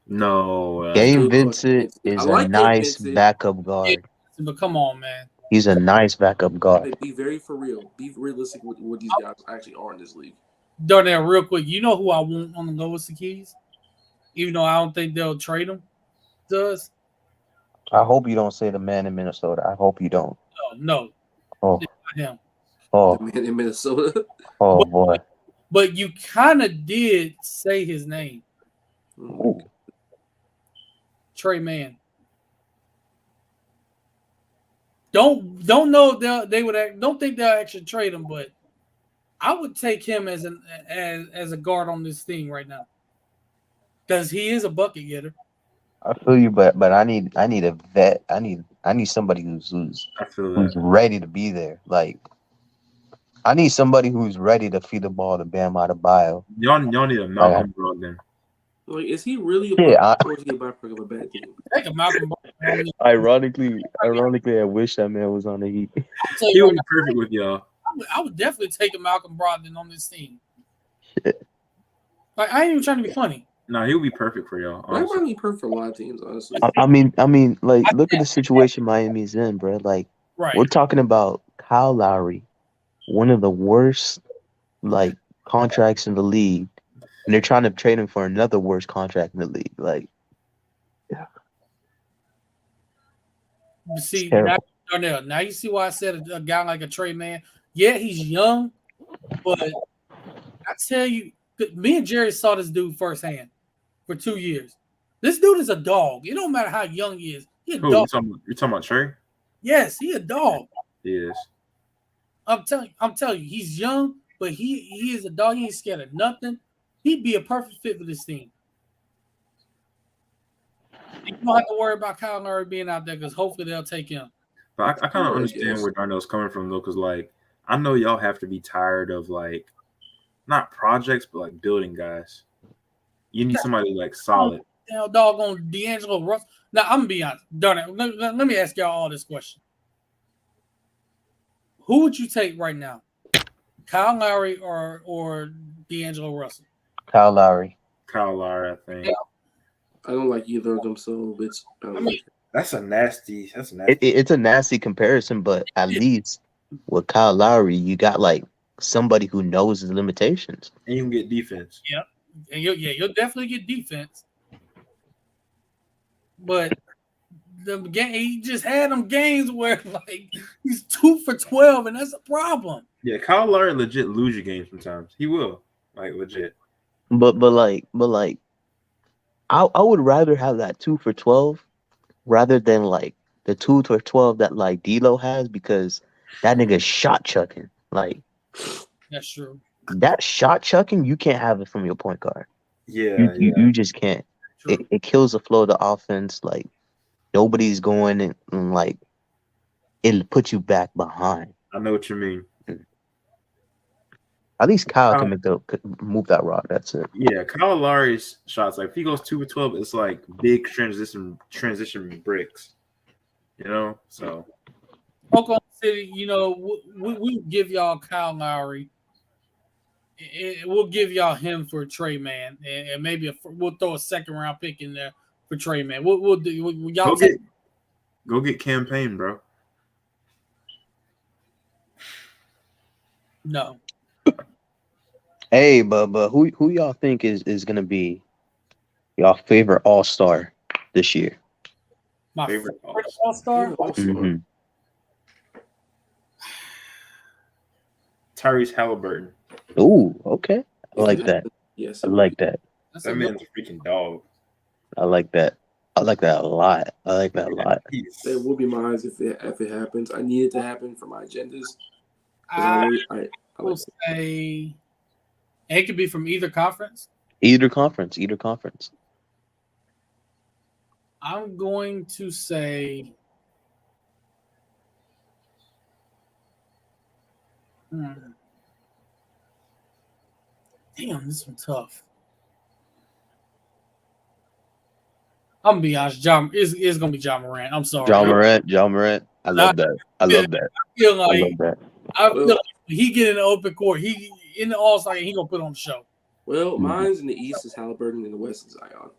Speaker 2: No.
Speaker 4: Gabe Vincent is a nice backup guard.
Speaker 1: But come on, man.
Speaker 4: He's a nice backup guard.
Speaker 3: Be very for real. Be realistic with what these guys actually are in this league.
Speaker 1: Darnell, real quick, you know who I want on the lowest of keys? Even though I don't think they'll trade him. Does?
Speaker 4: I hope you don't say the man in Minnesota. I hope you don't.
Speaker 1: No.
Speaker 4: Oh.
Speaker 1: It's not him.
Speaker 4: Oh.
Speaker 3: The man in Minnesota.
Speaker 4: Oh, boy.
Speaker 1: But you kind of did say his name.
Speaker 3: Ooh.
Speaker 1: Trey Mann. Don't know if they would don't think they'll actually trade him, but I would take him as a guard on this team right now, because he is a bucket getter.
Speaker 4: I feel you, but I need a vet. I need somebody who's ready to be there. Like, I need somebody who's ready to feed the ball to Bam Adebayo.
Speaker 2: Y'all need a Malcolm Brogdon.
Speaker 3: Like, is he really a byproduct or is he a byproduct of a bad team?
Speaker 1: Take a Malcolm Brogdon.
Speaker 4: Ironically, I wish that man was on the Heat.
Speaker 2: He would be perfect with y'all.
Speaker 1: I would definitely take a Malcolm Brogdon on this team.
Speaker 4: Shit.
Speaker 1: Like, I ain't even trying to be funny.
Speaker 2: No, he would be perfect for y'all.
Speaker 3: That might be perfect for a lot of teams, honestly.
Speaker 4: I mean, like, look at the situation Miami's in, bro. Like,
Speaker 1: right.
Speaker 4: We're talking about Kyle Lowry, one of the worst like contracts in the league, and they're trying to trade him for another worst contract in the league. Like, yeah.
Speaker 1: See, now you see why I said a guy like a Trey Mann. Yeah, he's young, but I tell you, me and Jerry saw this dude firsthand for 2 years. This dude is a dog. It don't matter how young he is. He a dog.
Speaker 2: You talking about Trey?
Speaker 1: Yes, he a dog.
Speaker 2: He is.
Speaker 1: I'm telling you, he's young, but he is a dog. He ain't scared of nothing. He'd be a perfect fit for this team. You don't have to worry about Kyle Lowry being out there, because hopefully they'll take him.
Speaker 2: But I kind of understand where Darnell's coming from, though, because, like, I know y'all have to be tired of, like, not projects, but, like, building guys. You need somebody, like, solid.
Speaker 1: Dog on D'Angelo Russell. Now, I'm going to be honest. Darnell, let me ask y'all all this question. Who would you take right now? Kyle Lowry or D'Angelo Russell?
Speaker 4: Kyle Lowry.
Speaker 2: Kyle Lowry, I think.
Speaker 1: Yeah.
Speaker 3: I don't like either of them, so it's.
Speaker 2: That's a nasty.
Speaker 4: It's a nasty comparison, but at least with Kyle Lowry, you got like somebody who knows his limitations,
Speaker 2: and you can get defense.
Speaker 1: Yep, and you'll definitely get defense. But the game, he just had them games where like he's 2 for 12, and that's a problem.
Speaker 2: Yeah, Kyle Lowry legit lose your game sometimes. He will, like, legit.
Speaker 4: But I would rather have that 2 for 12 rather than like the 2 for 12 that like D'Lo has, because that nigga's shot chucking. Like,
Speaker 1: that's true.
Speaker 4: That shot chucking, you can't have it from your point guard.
Speaker 2: Yeah,
Speaker 4: you just can't. It kills the flow of the offense. Like, nobody's going and like it puts you back behind.
Speaker 2: I know what you mean.
Speaker 4: At least Kyle can could move that rock. That's it.
Speaker 2: Yeah, Kyle Lowry's shots, like if he goes 2 for 12, it's like big transition bricks. You know, so
Speaker 1: Oklahoma City, you know, we give y'all Kyle Lowry. We'll give y'all him for Trey Man, and maybe we'll throw a second round pick in there for Trey Man. We'll do. Y'all
Speaker 2: go get campaign, bro.
Speaker 1: No.
Speaker 4: Hey, but who y'all think is gonna be y'all favorite All-Star this year?
Speaker 1: My favorite All-Star?
Speaker 4: Mm-hmm.
Speaker 2: Tyrese Halliburton.
Speaker 4: Ooh, okay. I like that.
Speaker 3: Yes,
Speaker 4: I like that.
Speaker 2: That man's a freaking dog.
Speaker 4: I like that. I like that a lot. I like that a lot.
Speaker 3: That will be mine if it happens. I need it to happen for my agendas.
Speaker 1: I
Speaker 3: like
Speaker 1: will say it could be from either conference.
Speaker 4: Either conference.
Speaker 1: I'm going to say damn, this one's tough. I'm gonna be honest, it's gonna be John Morant. I'm sorry.
Speaker 4: John Morant. I love that. I love that.
Speaker 1: I feel like he get in the open court. He in the All-Star game, he gonna put on the show.
Speaker 3: Well, mine's in the East is Halliburton, and the West is Zion.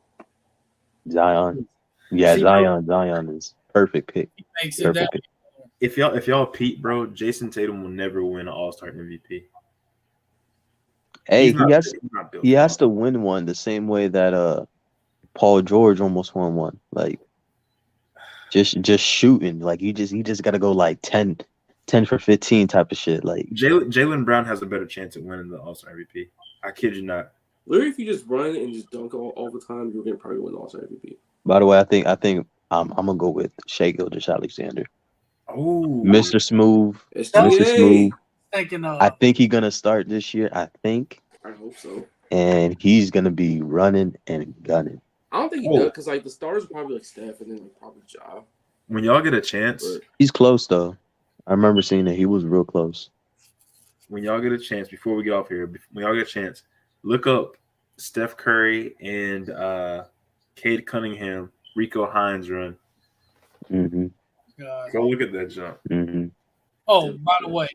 Speaker 4: Zion. Yeah, Zion is perfect pick.
Speaker 1: He makes it that.
Speaker 2: If y'all Pete, bro, Jason Tatum will never win an All-Star MVP.
Speaker 4: Hey, he has to win one the same way that Paul George almost won one. Like just shooting. Like he just gotta go like 10 for 15 type of shit. Like
Speaker 2: Jaylen Brown has a better chance at winning the All-Star MVP. I kid you not.
Speaker 3: Literally, if you just run and just dunk all the time, you're gonna probably win the All-Star MVP.
Speaker 4: By the way, I think I'm gonna go with Shai Gilgeous-Alexander.
Speaker 2: Oh,
Speaker 4: Mr. Smooth. I think he's gonna start this year. I
Speaker 3: hope so.
Speaker 4: And he's gonna be running and gunning.
Speaker 3: I don't think he does because like the stars are probably like Steph and then like probably Ja.
Speaker 2: When y'all get a chance,
Speaker 4: he's close though. I remember seeing that he was real close.
Speaker 2: When y'all get a chance, before we get off here, when y'all get a chance, look up Steph Curry and Cade Cunningham, Rico Hines run.
Speaker 4: Mm-hmm.
Speaker 2: Go look at that jump.
Speaker 4: Mm-hmm.
Speaker 1: Oh, by the way,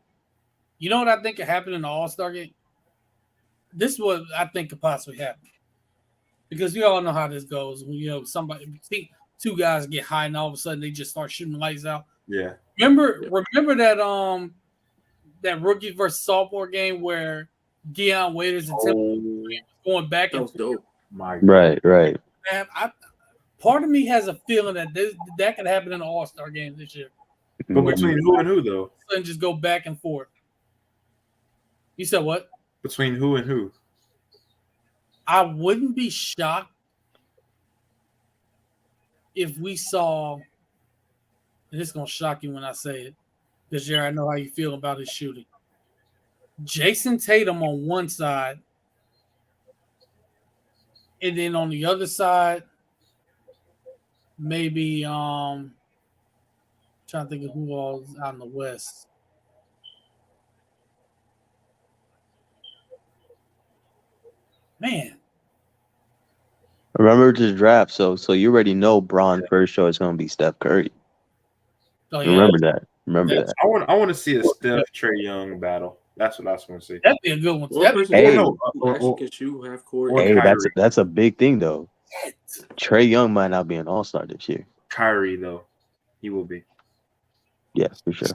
Speaker 1: you know what I think could happen in the All-Star game? This is what I think could possibly happen. Because you all know how this goes. You know, two guys get high and all of a sudden they just start shooting lights out.
Speaker 2: Yeah.
Speaker 1: Remember that rookie versus sophomore game where Deion Waiters and Tim was going back and forth?
Speaker 4: Right.
Speaker 1: Part of me has a feeling that could happen in the All-Star game this year.
Speaker 2: But between who and who though?
Speaker 1: And just go back and forth. You said what?
Speaker 2: Between who and who?
Speaker 1: I wouldn't be shocked if we saw, and it's gonna shock you when I say it, because Jerry, I know how you feel about his shooting. Jason Tatum on one side, and then on the other side, maybe trying to think of who all is out in the West. Man.
Speaker 4: Remember the draft, so you already know Bron first choice is gonna be Steph Curry.
Speaker 1: Oh, yeah.
Speaker 4: Remember that.
Speaker 2: I want to see a Steph Trae Young battle. That's what I want to see.
Speaker 1: That'd be a good one.
Speaker 3: Can shoot half court.
Speaker 4: Hey, that's a big thing though. Trae Young might not be an All-Star this year.
Speaker 2: Kyrie though, he will be.
Speaker 4: Yeah, for sure.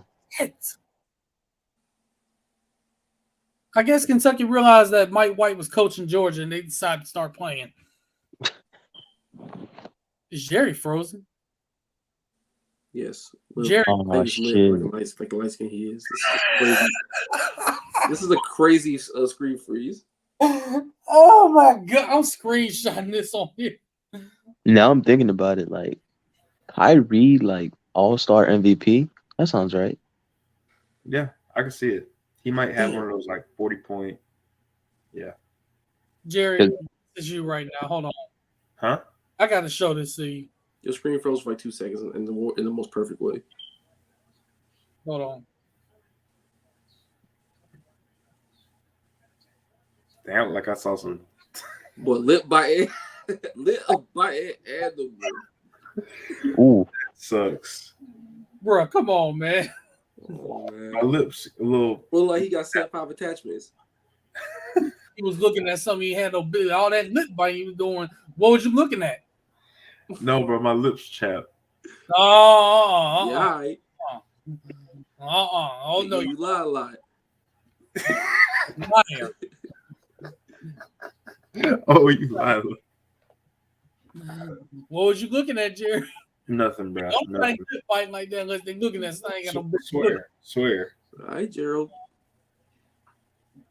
Speaker 1: I guess Kentucky realized that Mike White was coaching Georgia, and they decided to start playing. Is Jerry frozen?
Speaker 3: Yes.
Speaker 1: Jerry.
Speaker 3: Oh, shit. Like the light skin he is. This is a crazy screen freeze.
Speaker 1: Oh my god! I'm screenshotting this on here.
Speaker 4: Now I'm thinking about it. Like Kyrie, like All-Star MVP. That sounds right.
Speaker 2: Yeah, I can see it. He might have one of those like 40-point. Yeah.
Speaker 1: Jerry, this is you right now. Hold on.
Speaker 2: Huh?
Speaker 1: I got to show this to you.
Speaker 3: Your screen froze for like 2 seconds in the most perfect way.
Speaker 1: Hold on.
Speaker 2: Damn, like I saw some.
Speaker 3: Boy, lit by animal.
Speaker 4: Ooh,
Speaker 2: Sucks.
Speaker 1: Bro, come on, man.
Speaker 3: Oh, man.
Speaker 2: My lips a little.
Speaker 3: Look like he got 5 attachments.
Speaker 1: He was looking at something. He had no bit. All that lip bite he was doing. What was you looking at?
Speaker 2: No, bro, my lips chapped.
Speaker 1: Oh,
Speaker 3: Yeah, all right.
Speaker 1: Oh no,
Speaker 3: You lie a lot.
Speaker 1: liar.
Speaker 2: Oh, you lied.
Speaker 1: What was you looking at, Jerry?
Speaker 2: Nothing, bro.
Speaker 1: Don't
Speaker 2: Nothing.
Speaker 1: think lip biting like that unless they looking at something. Ain't got no big lip.
Speaker 2: Swear.
Speaker 3: All right, Gerald.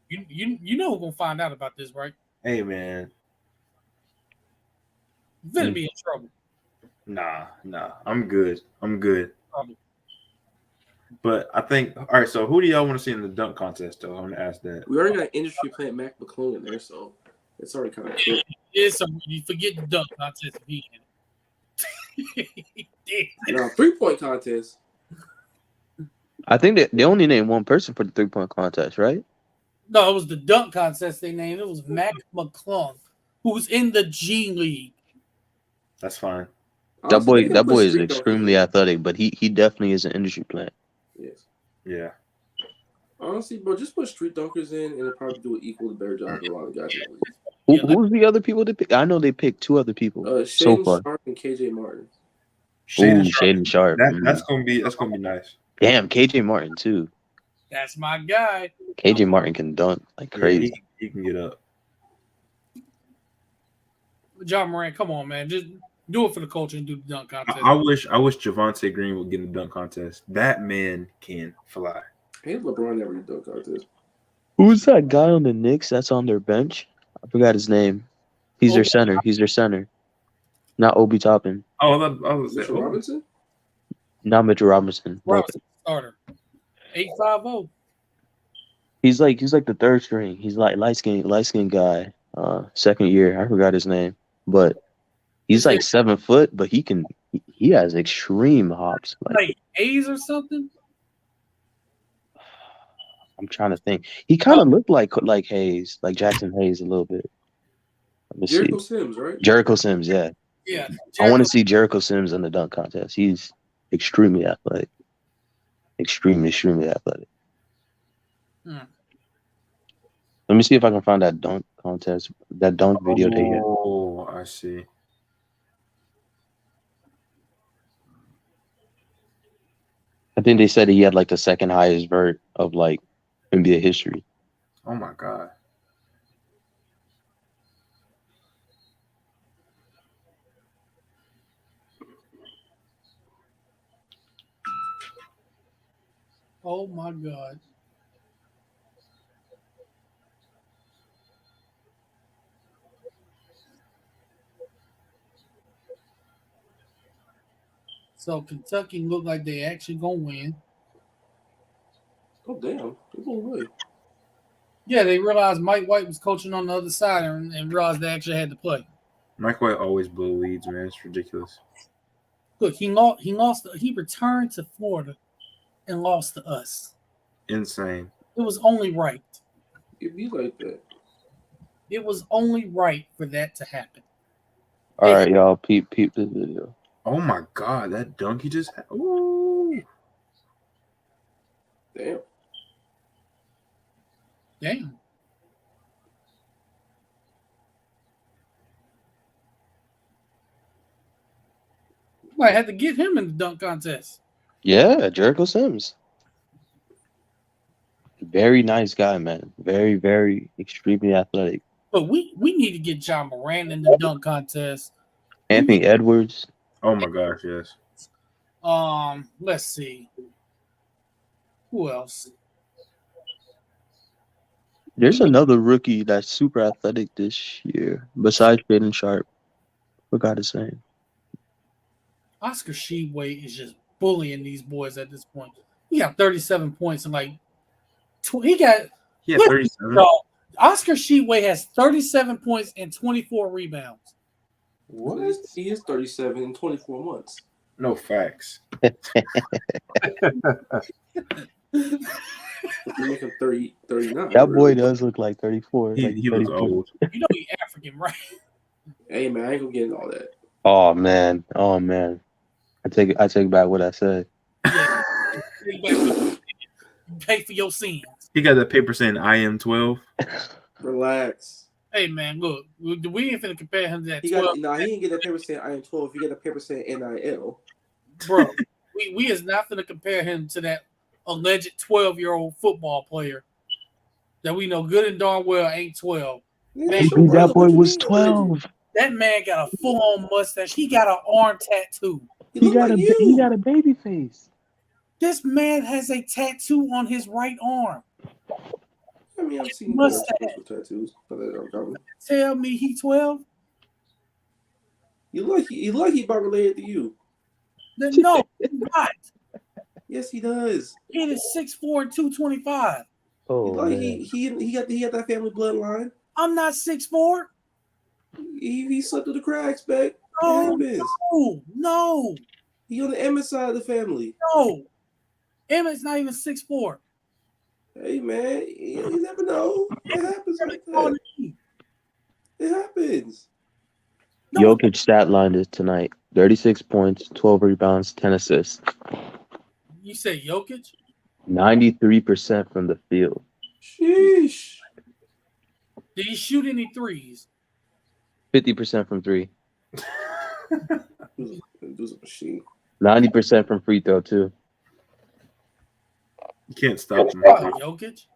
Speaker 1: You know who's gonna find out about this, right?
Speaker 2: Hey, man.
Speaker 1: You're gonna be in trouble.
Speaker 2: Nah. I'm good.
Speaker 1: Probably.
Speaker 2: But I think, all right, so who do y'all want to see in the dunk contest, though? I'm going to ask that.
Speaker 3: We already got industry plant Mac McClung in there, so it's already kind of cool.
Speaker 1: It's you forget the dunk contest if he in it.
Speaker 3: Now, 3-point contest.
Speaker 4: I think that they only named one person for the 3-point contest, right?
Speaker 1: No, it was the dunk contest they named. It was Mac McClung, who's in the G League.
Speaker 2: That's fine.
Speaker 4: That boy is
Speaker 3: Street
Speaker 4: extremely
Speaker 3: dunkers
Speaker 4: athletic, but he definitely is an industry plant.
Speaker 3: in. Yes.
Speaker 2: Yeah.
Speaker 3: Honestly, bro, just put street dunkers in, and it'll probably do an equal better job than a lot of guys in the league.
Speaker 4: Who's the other people to pick? I know they picked 2 other people so
Speaker 3: Shaden
Speaker 4: far.
Speaker 3: Sharp and KJ Martin.
Speaker 4: Shaden Sharp.
Speaker 2: That's gonna be nice.
Speaker 4: Damn, KJ Martin too.
Speaker 1: That's my guy.
Speaker 4: KJ Martin can dunk like crazy.
Speaker 2: Yeah, he can get up.
Speaker 1: John Moran, come on, man. Just do it for the culture and do the dunk contest.
Speaker 2: I wish Javonte Green would get in the dunk contest. That man can fly.
Speaker 3: Hey, LeBron never did dunk contest.
Speaker 4: Who's that guy on the Knicks that's on their bench? I forgot his name. He's their center. Not Obi Toppin.
Speaker 2: Oh, I was
Speaker 3: Mitchell Robinson?
Speaker 4: Not Mitchell Robinson. No.
Speaker 1: Robinson, starter. 850.
Speaker 4: He's like the 3rd string. He's like light skin guy. Second year. I forgot his name. But he's like 7 foot, but he has extreme hops.
Speaker 1: Like Hayes or something?
Speaker 4: I'm trying to think. He kind of looked like Hayes, like Jackson Hayes a little bit. Let me
Speaker 3: Jericho
Speaker 4: see.
Speaker 3: Sims, right?
Speaker 4: Jericho Sims, yeah.
Speaker 1: Yeah.
Speaker 4: I want to see Jericho Sims in the dunk contest. He's extremely athletic. Extremely athletic. Let me see if I can find that dunk contest, that dunk video they had.
Speaker 2: Oh, I see.
Speaker 4: I think they said he had like the 2nd highest vert of like NBA history.
Speaker 2: Oh my God.
Speaker 1: Oh my God. So Kentucky look like they actually gonna win.
Speaker 3: Oh, damn. People away.
Speaker 1: Yeah, they realized Mike White was coaching on the other side and realized they actually had to play.
Speaker 2: Mike White always blew leads, man. It's ridiculous.
Speaker 1: Look, he returned to Florida and lost to us.
Speaker 2: Insane.
Speaker 1: It was only right.
Speaker 3: It'd be like that.
Speaker 1: It was only right for that to happen.
Speaker 4: All right, y'all, peep this video.
Speaker 2: Oh my God, that dunk he just had. Ooh.
Speaker 1: Damn. Might have to get him in the dunk contest.
Speaker 4: Yeah, Jericho Sims. Very nice guy, man. Very, very extremely athletic.
Speaker 1: But we need to get John Moran in the dunk contest.
Speaker 4: Anthony Edwards.
Speaker 2: Oh my gosh, yes.
Speaker 1: Let's see. Who else?
Speaker 4: There's another rookie that's super athletic this year, besides Shaden Sharp. Forgot his name.
Speaker 1: Oscar Tshiebwe is just bullying these boys at this point. He got 37 points and like he got
Speaker 2: 37.
Speaker 1: Oscar Tshiebwe has 37 points and 24 rebounds.
Speaker 3: What? He is 37 in 24 months.
Speaker 2: No facts.
Speaker 3: You make him 30, 39.
Speaker 4: That boy
Speaker 3: really.
Speaker 4: does look like 34.
Speaker 2: He,
Speaker 4: Like
Speaker 2: he looks
Speaker 4: 34.
Speaker 2: old.
Speaker 1: You know he's African, right?
Speaker 3: Hey man, I ain't gonna get into all that.
Speaker 4: Oh man. I take back what I said.
Speaker 1: Yeah. You pay for your sins.
Speaker 2: He got that paper saying I am 12.
Speaker 3: Relax.
Speaker 1: Hey man, look, we ain't finna compare him to that
Speaker 3: He
Speaker 1: 12.
Speaker 3: he didn't get that paper saying I am 12. He got a paper saying NIL.
Speaker 1: Bro, we is not finna compare him to that alleged 12-year-old football player that we know good and darn well ain't 12. Man,
Speaker 3: Sure,
Speaker 4: That
Speaker 3: what
Speaker 4: boy
Speaker 3: you
Speaker 4: was
Speaker 3: mean,
Speaker 4: 12.
Speaker 1: that man got a full-on mustache. He got an arm tattoo.
Speaker 3: He look like you.
Speaker 4: a baby face.
Speaker 1: This man has a tattoo on his right arm.
Speaker 3: I mean, I've seen
Speaker 1: Mustache.
Speaker 3: with tattoos. But
Speaker 1: Tell me he 12?
Speaker 3: you like he about related to you.
Speaker 1: Then no, he's not.
Speaker 3: Yes, he does.
Speaker 1: He is 6'4" and 225.
Speaker 4: Oh man.
Speaker 3: He got that family bloodline.
Speaker 1: I'm not 6'4".
Speaker 3: He slipped through the cracks, back.
Speaker 1: Oh,
Speaker 3: It happens.
Speaker 1: no.
Speaker 3: He on the Emmett side of the family.
Speaker 1: No. Emmett's not even 6'4".
Speaker 3: Hey man, you never know. It happens like that. It happens.
Speaker 1: No.
Speaker 4: Jokic stat line is tonight: 36 points, 12 rebounds, 10 assists,
Speaker 1: You say Jokic?
Speaker 4: 93% from the field.
Speaker 3: Sheesh.
Speaker 1: Did he shoot any threes?
Speaker 4: 50% from three.
Speaker 3: Dude's a machine.
Speaker 4: 90% from free throw too.
Speaker 2: You can't stop him.
Speaker 1: Jokic?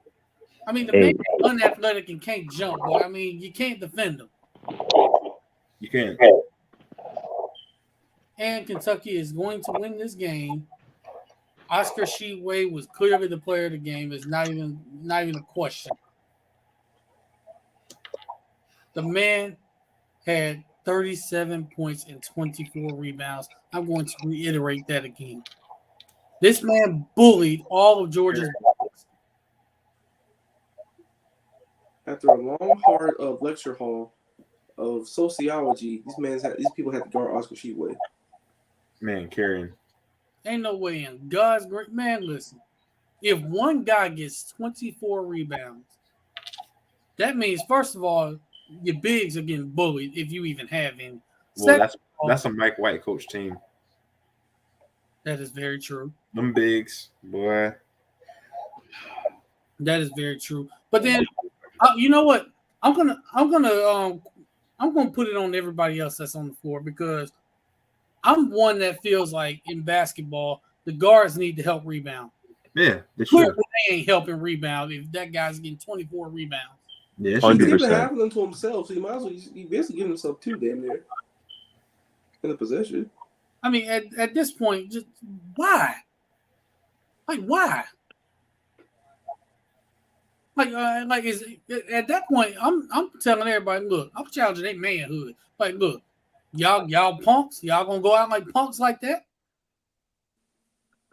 Speaker 1: I mean, the
Speaker 4: Hey.
Speaker 1: man is unathletic and can't jump, but I mean, you can't defend him.
Speaker 2: You can't.
Speaker 1: And Kentucky is going to win this game. Oscar Tshiebwe was clearly the player of the game. It's not even a question. The man had 37 points and 24 rebounds. I'm going to reiterate that again. This man bullied all of Georgia's blocks.
Speaker 3: After a long, hard lecture hall of sociology, these people had to guard Oscar Tshiebwe.
Speaker 2: Man, carrying.
Speaker 1: Ain't no way in God's great man. Listen, if one guy gets 24 rebounds, that means first of all, your bigs are getting bullied if you even have any.
Speaker 2: Well, that's a Mike White coach team.
Speaker 1: That is very true.
Speaker 2: Them bigs, boy.
Speaker 1: That is very true. But then, you know what? I'm gonna put it on everybody else that's on the floor because I'm one that feels like in basketball the guards need to help rebound.
Speaker 2: Yeah, they
Speaker 1: Clearly,
Speaker 2: should.
Speaker 1: they ain't helping rebound if that guy's getting 24 rebounds.
Speaker 2: Yeah, it
Speaker 3: He's
Speaker 2: should be.
Speaker 3: giving
Speaker 4: 100%.
Speaker 3: half of them to himself, so he might as well. He's basically giving himself two damn near in the possession.
Speaker 1: I mean, at this point, just why? Like why? Like is at that point, I'm telling everybody, look, I'm challenging their manhood. Like, look, y'all punks, y'all gonna go out like punks like that?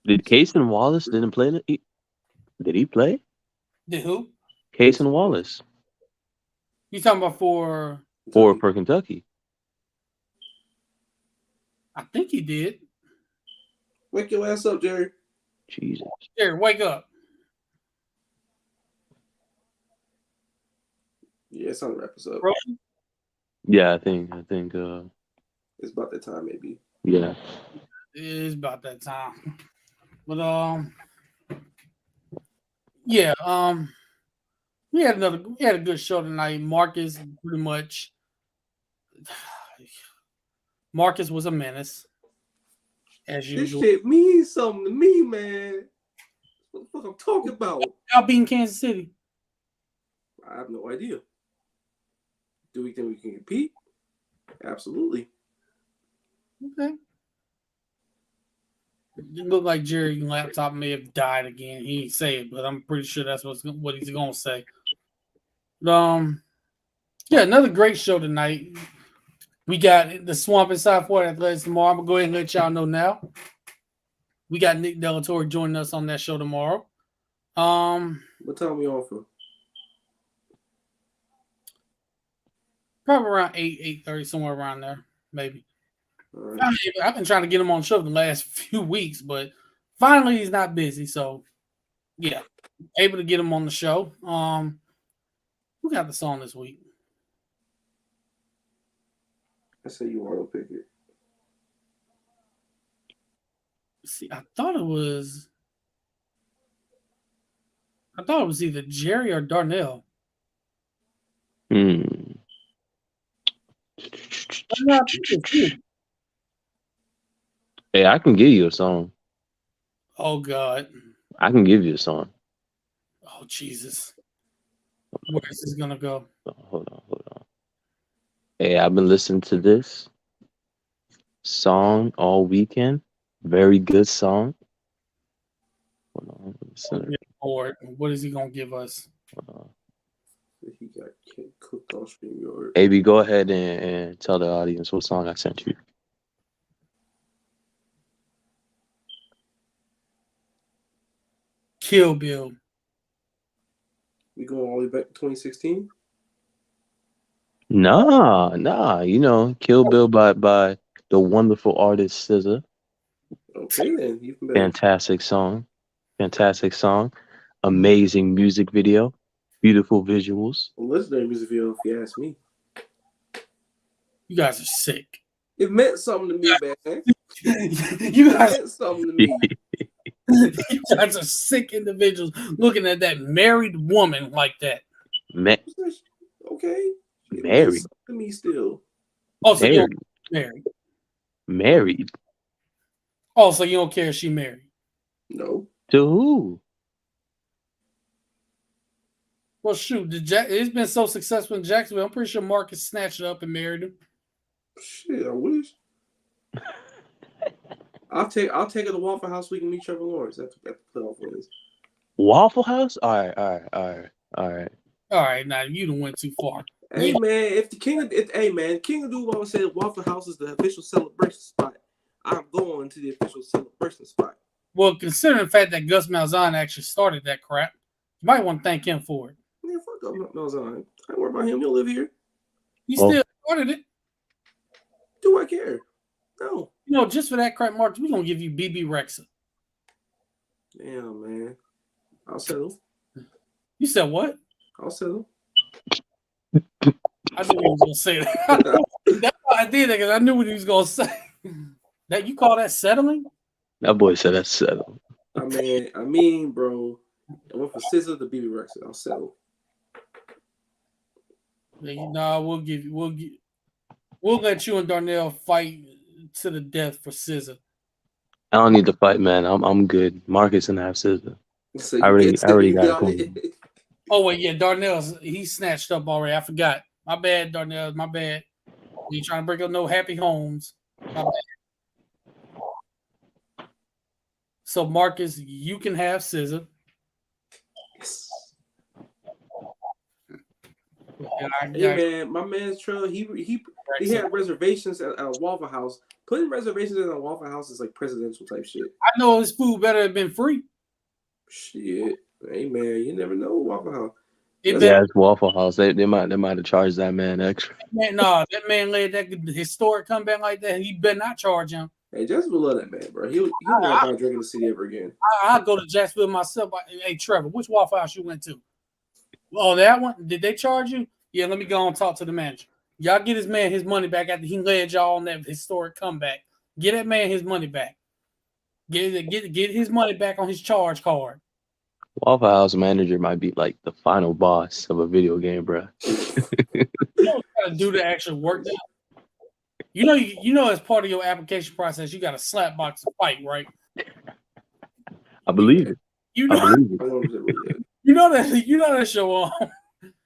Speaker 4: Did Cason Wallace didn't play? Did he play?
Speaker 1: Did who?
Speaker 4: Cason Wallace
Speaker 1: You talking about for?
Speaker 4: for Kentucky.
Speaker 1: I think he did.
Speaker 3: Wake your ass up, Jerry.
Speaker 4: Jesus.
Speaker 1: Jerry, wake up.
Speaker 3: Yeah, it's time to wrap us up.
Speaker 1: Bro.
Speaker 4: Yeah, I think.
Speaker 3: It's about that time, maybe.
Speaker 4: Yeah.
Speaker 1: It is about that time. But yeah, we had a good show tonight. Marcus pretty much. Marcus was a menace, as
Speaker 3: This
Speaker 1: usual.
Speaker 3: shit means something to me, man. What the fuck I'm talking about?
Speaker 1: Y'all beating Kansas City.
Speaker 3: I have no idea. Do we think we can compete? Absolutely.
Speaker 1: Okay. It looked like Jerry's laptop may have died again. He didn't say it, but I'm pretty sure that's what he's gonna say. Yeah, another great show tonight. We got the Swamp Inside Florida Athletics tomorrow. I'm gonna go ahead and let y'all know now. We got Nick Delatorre joining us on that show tomorrow.
Speaker 3: What time we on for?
Speaker 1: Probably around 8:30, somewhere around there, maybe.
Speaker 3: All right.
Speaker 1: I mean, I've been trying to get him on the show the last few weeks, but finally he's not busy. So, yeah, able to get him on the show. Who got the song this week?
Speaker 3: I say you want to pick it.
Speaker 1: See, I thought it was either Jerry or Darnell.
Speaker 4: Hmm.
Speaker 1: No, I think it's you.
Speaker 4: Hey, I can give you a song.
Speaker 1: Oh God.
Speaker 4: I can give you a song.
Speaker 1: Oh Jesus. Where is this gonna go?
Speaker 4: Hold on. Hey, I've been listening to this song all weekend. Very good song. Hold on. Listen.
Speaker 1: Or what is he gonna give us?
Speaker 4: Hold on.
Speaker 3: He got cooked on StreamYard.
Speaker 4: AB, go ahead and tell the audience what song I sent you.
Speaker 1: Kill Bill.
Speaker 3: We going all the way back to 2016?
Speaker 4: Nah. You know, Kill Bill by the wonderful artist SZA.
Speaker 3: Okay, then. Even better.
Speaker 4: Fantastic song. Amazing music video. Beautiful visuals.
Speaker 3: Well, legendary music video, if you ask me.
Speaker 1: You guys are sick.
Speaker 3: It meant something to me, man.
Speaker 1: You
Speaker 3: It
Speaker 1: guys,
Speaker 3: meant something to me.
Speaker 1: you guys are sick individuals looking at that married woman like that.
Speaker 3: Okay. It meant
Speaker 4: Married.
Speaker 3: something to me still.
Speaker 1: Oh, so you
Speaker 4: Married.
Speaker 1: don't married.
Speaker 4: Married.
Speaker 1: Oh, so you don't care if she married.
Speaker 3: No.
Speaker 4: To who?
Speaker 1: Well, shoot, it's been so successful in Jacksonville. I'm pretty sure Marcus snatched it up and married him.
Speaker 3: Shit, I wish. I'll take her to Waffle House. We can meet Trevor Lawrence at the playoff wins.
Speaker 4: Waffle House? All right.
Speaker 1: All right, now you done went too far.
Speaker 3: Hey man, if the King of Duval said Waffle House is the official celebration spot, I'm going to the official celebration spot.
Speaker 1: Well, considering the fact that Gus Malzahn actually started that crap, you might want to thank him for it.
Speaker 3: Man, fuck up Malzahn. I don't worry about him. He'll live here.
Speaker 1: He still started it.
Speaker 3: Do I care? No.
Speaker 1: You know, just for that crap, Mark, we're going to give you BB Rexa.
Speaker 3: Damn, man. I'll settle.
Speaker 1: You said what?
Speaker 3: I'll settle.
Speaker 1: I knew he was going to say that. That's why I did that, because I knew what he was going to say. That you call that settling?
Speaker 4: That boy said that's settled.
Speaker 3: I mean, bro. I went from SZA to BB Rexa. I'll settle.
Speaker 1: No, we'll let you and Darnell fight to the death for SZA.
Speaker 4: I don't need to fight, man. I'm good. Marcus and I have SZA.
Speaker 3: So
Speaker 4: I already got it.
Speaker 1: Oh wait, yeah, Darnell's he snatched up already. I forgot. My bad, Darnell. My bad. You trying to break up no happy homes? My bad. So Marcus, you can have SZA.
Speaker 3: Hey man, my man's Trail, he had reservations at a Waffle House. Putting reservations at a Waffle House is like presidential type shit.
Speaker 1: I know his food better have been free.
Speaker 3: Shit. Hey man, you never know Waffle House.
Speaker 4: It's Waffle House. They might have charged that man extra.
Speaker 1: That man laid that historic comeback like that. He better not charge him.
Speaker 3: Hey, Jacksonville love that man, bro. He'll never buy a drink in the city ever again.
Speaker 1: I'll go to Jacksonville myself. Hey, Trevor, which Waffle House you went to? Oh, that one? Did they charge you? Yeah, let me go and talk to the manager. Y'all get his man his money back after he led y'all on that historic comeback. Get that man his money back. Get his money back on his charge card.
Speaker 4: Waffle House manager might be like the final boss of a video game, bro.
Speaker 1: You know what you gotta do to actually work that? You know as part of your application process, you got a slap box to fight, right?
Speaker 4: I believe it.
Speaker 1: You know,
Speaker 4: I believe it.
Speaker 1: you know that show.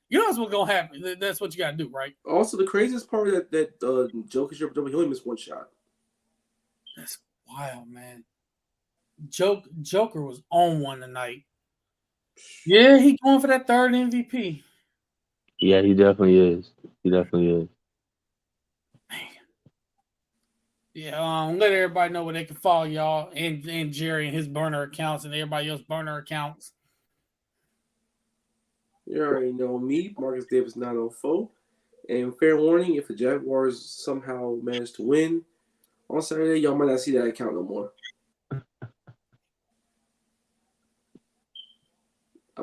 Speaker 1: You know that's what's gonna happen. That's what you gotta do, right?
Speaker 3: Also, the craziest part that Joker's he only missed one shot.
Speaker 1: That's wild, man. Joker was on one tonight. Yeah, he going for that third MVP.
Speaker 4: Yeah, he definitely is. Man.
Speaker 1: Yeah, let everybody know where they can follow y'all and Jerry and his burner accounts and everybody else burner accounts.
Speaker 3: You already know me, Marcus Davis 904. And fair warning, if the Jaguars somehow manage to win on Saturday, y'all might not see that account no more.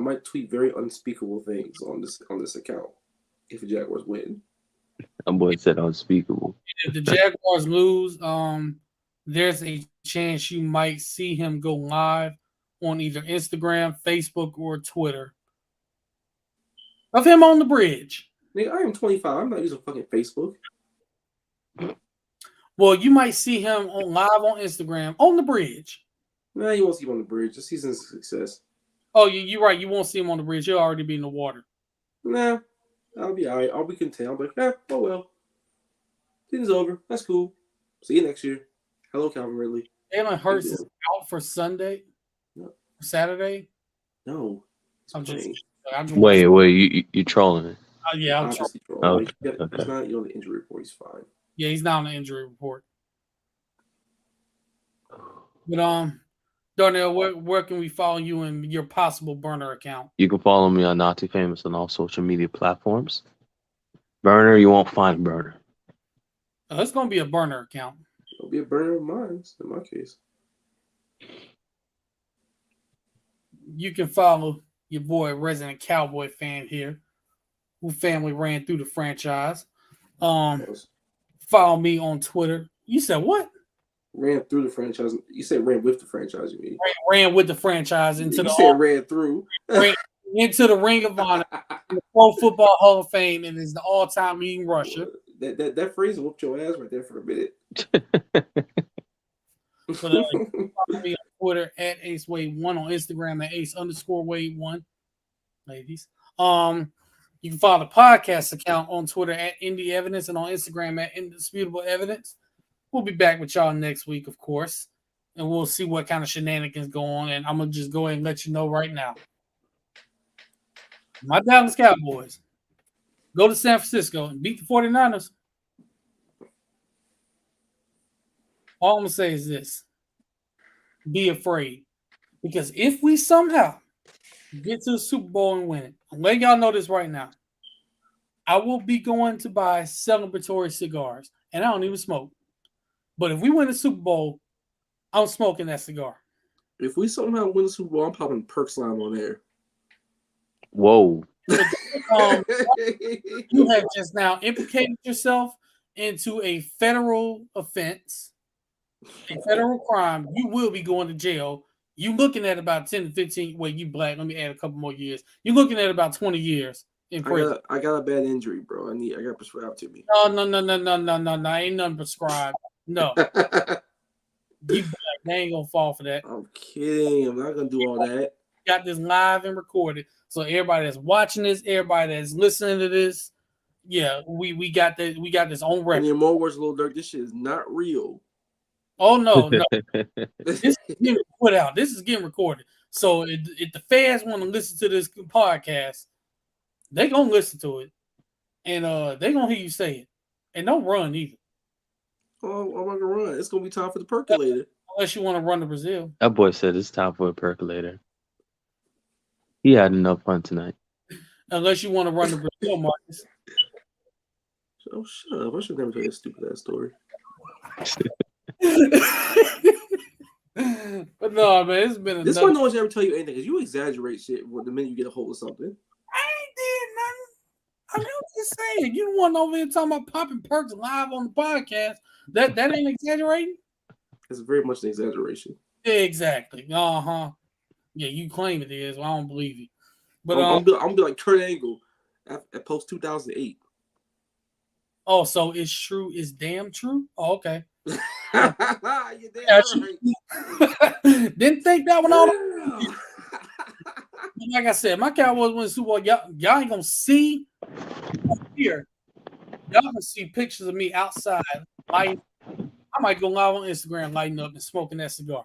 Speaker 3: might tweet very unspeakable things on this account if the Jaguars win.
Speaker 4: That boy said unspeakable.
Speaker 1: If the Jaguars lose, there's a chance you might see him go live on either Instagram, Facebook, or Twitter of him on the bridge.
Speaker 3: Nigga, I am 25. I'm not using fucking Facebook.
Speaker 1: Well, you might see him on live on Instagram on the bridge.
Speaker 3: Nah, you won't see him on the bridge. The season's a success.
Speaker 1: Oh, you're right. You won't see him on the bridge. He'll already be in the water.
Speaker 3: Nah, I'll be all right. I'll be content. I'll be like, oh well. Season's over. That's cool. See you next year. Hello, Calvin Ridley.
Speaker 1: Jalen Hurts is out for Sunday,
Speaker 3: No.
Speaker 1: Saturday.
Speaker 3: No.
Speaker 1: I'm just
Speaker 4: Wait, you trolling it?
Speaker 1: Yeah, I'm
Speaker 3: Obviously, bro.
Speaker 4: Oh,
Speaker 3: Like,
Speaker 4: okay.
Speaker 3: He's not on the injury report. He's fine.
Speaker 1: Yeah, he's not on the injury report. But Darnell, where can we follow you in your possible burner account?
Speaker 4: You can follow me on Naughty Famous on all social media platforms. Burner, you won't find Burner.
Speaker 1: It's gonna be a burner account.
Speaker 3: It'll be a burner of mine in my case.
Speaker 1: You can follow your boy, resident Cowboy fan here, who family ran through the franchise. Follow me on Twitter. You said what?
Speaker 3: Ran through the franchise. You said ran with the franchise, you mean?
Speaker 1: Ran with the franchise into
Speaker 3: You
Speaker 1: the
Speaker 3: said ran through.
Speaker 1: into the Ring of Honor, the Pro Football Hall of Fame, and is the all-time leading rusher.
Speaker 3: That phrase whooped your ass right there for a minute.
Speaker 1: But, follow me on Twitter at AceWade1, on Instagram at Ace_Wade1. Ladies. You can follow the podcast account on Twitter at Indie Evidence and on Instagram at Indisputable Evidence. We'll be back with y'all next week, of course, and we'll see what kind of shenanigans go on. And I'm gonna just go ahead and let you know right now. My Dallas Cowboys go to San Francisco and beat the 49ers. All I'm gonna say is this: be afraid, because if we somehow get to the Super Bowl and win it, I'm letting y'all know this right now. I will be going to buy celebratory cigars, and I don't even smoke. But if we win the Super Bowl, I'm smoking that cigar.
Speaker 3: If we somehow win the Super Bowl, I'm popping Perk Slime on air.
Speaker 4: Whoa.
Speaker 1: You have just now implicated yourself into a federal offense, a federal crime. You will be going to jail. You're looking at about 10 to 15. Wait, you black. Let me add a couple more years. You're looking at about 20 years in prison.
Speaker 3: I got a bad injury, bro. I got prescribed to me.
Speaker 1: No. Ain't nothing prescribed. No. You black. They ain't gonna fall for that.
Speaker 3: I'm kidding. I'm not gonna do all that.
Speaker 1: Got this live and recorded. So everybody that's watching this, everybody that's listening to this, yeah, we got that. We got this on
Speaker 3: And
Speaker 1: record.
Speaker 3: in more words, Lil Durk, this shit is not real.
Speaker 1: Oh no. This is getting put out. This is getting recorded. So if the fans want to listen to this podcast, they gonna listen to it, and they gonna hear you say it, and don't run either.
Speaker 3: Oh, I'm not gonna run. It's gonna be time for the percolator.
Speaker 1: Unless you want to run to Brazil.
Speaker 4: That boy said it's time for a percolator. He had enough fun tonight.
Speaker 1: Unless you want to run to Brazil, Marcus.
Speaker 3: Oh, shut up. I should never tell you a stupid ass story.
Speaker 1: But no, man, it's been
Speaker 3: This one no one's ever tell you anything because you exaggerate shit the minute you get a hold of something.
Speaker 1: I ain't did nothing. I mean, I'm just saying. You want over here talking about popping perks live on the podcast. That ain't exaggerating?
Speaker 3: It's very much an exaggeration.
Speaker 1: Yeah, exactly. Yeah, you claim it is. Well, I don't believe you. But
Speaker 3: I'm gonna be like Kurt Angle at post 2008.
Speaker 1: Oh, so it's true. It's damn true. Oh, okay.
Speaker 3: You're damn right.
Speaker 1: Didn't think that one out. Like I said, my Cowboys win the Super Bowl. Y'all ain't gonna see here. Y'all gonna see pictures of me outside. I might go live on Instagram, lighting up and smoking that cigar.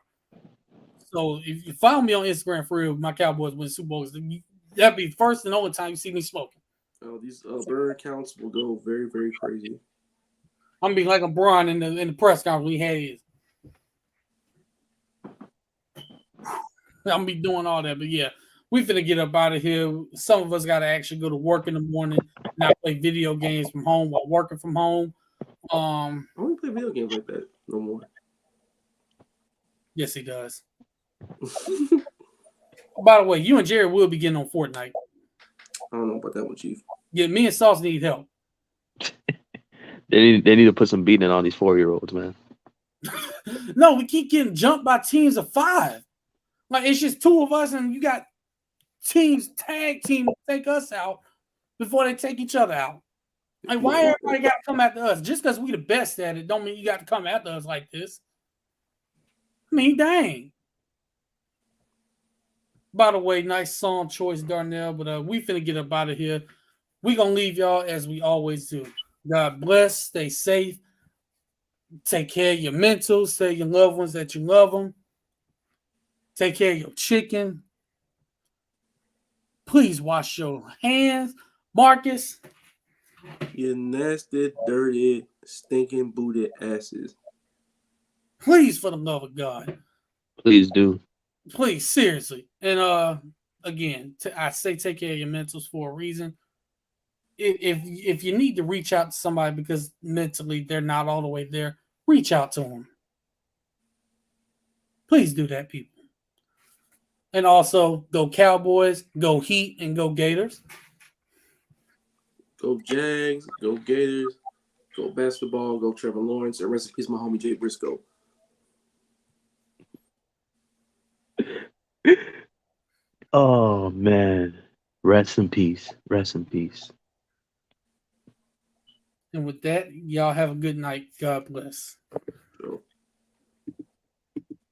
Speaker 1: So if you follow me on Instagram for real, my Cowboys win Super Bowls. That'd be the first and only time you see me smoking.
Speaker 3: Oh, these burner accounts will go very, very crazy.
Speaker 1: I'm gonna be like a Brian in the press conference we had his. I'm gonna be doing all that, but yeah, we finna get up out of here. Some of us gotta actually go to work in the morning, not play video games from home while working from home.
Speaker 3: I don't play video games like that no more.
Speaker 1: Yes, he does. By the way, you and Jerry will be getting on Fortnite.
Speaker 3: I don't know about that one, Chief.
Speaker 1: Yeah, me and Sauce need help.
Speaker 4: They need to put some beating on these 4-year-olds, man.
Speaker 1: No, we keep getting jumped by teams of 5. Like, it's just 2 of us, and you got teams tag team to take us out before they take each other out. Like, why everybody got to come after us? Just because we the best at it don't mean you got to come after us like this. I mean, dang. By the way, nice song choice, Darnell, but we finna get up out of here. We gonna leave y'all as we always do. God bless, stay safe, take care of your mentals, tell your loved ones that you love them, take care of your chicken. Please wash your hands. Marcus.
Speaker 3: You nasty, dirty, stinking booted asses.
Speaker 1: Please, for the love of God.
Speaker 4: Please do.
Speaker 1: Please, seriously. And again, I say take care of your mentals for a reason. If you need to reach out to somebody because mentally they're not all the way there, reach out to them. Please do that, people. And also, go Cowboys, go Heat, and go Gators.
Speaker 3: Go Jags, go Gators, go basketball, go Trevor Lawrence, and rest in peace, my homie Jay Briscoe.
Speaker 4: Oh man. Rest in peace. Rest in peace.
Speaker 1: And with that, y'all have a good night. God bless.